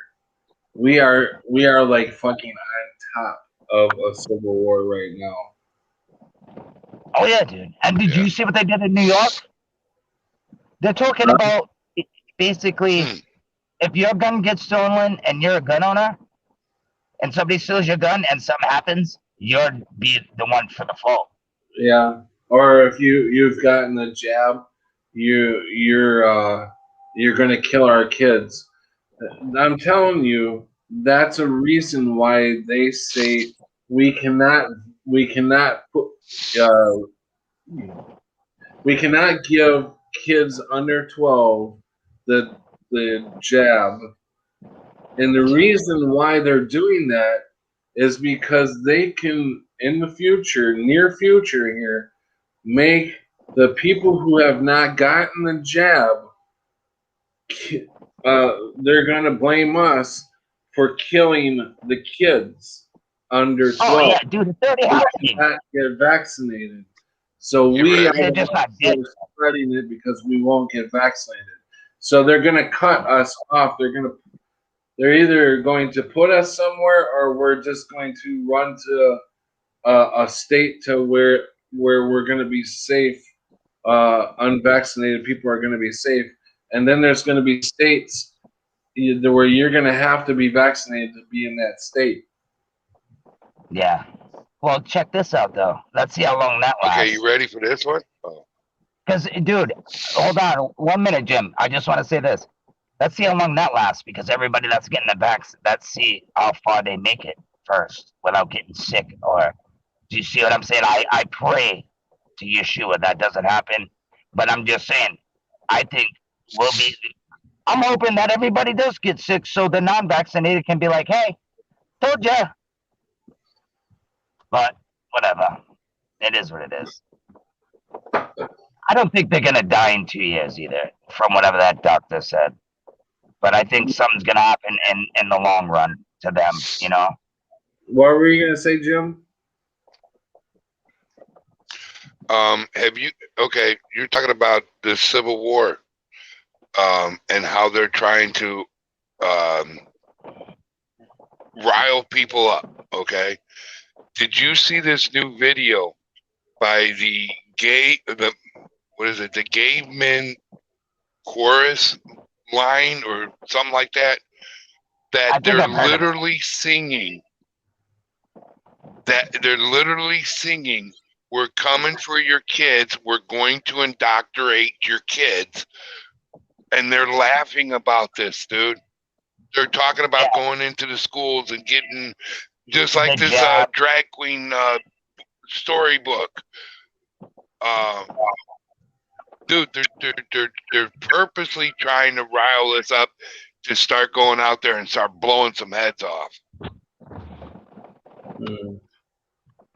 We are like fucking on top of a Civil War right now. Oh yeah, dude. And did you see what they did in New York? They're talking about basically if your gun gets stolen and you're a gun owner and somebody steals your gun and something happens, you'd be the one for the fault. Yeah. Or if you've gotten a jab, you're gonna kill our kids. I'm telling you, that's a reason why they say we cannot put uh, we cannot give kids under 12 the jab. And the reason why they're doing that is because they can, in the future, near future here, make the people who have not gotten the jab, they're going to blame us for killing the kids under 12. Oh yeah, dude, it's already happening. Not get vaccinated. So You we ready? are They're just not dead. spreading it because we won't get vaccinated. So they're going to cut us off. They're either going to put us somewhere, or we're just going to run to a state to where we're going to be safe. Unvaccinated people are going to be safe, and then there's going to be states where you're going to have to be vaccinated to be in that state. Yeah. Well, check this out though. Let's see how long that lasts. Okay, you ready for this one? Oh. Because, dude, hold on 1 minute, Jim. I just want to say this. Let's see how long that lasts, because everybody that's getting the vaccine, let's see how far they make it first without getting sick. Or, do you see what I'm saying? I pray to Yeshua that doesn't happen. But I'm just saying, I think I'm hoping that everybody does get sick so the non-vaccinated can be like, hey, told ya. But whatever. It is what it is. I don't think they're going to die in 2 years either, from whatever that doctor said. But I think something's going to happen in the long run to them, you know? What were you going to say, Jim? You're talking about the Civil War, and how they're trying to rile people up, okay? Did you see this new video by the Gay Men Chorus line or something like that? That they're literally singing. We're coming for your kids. We're going to indoctrinate your kids. And they're laughing about this, dude. They're talking about going into the schools and getting, just like this drag queen storybook. Dude, they're purposely trying to rile us up to start going out there and start blowing some heads off.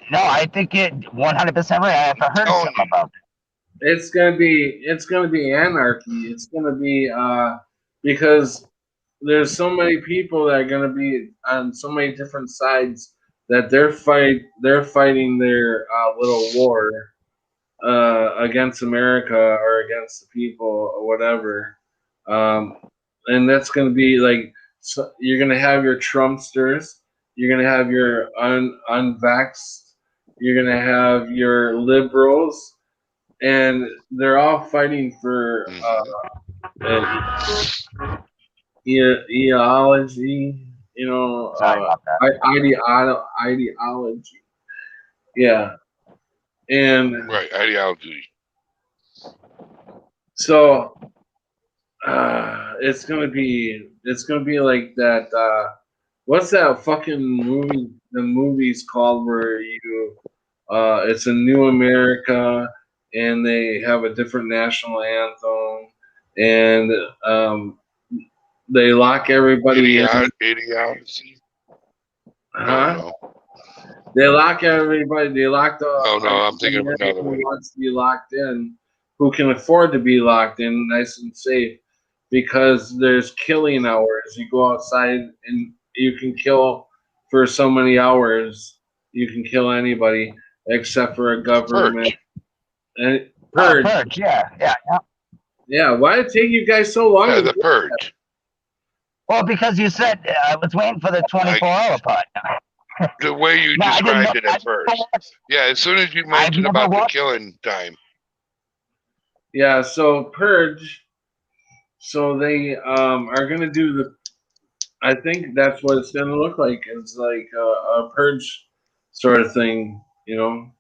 No, I think it 100% right. I have heard something about it. It's gonna be anarchy. It's gonna be because there's so many people that are gonna be on so many different sides that they're fighting their little war against America or against the people or whatever. And that's gonna be like, so you're gonna have your Trumpsters, you're gonna have your unvaxxed, you're gonna have your liberals, and they're all fighting for ideology, you know, ideology. Yeah, and right, ideology. So it's gonna be like that. What's that fucking movie? The movie's called where you it's a new America, and they have a different national anthem, and they lock everybody in. Idiocracy. Huh? They lock everybody. They lock the. Oh no, I'm thinking of another one. one. Who wants to be locked in? Who can afford to be locked in, nice and safe? Because there's killing hours. You go outside and you can kill for so many hours. You can kill anybody except for a government. And purge. Purge, yeah. Yeah, why did it take you guys so long? Yeah, the purge. Well, because you said I was waiting for the 24-hour part. The way you described it at first. Yeah, as soon as you mentioned about the killing time. Yeah, so purge. So they are gonna do the. I think that's what it's gonna look like. It's like a purge sort of thing, you know.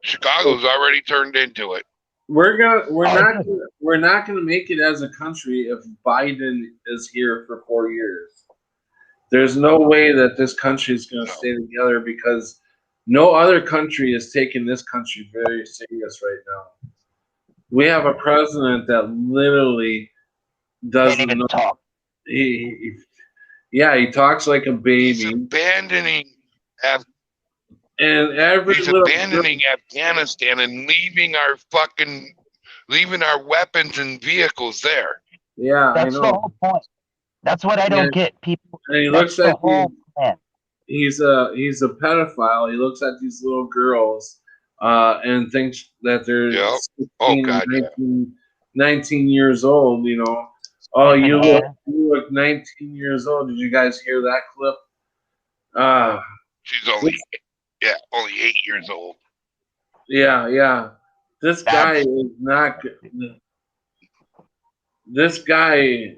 Chicago's already turned into it. We're Oh, dude, not gonna make it as a country if Biden is here for 4 years. There's no way that this country is gonna No. stay together because no other country is taking this country very serious right now. We have a president that literally can't doesn't even know. talk. He talks like a He's baby, abandoning Af- and every he's little abandoning Afghanistan and leaving our weapons and vehicles there. yeah, I That's the know. whole point. That's what I Yeah, don't get. People. and he That's looks the at whole plan. he's a pedophile. He looks at these little girls and thinks that they're Yep. 16 Oh and God, yeah. 19 years old. Oh, Even you here. look 19 years old. Did you guys hear that clip? Uh, She's only 8 years old. yeah. This guy That's is not. This guy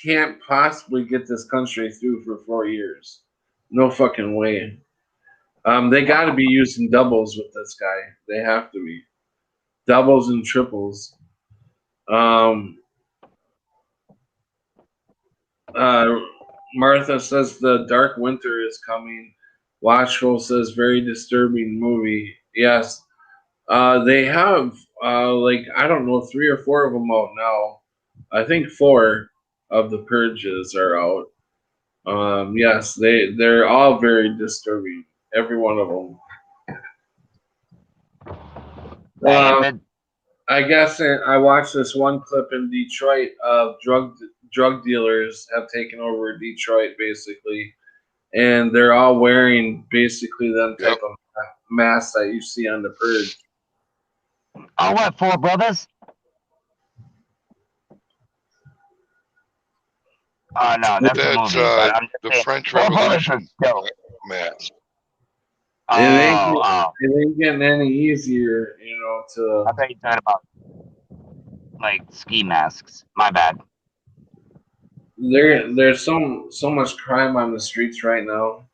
can't possibly get this country through for 4 years. No fucking way. They got to be using doubles with this guy. They have to be doubles and triples. Martha says the Dark Winter is coming. Watchful says very disturbing movie. Yes, they have I don't know 3 or 4 of them out now. I think 4 of the Purges are out. Yes, they're all very disturbing. Every one of them. David. I guess I watched this one clip in Detroit of drug dealers have taken over Detroit basically, and they're all wearing basically them type of masks that you see on the Purge. Oh, what, Four Brothers? Oh no, that's a That's movie. But I'm just the saying, French Four Brothers is Revolution dope. mask. It ain't getting any easier, to. I thought you talking about like ski masks. My bad. There's so much crime on the streets right now.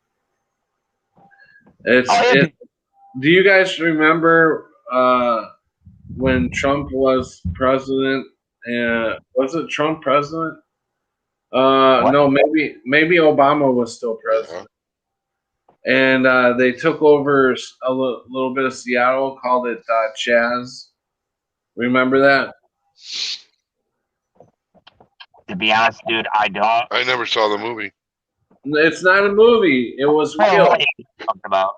Do you guys remember when Trump was president? Was it Trump president? No, maybe Obama was still president. And they took over a little bit of Seattle, called it Chaz. Remember that? To be honest, dude, I don't. I never saw the movie. It's not a movie. It was real. What are you talking about?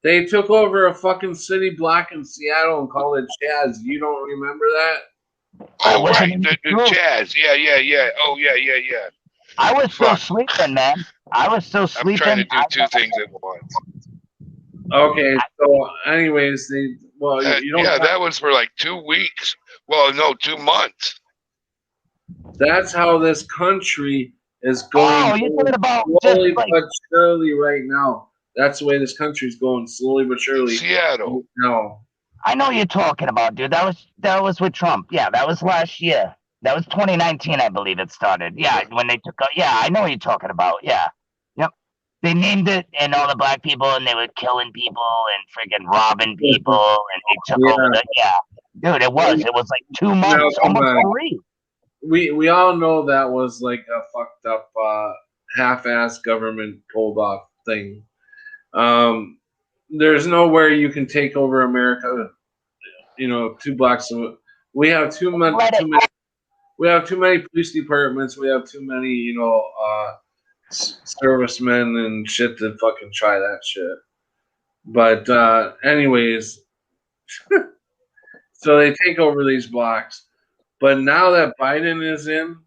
They took over a fucking city block in Seattle and called it Chaz. You don't remember that? Oh, right. The Jazz. Yeah. Oh, yeah. I was still sleeping, man. I was still sleeping. I'm trying to do two things at once. Okay, so anyways, you don't. Yeah, that was for like 2 weeks. Well, no, 2 months. That's how this country is going. Oh, you're talking about slowly but surely right now. That's the way this country is going, slowly but surely. Seattle. No. I know you're talking about, dude. That was with Trump. Yeah, that was last year. That was 2019, I believe it started. Yeah, when they took out. Yeah, I know what you're talking about. Yeah. Yep. They named it, and all the black people, and they were killing people and freaking robbing people, and they took over the. Yeah. Dude, it was like 2 months, almost 3. We all know that was like a fucked up, half-ass government pulled off thing. There's nowhere you can take over America. 2 blocks. We have too many. We have too many police departments. We have too many, servicemen and shit to fucking try that shit. But anyways, so they take over these blocks. But now that Biden is in,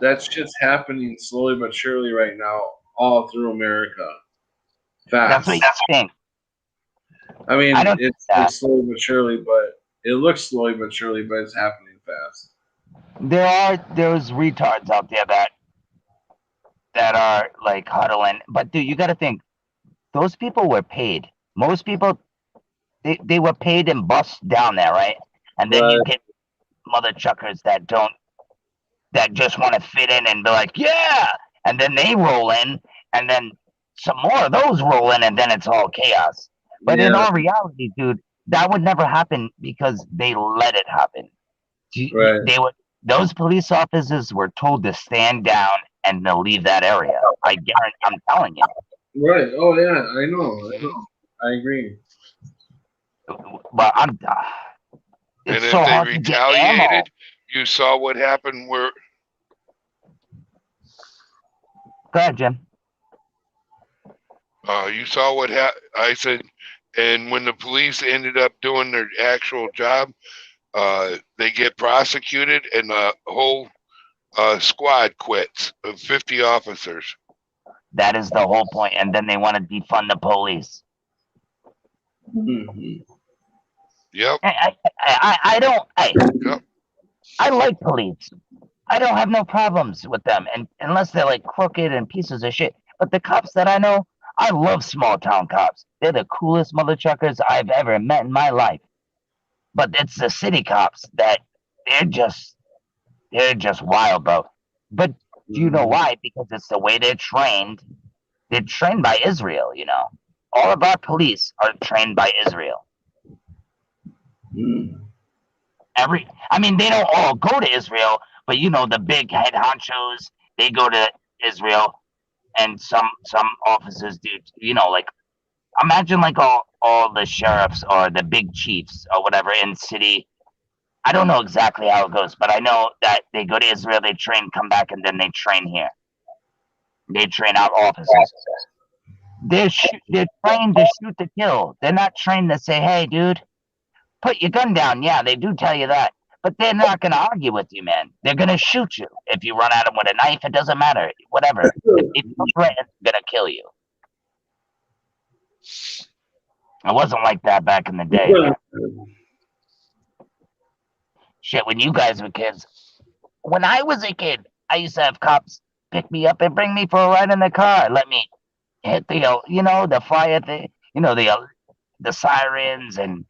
that shit's happening slowly but surely right now, all through America. Fast. That's what you think. I mean, it's slowly but surely, but it looks slowly but surely, but it's happening fast. There are those retards out there that are like huddling, but dude, you got to think those people were paid. Most people, they were paid and bust down there, right? And then you get mother chuckers that just want to fit in and be like, yeah, and then they roll in, and then some more of those roll in, and then it's all chaos. But in all reality, dude, that would never happen because they let it happen. Right. They would. Those police officers were told to stand down and to leave that area. I guarantee. I'm telling you. Right. Oh yeah, I know. I agree. But And it's if so they hard to get ammo. retaliated, you saw what happened where Go ahead, Jim. you saw what I said, and when the police ended up doing their actual job, they get prosecuted, and the whole squad quits of 50 officers. That is the whole point. And then they want to defund the police. Mhm. Yep. I don't. Yep. I like police. I don't have no problems with them, and unless they're like crooked and pieces of shit. But the cops that I know, I love small town cops. They're the coolest mother truckers I've ever met in my life. But it's the city cops that they're just wild, bro. But do you know why? Because it's the way they're trained. They're trained by Israel, you know. All of our police are trained by Israel. Mhm. I mean, they don't all go to Israel, but you know, the big head honchos, they go to Israel, and some officers do. You know, like imagine like all the sheriffs or the big chiefs or whatever in city. I don't know exactly how it goes, but I know that they go to Israel, they train, come back, and then they train here. They train out officers. They're trained to shoot to kill. They're not trained to say, "Hey, dude, put your gun down." Yeah, they do tell you that, but they're not going to argue with you, man. They're going to shoot you if you run at them with a knife. It doesn't matter, whatever. If you threaten, they're going to kill you. It wasn't like that back in the day. Man. Shit, when you guys were kids. When I was a kid, I used to have cops pick me up and bring me for a ride in the car. Let me hit the, you know, the fire thing, you know, the sirens and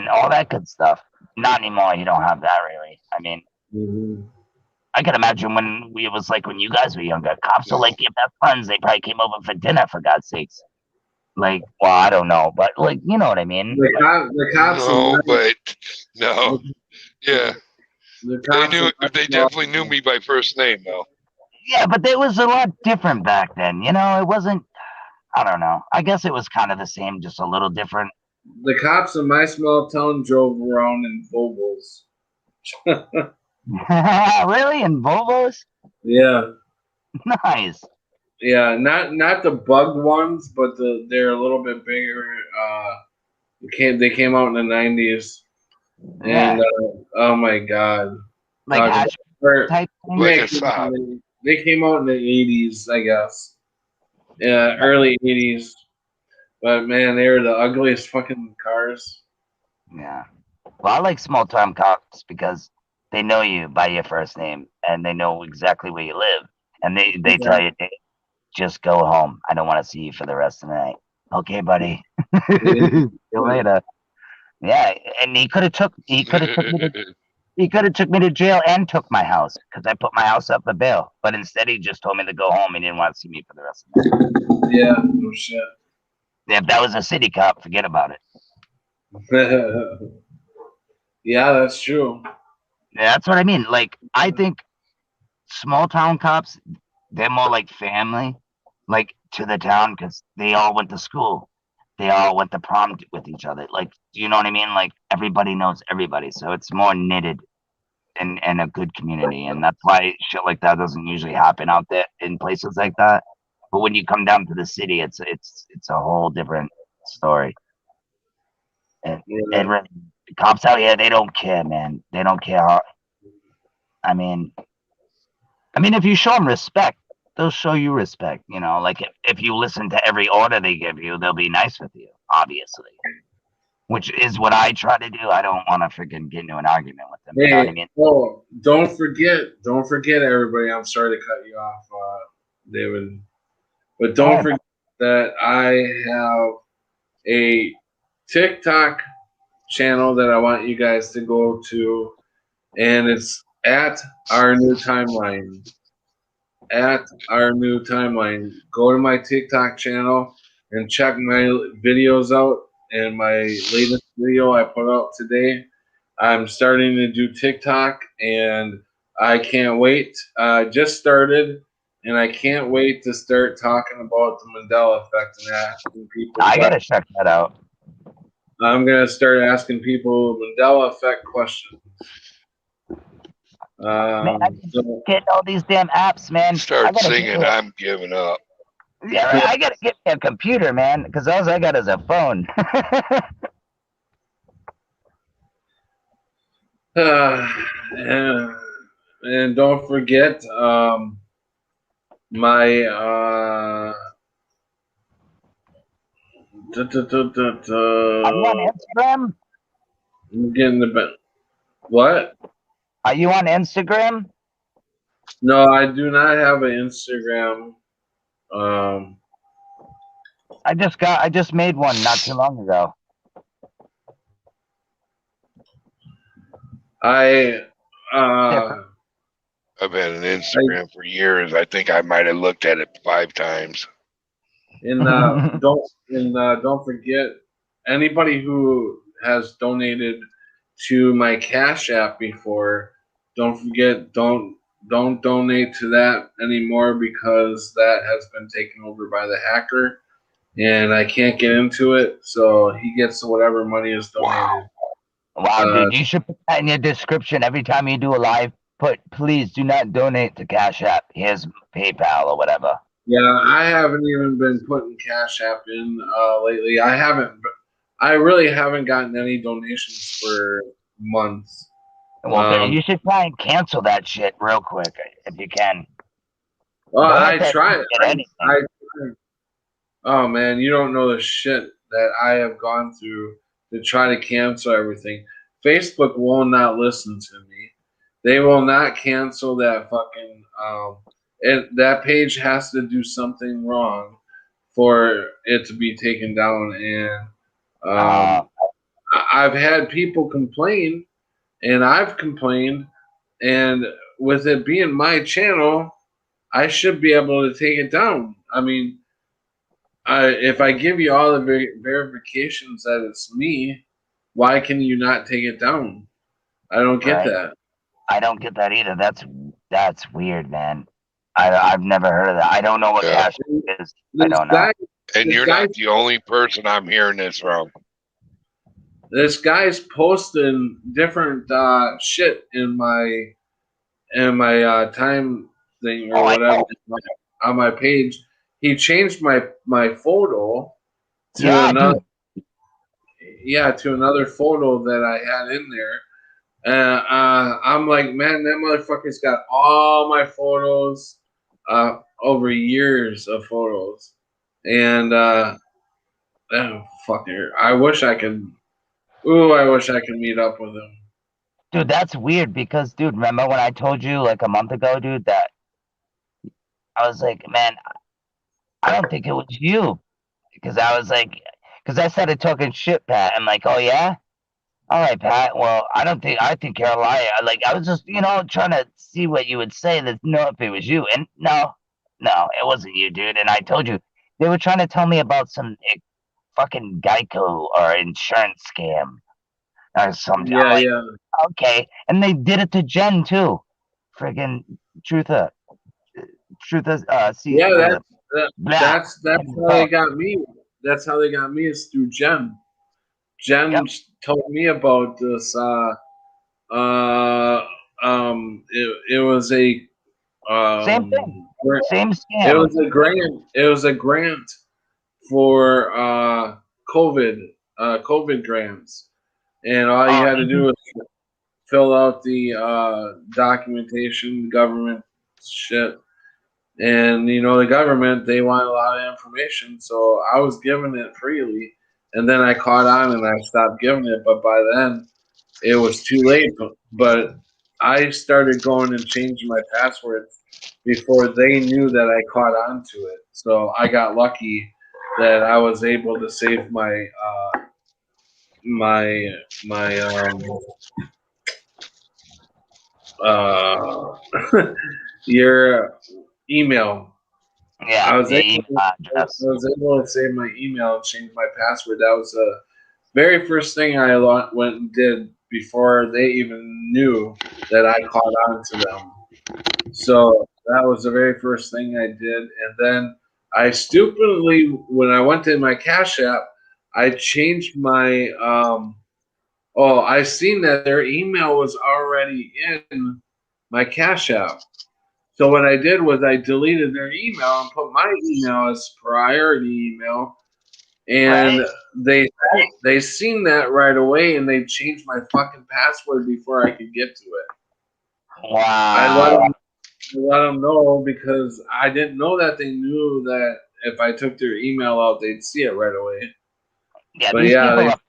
all that good stuff. Not anymore. You don't have that really. I mean, Mhm. I can imagine when it was like when you guys were younger. Cops are like your best friends. They probably came over for dinner for God's sakes. Like, well, I don't know, but like, you know what I mean. The cops. No, are but no. Yeah, the they cops knew. are They definitely knew me by first name, though. Yeah, but it was a lot different back then. You know, it wasn't. I don't know. I guess it was kind of the same, just a little different. The cops in my small town drove around in Volvos. Really? In Volvos? Yeah, Nice. yeah, not the bugged ones, but they're a little bit bigger. They came out in the '90s, Yeah. and oh my god, Like talk hash about- type thing. Like they a Saab. they came out in the '80s, I guess. Yeah, early '80s. But man, they were the ugliest fucking cars. Yeah. Well, I like small town cops because they know you by your first name and they know exactly where you live. And they tell you, "Hey, just go home. I don't want to see you for the rest of the night." Okay, buddy. See you later. Yeah, and he could have took me to jail and took my house because I put my house up for bail. But instead, he just told me to go home. He didn't want to see me for the rest of the night. Yeah, no shit. If that was a city cop, forget about it. Yeah, that's true. Yeah, that's what I mean. Like, I think small town cops, they're more like family, like to the town because they all went to school. They all went to prom with each other. Like, do you know what I mean? Like, everybody knows everybody. So it's more knitted in a good community. And that's why shit like that doesn't usually happen out there in places like that. But when you come down to the city, it's a whole different story. And Yeah. the cops out here, they don't care, man. They don't care how. I mean, if you show them respect, they'll show you respect. You know, like if you listen to every order they give you, they'll be nice with you, obviously. Which is what I try to do. I don't want to freaking get into an argument with them. You know what I mean? Oh, don't forget, everybody. I'm sorry to cut you off, David, but don't forget that I have a TikTok channel that I want you guys to go to, and it's at Our New Timeline. At Our New Timeline. Go to my TikTok channel and check my videos out and my latest video I put out today. I'm starting to do TikTok, and I can't wait. I just started, and I can't wait to start talking about the Mandela effect and asking people. I gotta check that out. I'm gonna start asking people Mandela effect questions. Man, I can So, get all these damn apps, man. I Start gotta singing, get, I'm giving up. yeah, I gotta get me a computer, man, because all I got is a phone. and don't forget my Are you on Instagram? I'm getting the bit. What? Are you on Instagram? No, I do not have an Instagram. I just made one not too long ago. I I've had an Instagram for years. I think I might have looked at it 5 times. don't forget anybody who has donated to my Cash App before. Don't forget, don't donate to that anymore because that has been taken over by the hacker, and I can't get into it. So he gets whatever money is donated. Wow, dude, you should put that in your description every time you do a live. Put, please do not donate to Cash App. Here's PayPal or whatever. Yeah, I haven't even been putting Cash App in lately. I really haven't gotten any donations for months. Well, you should try and cancel that shit real quick if you can. Well, Don't I let that tried. get anything. Oh man, you don't know the shit that I have gone through to try to cancel everything. Facebook will not listen to me. They will not cancel that fucking. That page has to do something wrong for it to be taken down, and I've had people complain, and I've complained, and with it being my channel, I should be able to take it down. I mean, if I give you all the verifications that it's me, why can you not take it down? I don't get that. I don't get that either. That's weird, man. I've never heard of that. I don't know what Cash App is. I don't know. And you're not the only person I'm hearing this from. This guy's posting different shit in my time thing or whatever on my page. He changed my photo to another photo that I had in there. I'm like, man, that motherfucker's got all my photos, over years of photos, and fucker, I wish I could meet up with him. Dude, that's weird because, dude, remember when I told you like a month ago, dude, that I was like, man, I don't think it was you, because I started talking shit, Pat. I'm like, oh yeah. All right, Pat. Well, I think you're a liar. Like, I was just, trying to see what you would say. That if it was you. And no, it wasn't you, dude. And I told you they were trying to tell me about some fucking Geico or insurance scam or something. Yeah, like, okay, and they did it to Jen too. Friggin' Trutha. That's how they got me. That's how they got me, is through Jen. Jen told me about this. It was a same thing, same scam. It was a grant for COVID grants, and all you had to do was fill out the documentation, government shit. And the government, they want a lot of information, so I was giving it freely. And then I caught on and I stopped giving it, but by then it was too late. But I started going and changing my passwords before they knew that I caught on to it. So I got lucky that I was able to save my your email. Yeah, I was able to save my email and change my password. That was very first thing I went and did before they even knew that I caught on to them. So that was the very first thing I did. And then I stupidly, when I went to my Cash App, I changed my, I seen that their email was already in my Cash App. So what I did was I deleted their email and put my email as priority email, and they seen that right away, and they changed my fucking password before I could get to it. I Wow. let them know because I didn't know that they knew that if I took their email out, they'd see it right away. Yeah, But these yeah, people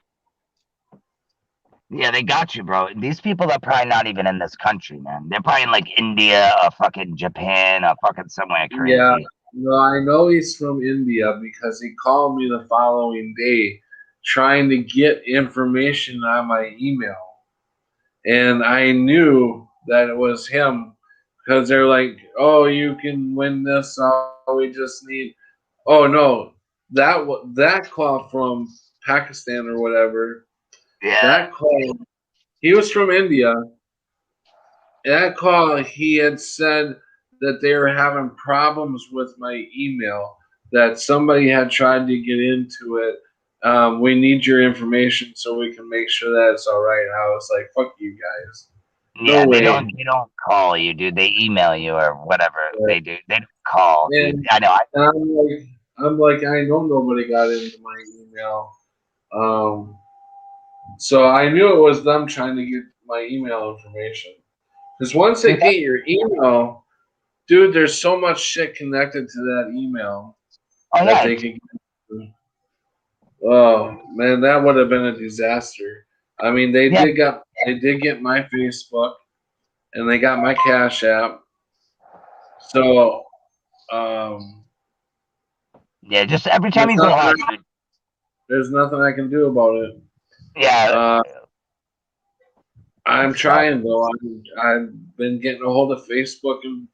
they got you, bro. These people are probably not even in this country, man. They're probably in like India or fucking Japan or fucking somewhere yeah, crazy. no, I know he's from India because he called me the following day trying to get information on my email. And I knew that it was him because they're like, "Oh, you can win this. All we just need." Oh no, that call from Pakistan or whatever. Yeah. That call, he was from India. That call, he had said that they were having problems with my email. That somebody had tried to get into it. We need your information so we can make sure that it's all right. And I was like, "Fuck you guys." No Yeah, they way. don't call you, dude. They email you or whatever they do. They don't call, dude. And I know. I'm like, I know nobody got into my email. Um, so I knew it was them trying to get my email information. Because once they Dude, get your email, dude, there's so much shit connected to that email oh that yeah, they can get. Oh man, that would have been a disaster. I mean, yeah, they did get my Facebook and they got my Cash App. So um, yeah. Just every time there's you go nothing live, dude. there's nothing I can do about it. Yeah. Uh, I'm So trying though. I've been getting a hold of Facebook and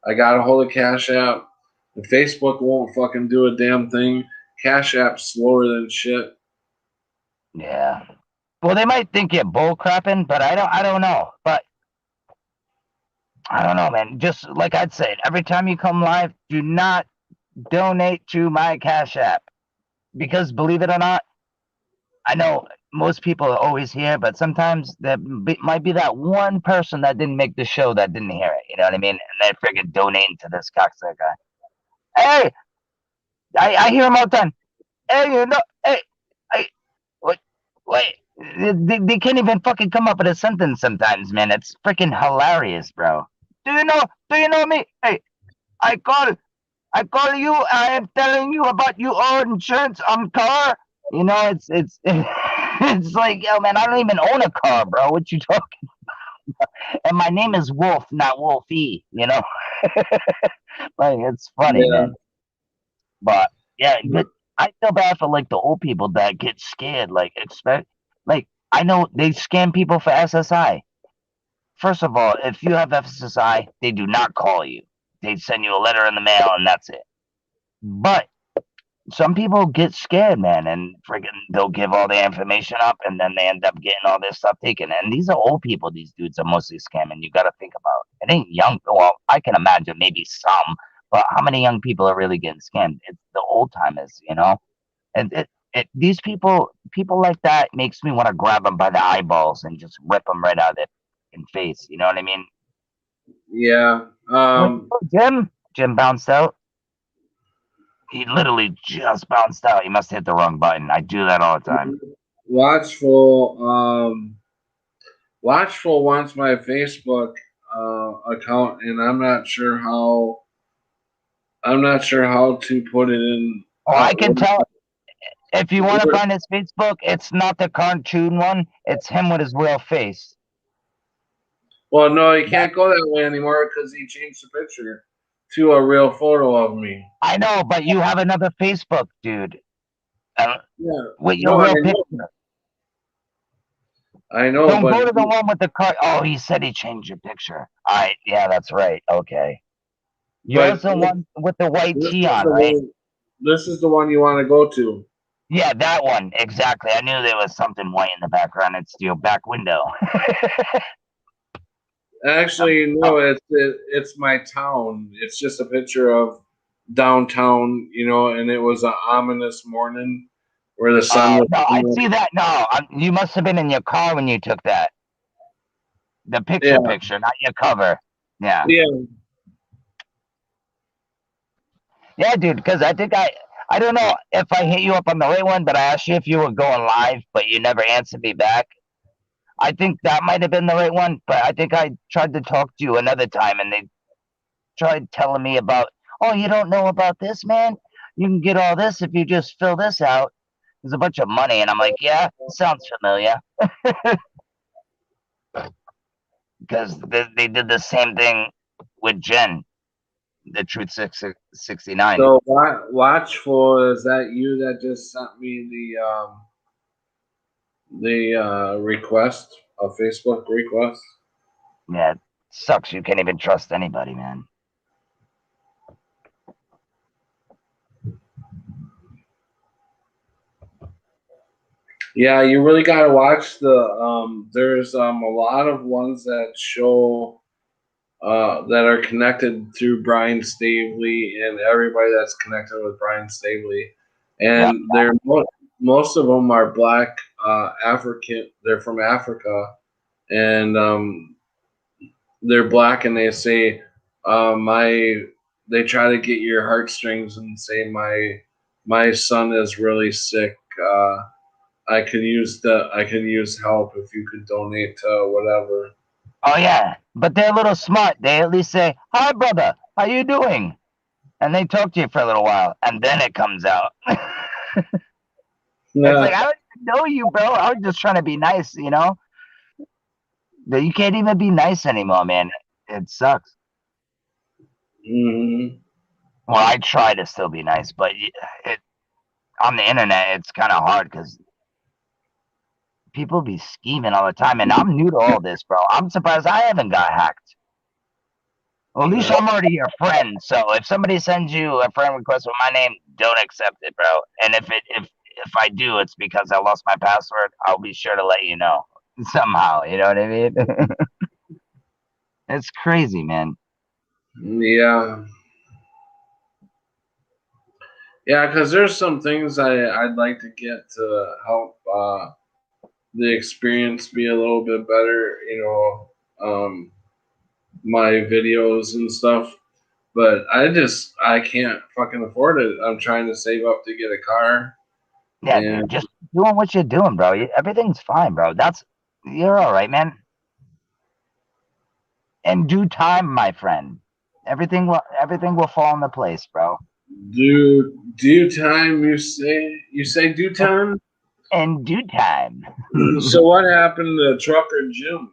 I got a hold of Cash App. And Facebook won't fucking do a damn thing. Cash App's slower than shit. yeah. Well, they might think you're bull crapping, but I don't know. But I don't know, man. Just like I'd say, every time you come live, do not donate to my Cash App because believe it or not, I know most people are always here, but sometimes there might be that one person that didn't make the show that didn't hear it. You know what I mean? And they're freaking donating to this cocksucker. Hey, I hear him all the time. Hey, hey, I, what, wait. They can't even fucking come up with a sentence sometimes, man. It's freaking hilarious, bro. Do you know me? Hey, I call you. I am telling you about you own insurance on car. You know, it's it's like, yo, man, I don't even own a car, bro. What you talking? And my name is Wolf, not Wolfie. You know, like it's funny, Yeah. man. But yeah, but I feel bad for like the old people that get scared. Like like I know they scam people for SSI. First of all, if you have SSI, they do not call you. They send you a letter in the mail, and that's it. But some people get scared, man, and freaking they'll give all their information up, and then they end up getting all their stuff taken. And these are old people. These dudes are mostly scamming. You got to think about it. Ain't young. Well, I can imagine maybe some, but how many young people are really getting scammed? It's the old timers, you know. And these people like that makes me want to grab them by the eyeballs and just rip them right out of their face. You know what I mean? Yeah. Jim bounced out. He literally just bounced out. He must hit the wrong button. I do that all the time. Watchful. Watchful wants my Facebook account, and I'm not sure how. I'm not sure how to put it in. Oh, I can tell. If you want to find his Facebook, it's not the cartoon one. It's him with his real face. Well, no, you can't go that way anymore because he changed the picture to a real photo of me. I know, but you have another Facebook, dude. Yeah. With your No, real picture. I know, Don't but go to the one with the car. Oh, he said he changed your picture. All right, yeah, that's right. Okay. Yours the one with the white tee on, right? This is the one you want to go to. Yeah, that one exactly. I knew there was something white in the background. It's your back window. Actually, no, it's my town. It's just a picture of downtown, and it was an ominous morning where the sun was No, I coming up. see that. No, you must have been in your car when you took that. The Yeah, picture, not your cover. Yeah, yeah. yeah, dude. Because I don't know if I hit you up on the right one, but I asked you if you were going live, but you never answered me back. I think that might have been the right one, but I think I tried to talk to you another time, and they tried telling me about, oh, you don't know about this, man? You can get all this if you just fill this out. There's a bunch of money, and I'm like, yeah, sounds familiar. Because they did the same thing with Jen, the Truth 69. So watchful, is that you that just sent me the request, a Facebook request? Yeah, it sucks. You can't even trust anybody, man. Yeah, you really gotta watch there's a lot of ones that show that are connected through Brian Stavely and everybody that's connected with Brian Stavely, Yeah. and most of them are black African. They're from Africa, and they're black, and they say my they try to get your heartstrings and say my son is really sick. I could use help if you could donate to whatever. Oh yeah, but they're a little smart. They at least say, "Hi, brother. How you doing?" And they talk to you for a little while, and then it comes out. It's like, I don't even know you, bro. I was just trying to be nice, you know. But you can't even be nice anymore, man. It sucks. Mm-hmm. Well, I try to still be nice, but on the internet, it's kind of hard because people be scheming all the time, and I'm new to all this, bro. I'm surprised I haven't got hacked. Well, at least I'm already your friend. So if somebody sends you a friend request with my name, don't accept it, bro. And if I do, it's because I lost my password. I'll be sure to let you know somehow. You know what I mean? It's crazy, man. Yeah. Yeah, because there's some things I'd like to get to help the experience be a little bit better, my videos and stuff. But I can't fucking afford it. I'm trying to save up to get a car. Yeah, And dude, just doing what you're doing, bro. Everything's fine, bro. You're all right, man. In due time, my friend. Everything will fall into place, bro. due time, you say due time? In due time. So what happened to Trucker Jim?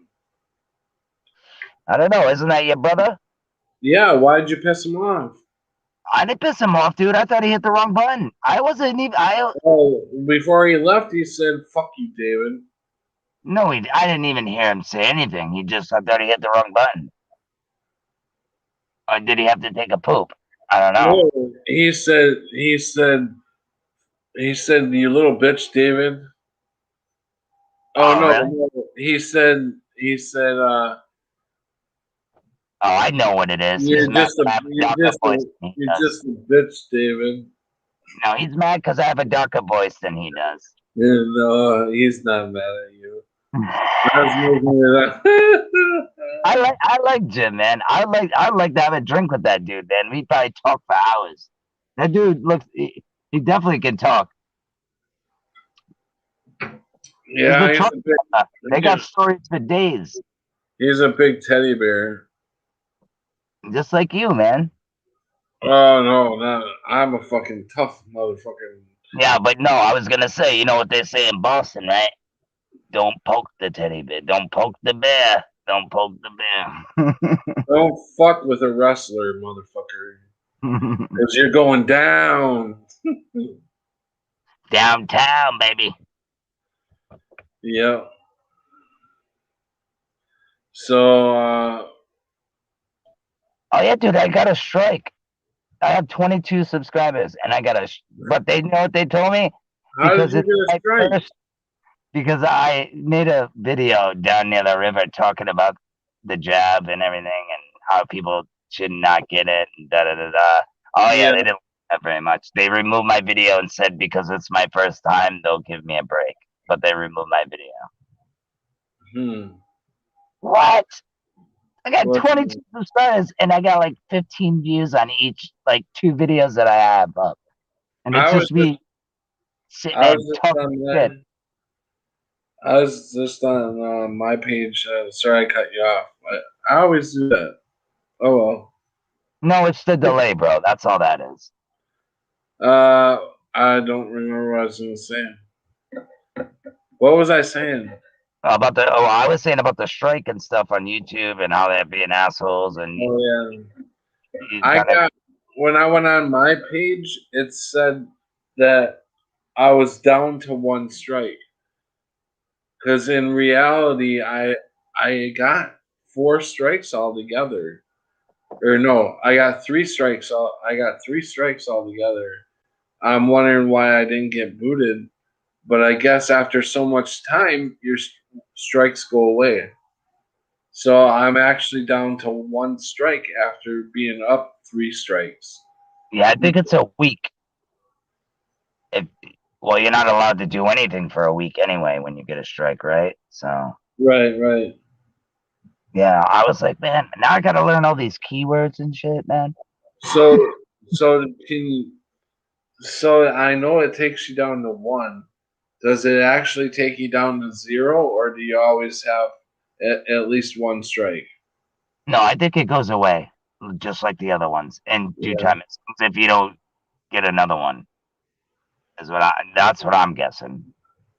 I don't know. Isn't that your brother? Yeah, why'd you piss him off? I didn't piss him off, dude. I thought he hit the wrong button. I wasn't even. Oh, before he left, he said, "Fuck you, David." No, I didn't even hear him say anything. I thought he hit the wrong button. Or did he have to take a poop? I don't know. No, he said, "You little bitch, David." Oh Oh, no, really? no, he said, Oh, I know what it is. "You're He's mad just a because I have a you're darker just voice a than he you're does. just a bitch, David." No, he's mad because I have a darker voice than he does. Yeah, no, he's not mad at you. I was making it up. I like Jim, man. I'd like to have a drink with that dude, man. We probably talk for hours. That dude looks he definitely can talk. He's Yeah, the truck. They got stories for days. he's a big teddy bear. Just like you, man. Oh no, I'm a fucking tough motherfucker. Yeah, but no, I was gonna say, you know what they say in Boston, right? Don't poke the teddy bear. Don't poke the bear. Don't poke the bear. Don't fuck with a wrestler, motherfucker. Because you're going down. Downtown, baby. Yeah. So, Oh yeah, dude, I got a strike. I have 22 subscribers, and I got but they know what they told me. How did because you it's get a my strike? first. Because I made a video down near the river talking about the jab and everything and how people should not get it and da da da da. Oh yeah, Yeah. they didn't like that very much. They removed my video and said because it's my first time, they'll give me a break. But they removed my video. What? I got What? 22 subscribers and I got like 15 views on each, like 2 videos that I have up. And it's I was just me sitting I there was just talking on shit. that. I was just on my page. Sorry, I cut you off. I always do that. Oh well. No, it's the delay, bro. That's all that is. I don't remember what I was going to say. What was I saying? About the I was saying about the strike and stuff on YouTube and how they're being assholes and Oh yeah. you I kind of got when I went on my page, it said that I was down to 1 strike. Because in reality, I got 4 strikes altogether. Or no, I got 3 strikes. I got 3 strikes altogether. I'm wondering why I didn't get booted, but I guess after so much time, your strikes go away. So I'm actually down to 1 strike after being up 3 strikes. yeah, I think it's a week. Well, you're not allowed to do anything for a week anyway when you get a strike, right? So Right. yeah, I was like, man, now I gotta learn all these keywords and shit, man. So so I know it takes you down to 1. Does it actually take you down to 0, or do you always have at least 1 strike? No, I think it goes away just like the other ones in due Yeah. time. It seems if you don't get another one, that's what I'm guessing.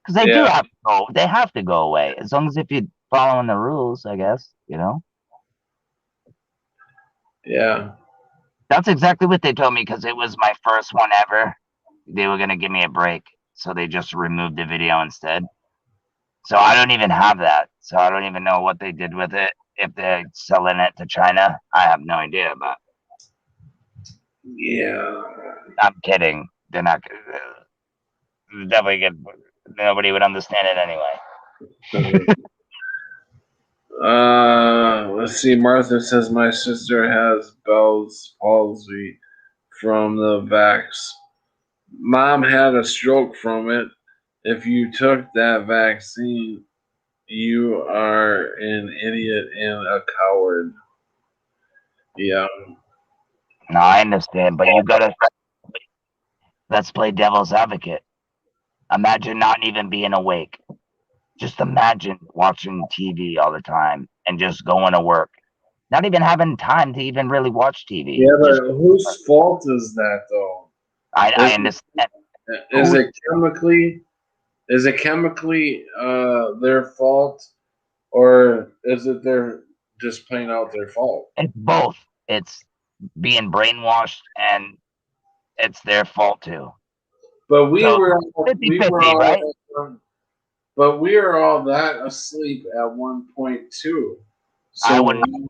Because they do Yeah. have to go. They have to go away as long as if you're following the rules, I guess. You know. Yeah. That's exactly what they told me because it was my first one ever. They were gonna give me a break, so they just removed the video instead. So I don't even have that. So I don't even know what they did with it. If they're selling it to China, I have no idea. But Yeah. I'm kidding. They're not. Definitely get. Nobody would understand it anyway. Let's see. Martha says my sister has Bell's palsy from the vax. Mom had a stroke from it. If you took that vaccine, you are an idiot and a coward. Yeah. No, I understand, but you gotta. Let's play devil's advocate. Imagine not even being awake. Just imagine watching TV all the time and just going to work. Not even having time to even really watch TV. Yeah, Just, but whose fault is that though? I understand. Is it chemically? Is it chemically their fault, or is it their just plain out their fault? It's both. It's being brainwashed and it's their fault too. But we So, were 50-50, right? but we are all that asleep at one point too. I So wouldn't.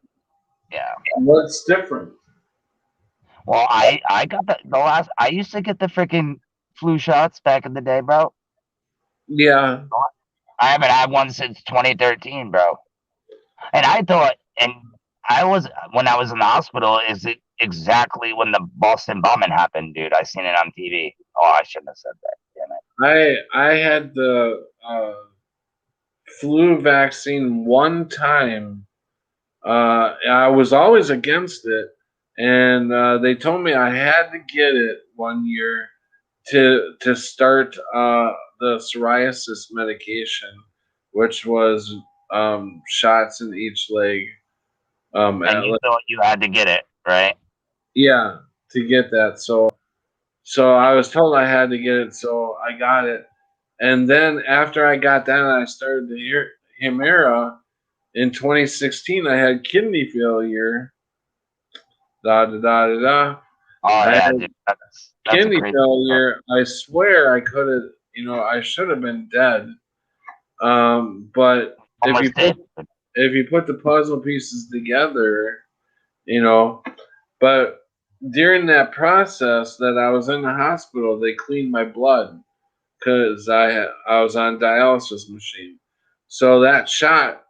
Yeah. what's different? Well, I got the last. I used to get the freaking flu shots back in the day, bro. Yeah, I haven't had one since 2013, bro. And I thought, and I was when I was in the hospital. Is it exactly when the Boston bombing happened, dude? I seen it on TV. Oh, I shouldn't have said that. Damn it. I had the flu vaccine one time. I was always against it, and they told me I had to get it 1 year to start the psoriasis medication, which was shots in each leg. And you thought you had to get it, right? Yeah, to get that. So I was told I had to get it, so I got it. And then after I got that, I started the Humira. In 2016, I had kidney failure. Da da da da da. Oh I yeah, had dude. That's kidney a crazy failure. I swear I could have. I should have been dead. But Almost did. if you put the puzzle pieces together, you know. But during that process that I was in the hospital, they cleaned my blood because I was on dialysis machine. So that shot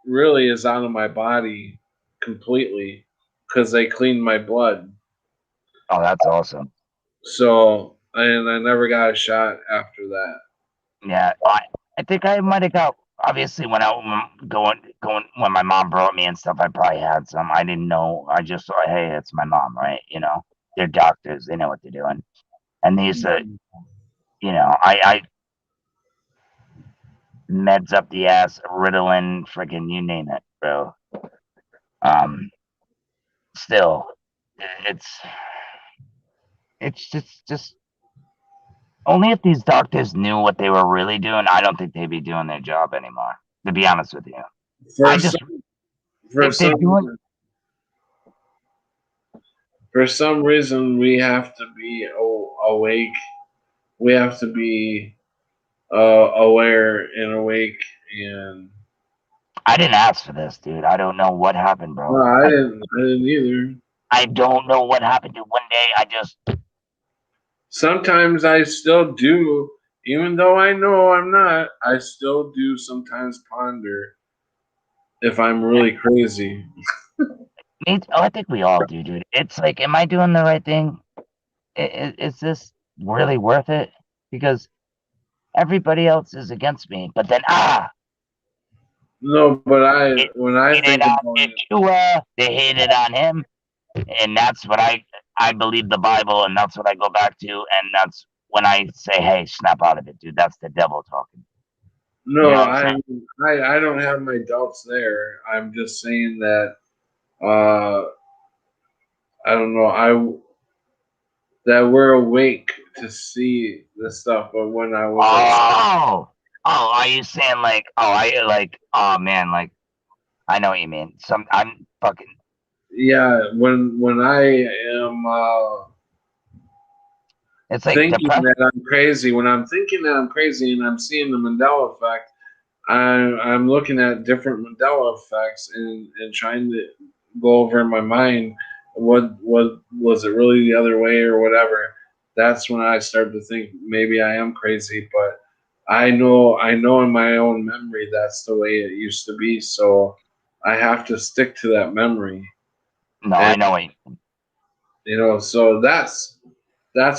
really is out of my body completely because they cleaned my blood. Oh, that's awesome. So and I never got a shot after that. Yeah, I think I might have got. Obviously, when I going when my mom brought me and stuff, I probably had some. I didn't know. I just thought, hey, it's my mom, right? You know, they're doctors. They know what they're doing. And these, you know, I meds up the ass, Ritalin, freaking you name it, bro. Still, it's just only if these doctors knew what they were really doing. I don't think they'd be doing their job anymore. To be honest with you, For I just some, for if they're doing. some for some reason, we have to be awake. We have to be aware and awake. And I didn't ask for this, dude. I don't know what happened, no, bro. I didn't either. I don't know what happened. Dude. One day, I just Sometimes I still do, even though I know I'm not. I still do sometimes ponder if I'm really crazy. I think we all do, dude. It's like, am I doing the right thing? Is this really worth it? Because everybody else is against me. But then, No, but it when I hated think on about it, Yeshua. They hated on him, and that's what I believe the Bible, and that's what I go back to, and that's when I say, hey, snap out of it, dude. That's the devil talking. no, You know what I'm saying? I don't have my doubts there. I'm just saying that uh, I don't know. That we're awake to see the stuff, but when I was Are you saying like, oh man, like I know what you mean. I'm fucking. yeah, when I am It's like thinking depressed. that I'm crazy, when I'm thinking that I'm crazy and I'm seeing the Mandela effect, I'm looking at different Mandela effects and trying to go over in my mind what was it really the other way or whatever. That's when I start to think maybe I am crazy, but I know in my own memory that's the way it used to be, so I have to stick to that memory. No, And I know what. so that's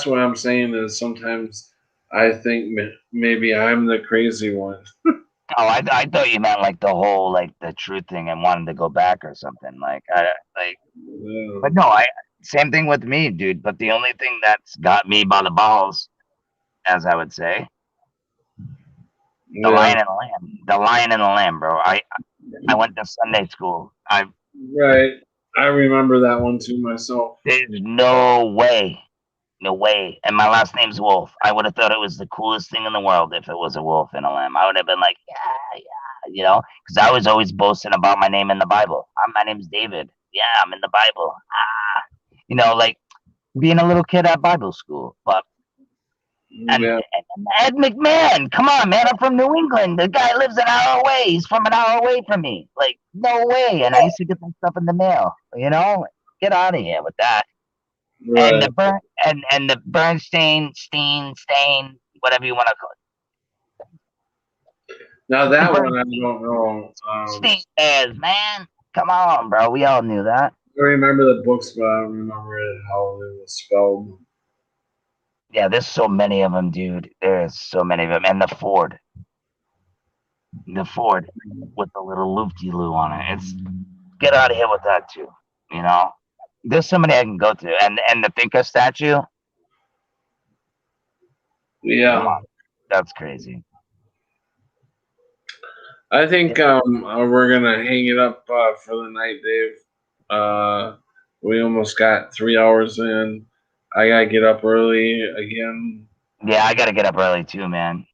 what I'm saying is sometimes I think maybe I'm the crazy one. Oh, I thought you meant like the whole like the truth thing and wanted to go back or something. Yeah. But no, I same thing with me, dude. But the only thing that's got me by the balls, as I would say, the Yeah, lion and the lamb, bro. I went to Sunday school. right. I remember that one too myself. There's no way. No way. And my last name's Wolf. I would have thought it was the coolest thing in the world if it was a wolf and a lamb. I would have been like, yeah, because I was always boasting about my name in the Bible. My name's David. Yeah, I'm in the Bible. Like being a little kid at Bible school. But and Yeah, Ed McMahon, come on, man. I'm from New England. The guy lives an hour away. He's from an hour away from me. Like, no way. And I used to get that stuff in the mail. Get out of here with that. And right. the Bernstein, Stain, whatever you want to call Now it. The that one I Bernstein, don't know. Stain bears, man. Come on, bro. We all knew that. I remember the books, but I don't remember how it was spelled. Yeah, there's so many of them, dude. There's so many of them. And the Ford with the little loop-de-loo on it. It's get out of here with that too. There's so many I can go through. And the Thinker statue. Come Yeah, on, that's crazy. I think we're gonna hang it up for the night, Dave. We almost got 3 hours in. I gotta get up early again. Yeah, I gotta get up early too, man.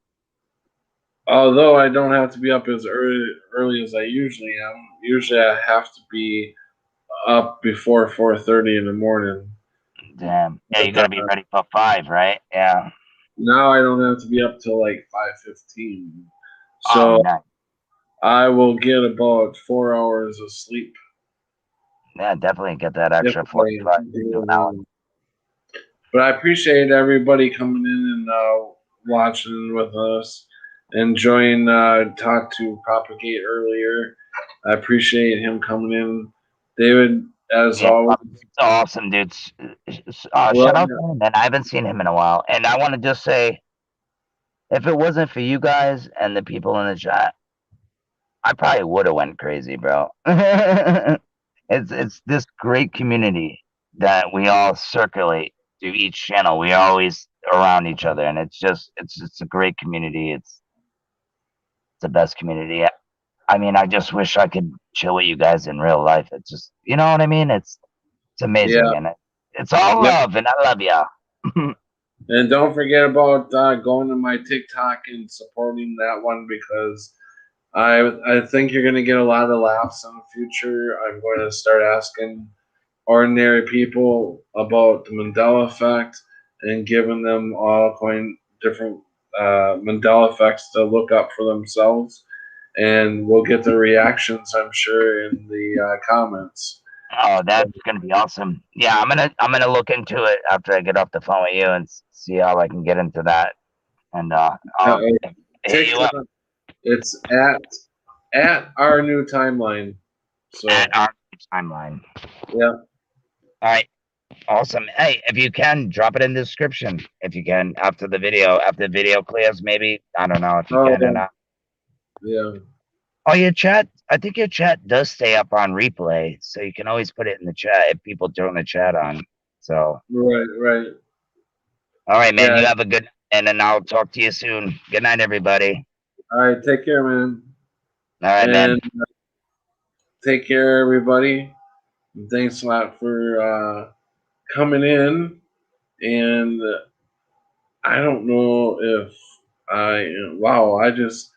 Although I don't have to be up as early as I usually am. Usually I have to be up before 4:30 in the morning. Damn. Yeah, you But gotta be ready for 5, right? Yeah. now I don't have to be up till like 5:15. Oh, So nice. I will get about 4 hours of sleep. Yeah, definitely get that extra If 45 to an hour. But I appreciate everybody coming in and watching with us, enjoying talk to Propagate earlier. I appreciate him coming in. David, as Yeah, always. it's awesome, dude. Well, Shout out to him, man. I haven't seen him in a while, and I want to just say, if it wasn't for you guys and the people in the chat, I probably would have went crazy, bro. It's this great community that we all circulate through each channel. We are always around each other, and it's a great community. It's the best community. I mean, I just wish I could chill with you guys in real life. It's just, you know what I mean? It's amazing, yeah. and it's all Yep. love, and I love ya. And don't forget about going to my TikTok and supporting that one, because I think you're going to get a lot of laughs in the future. I'm going to start asking ordinary people about the Mandela effect and giving them all different Mandela effects to look up for themselves. And we'll get the reactions, I'm sure, in the comments. Oh, that's gonna be awesome. Yeah, I'm gonna look into it after I get off the phone with you and see how I can get into that. And I'll hit you up It's at our new timeline. So at our timeline. yeah. All right. Awesome. Hey, if you can, drop it in the description. If you can, after the video clears, maybe. I don't know if you can or not. Yeah. Oh, your chat. I think your chat does stay up on replay, so you can always put it in the chat if people turn the chat on. So. Right. All right, man. Yeah. You have a good, and then I'll talk to you soon. Good night, everybody. All right. Take care, man. All right, man. Take care, everybody. And thanks a lot for coming in. And I don't know if wow, I just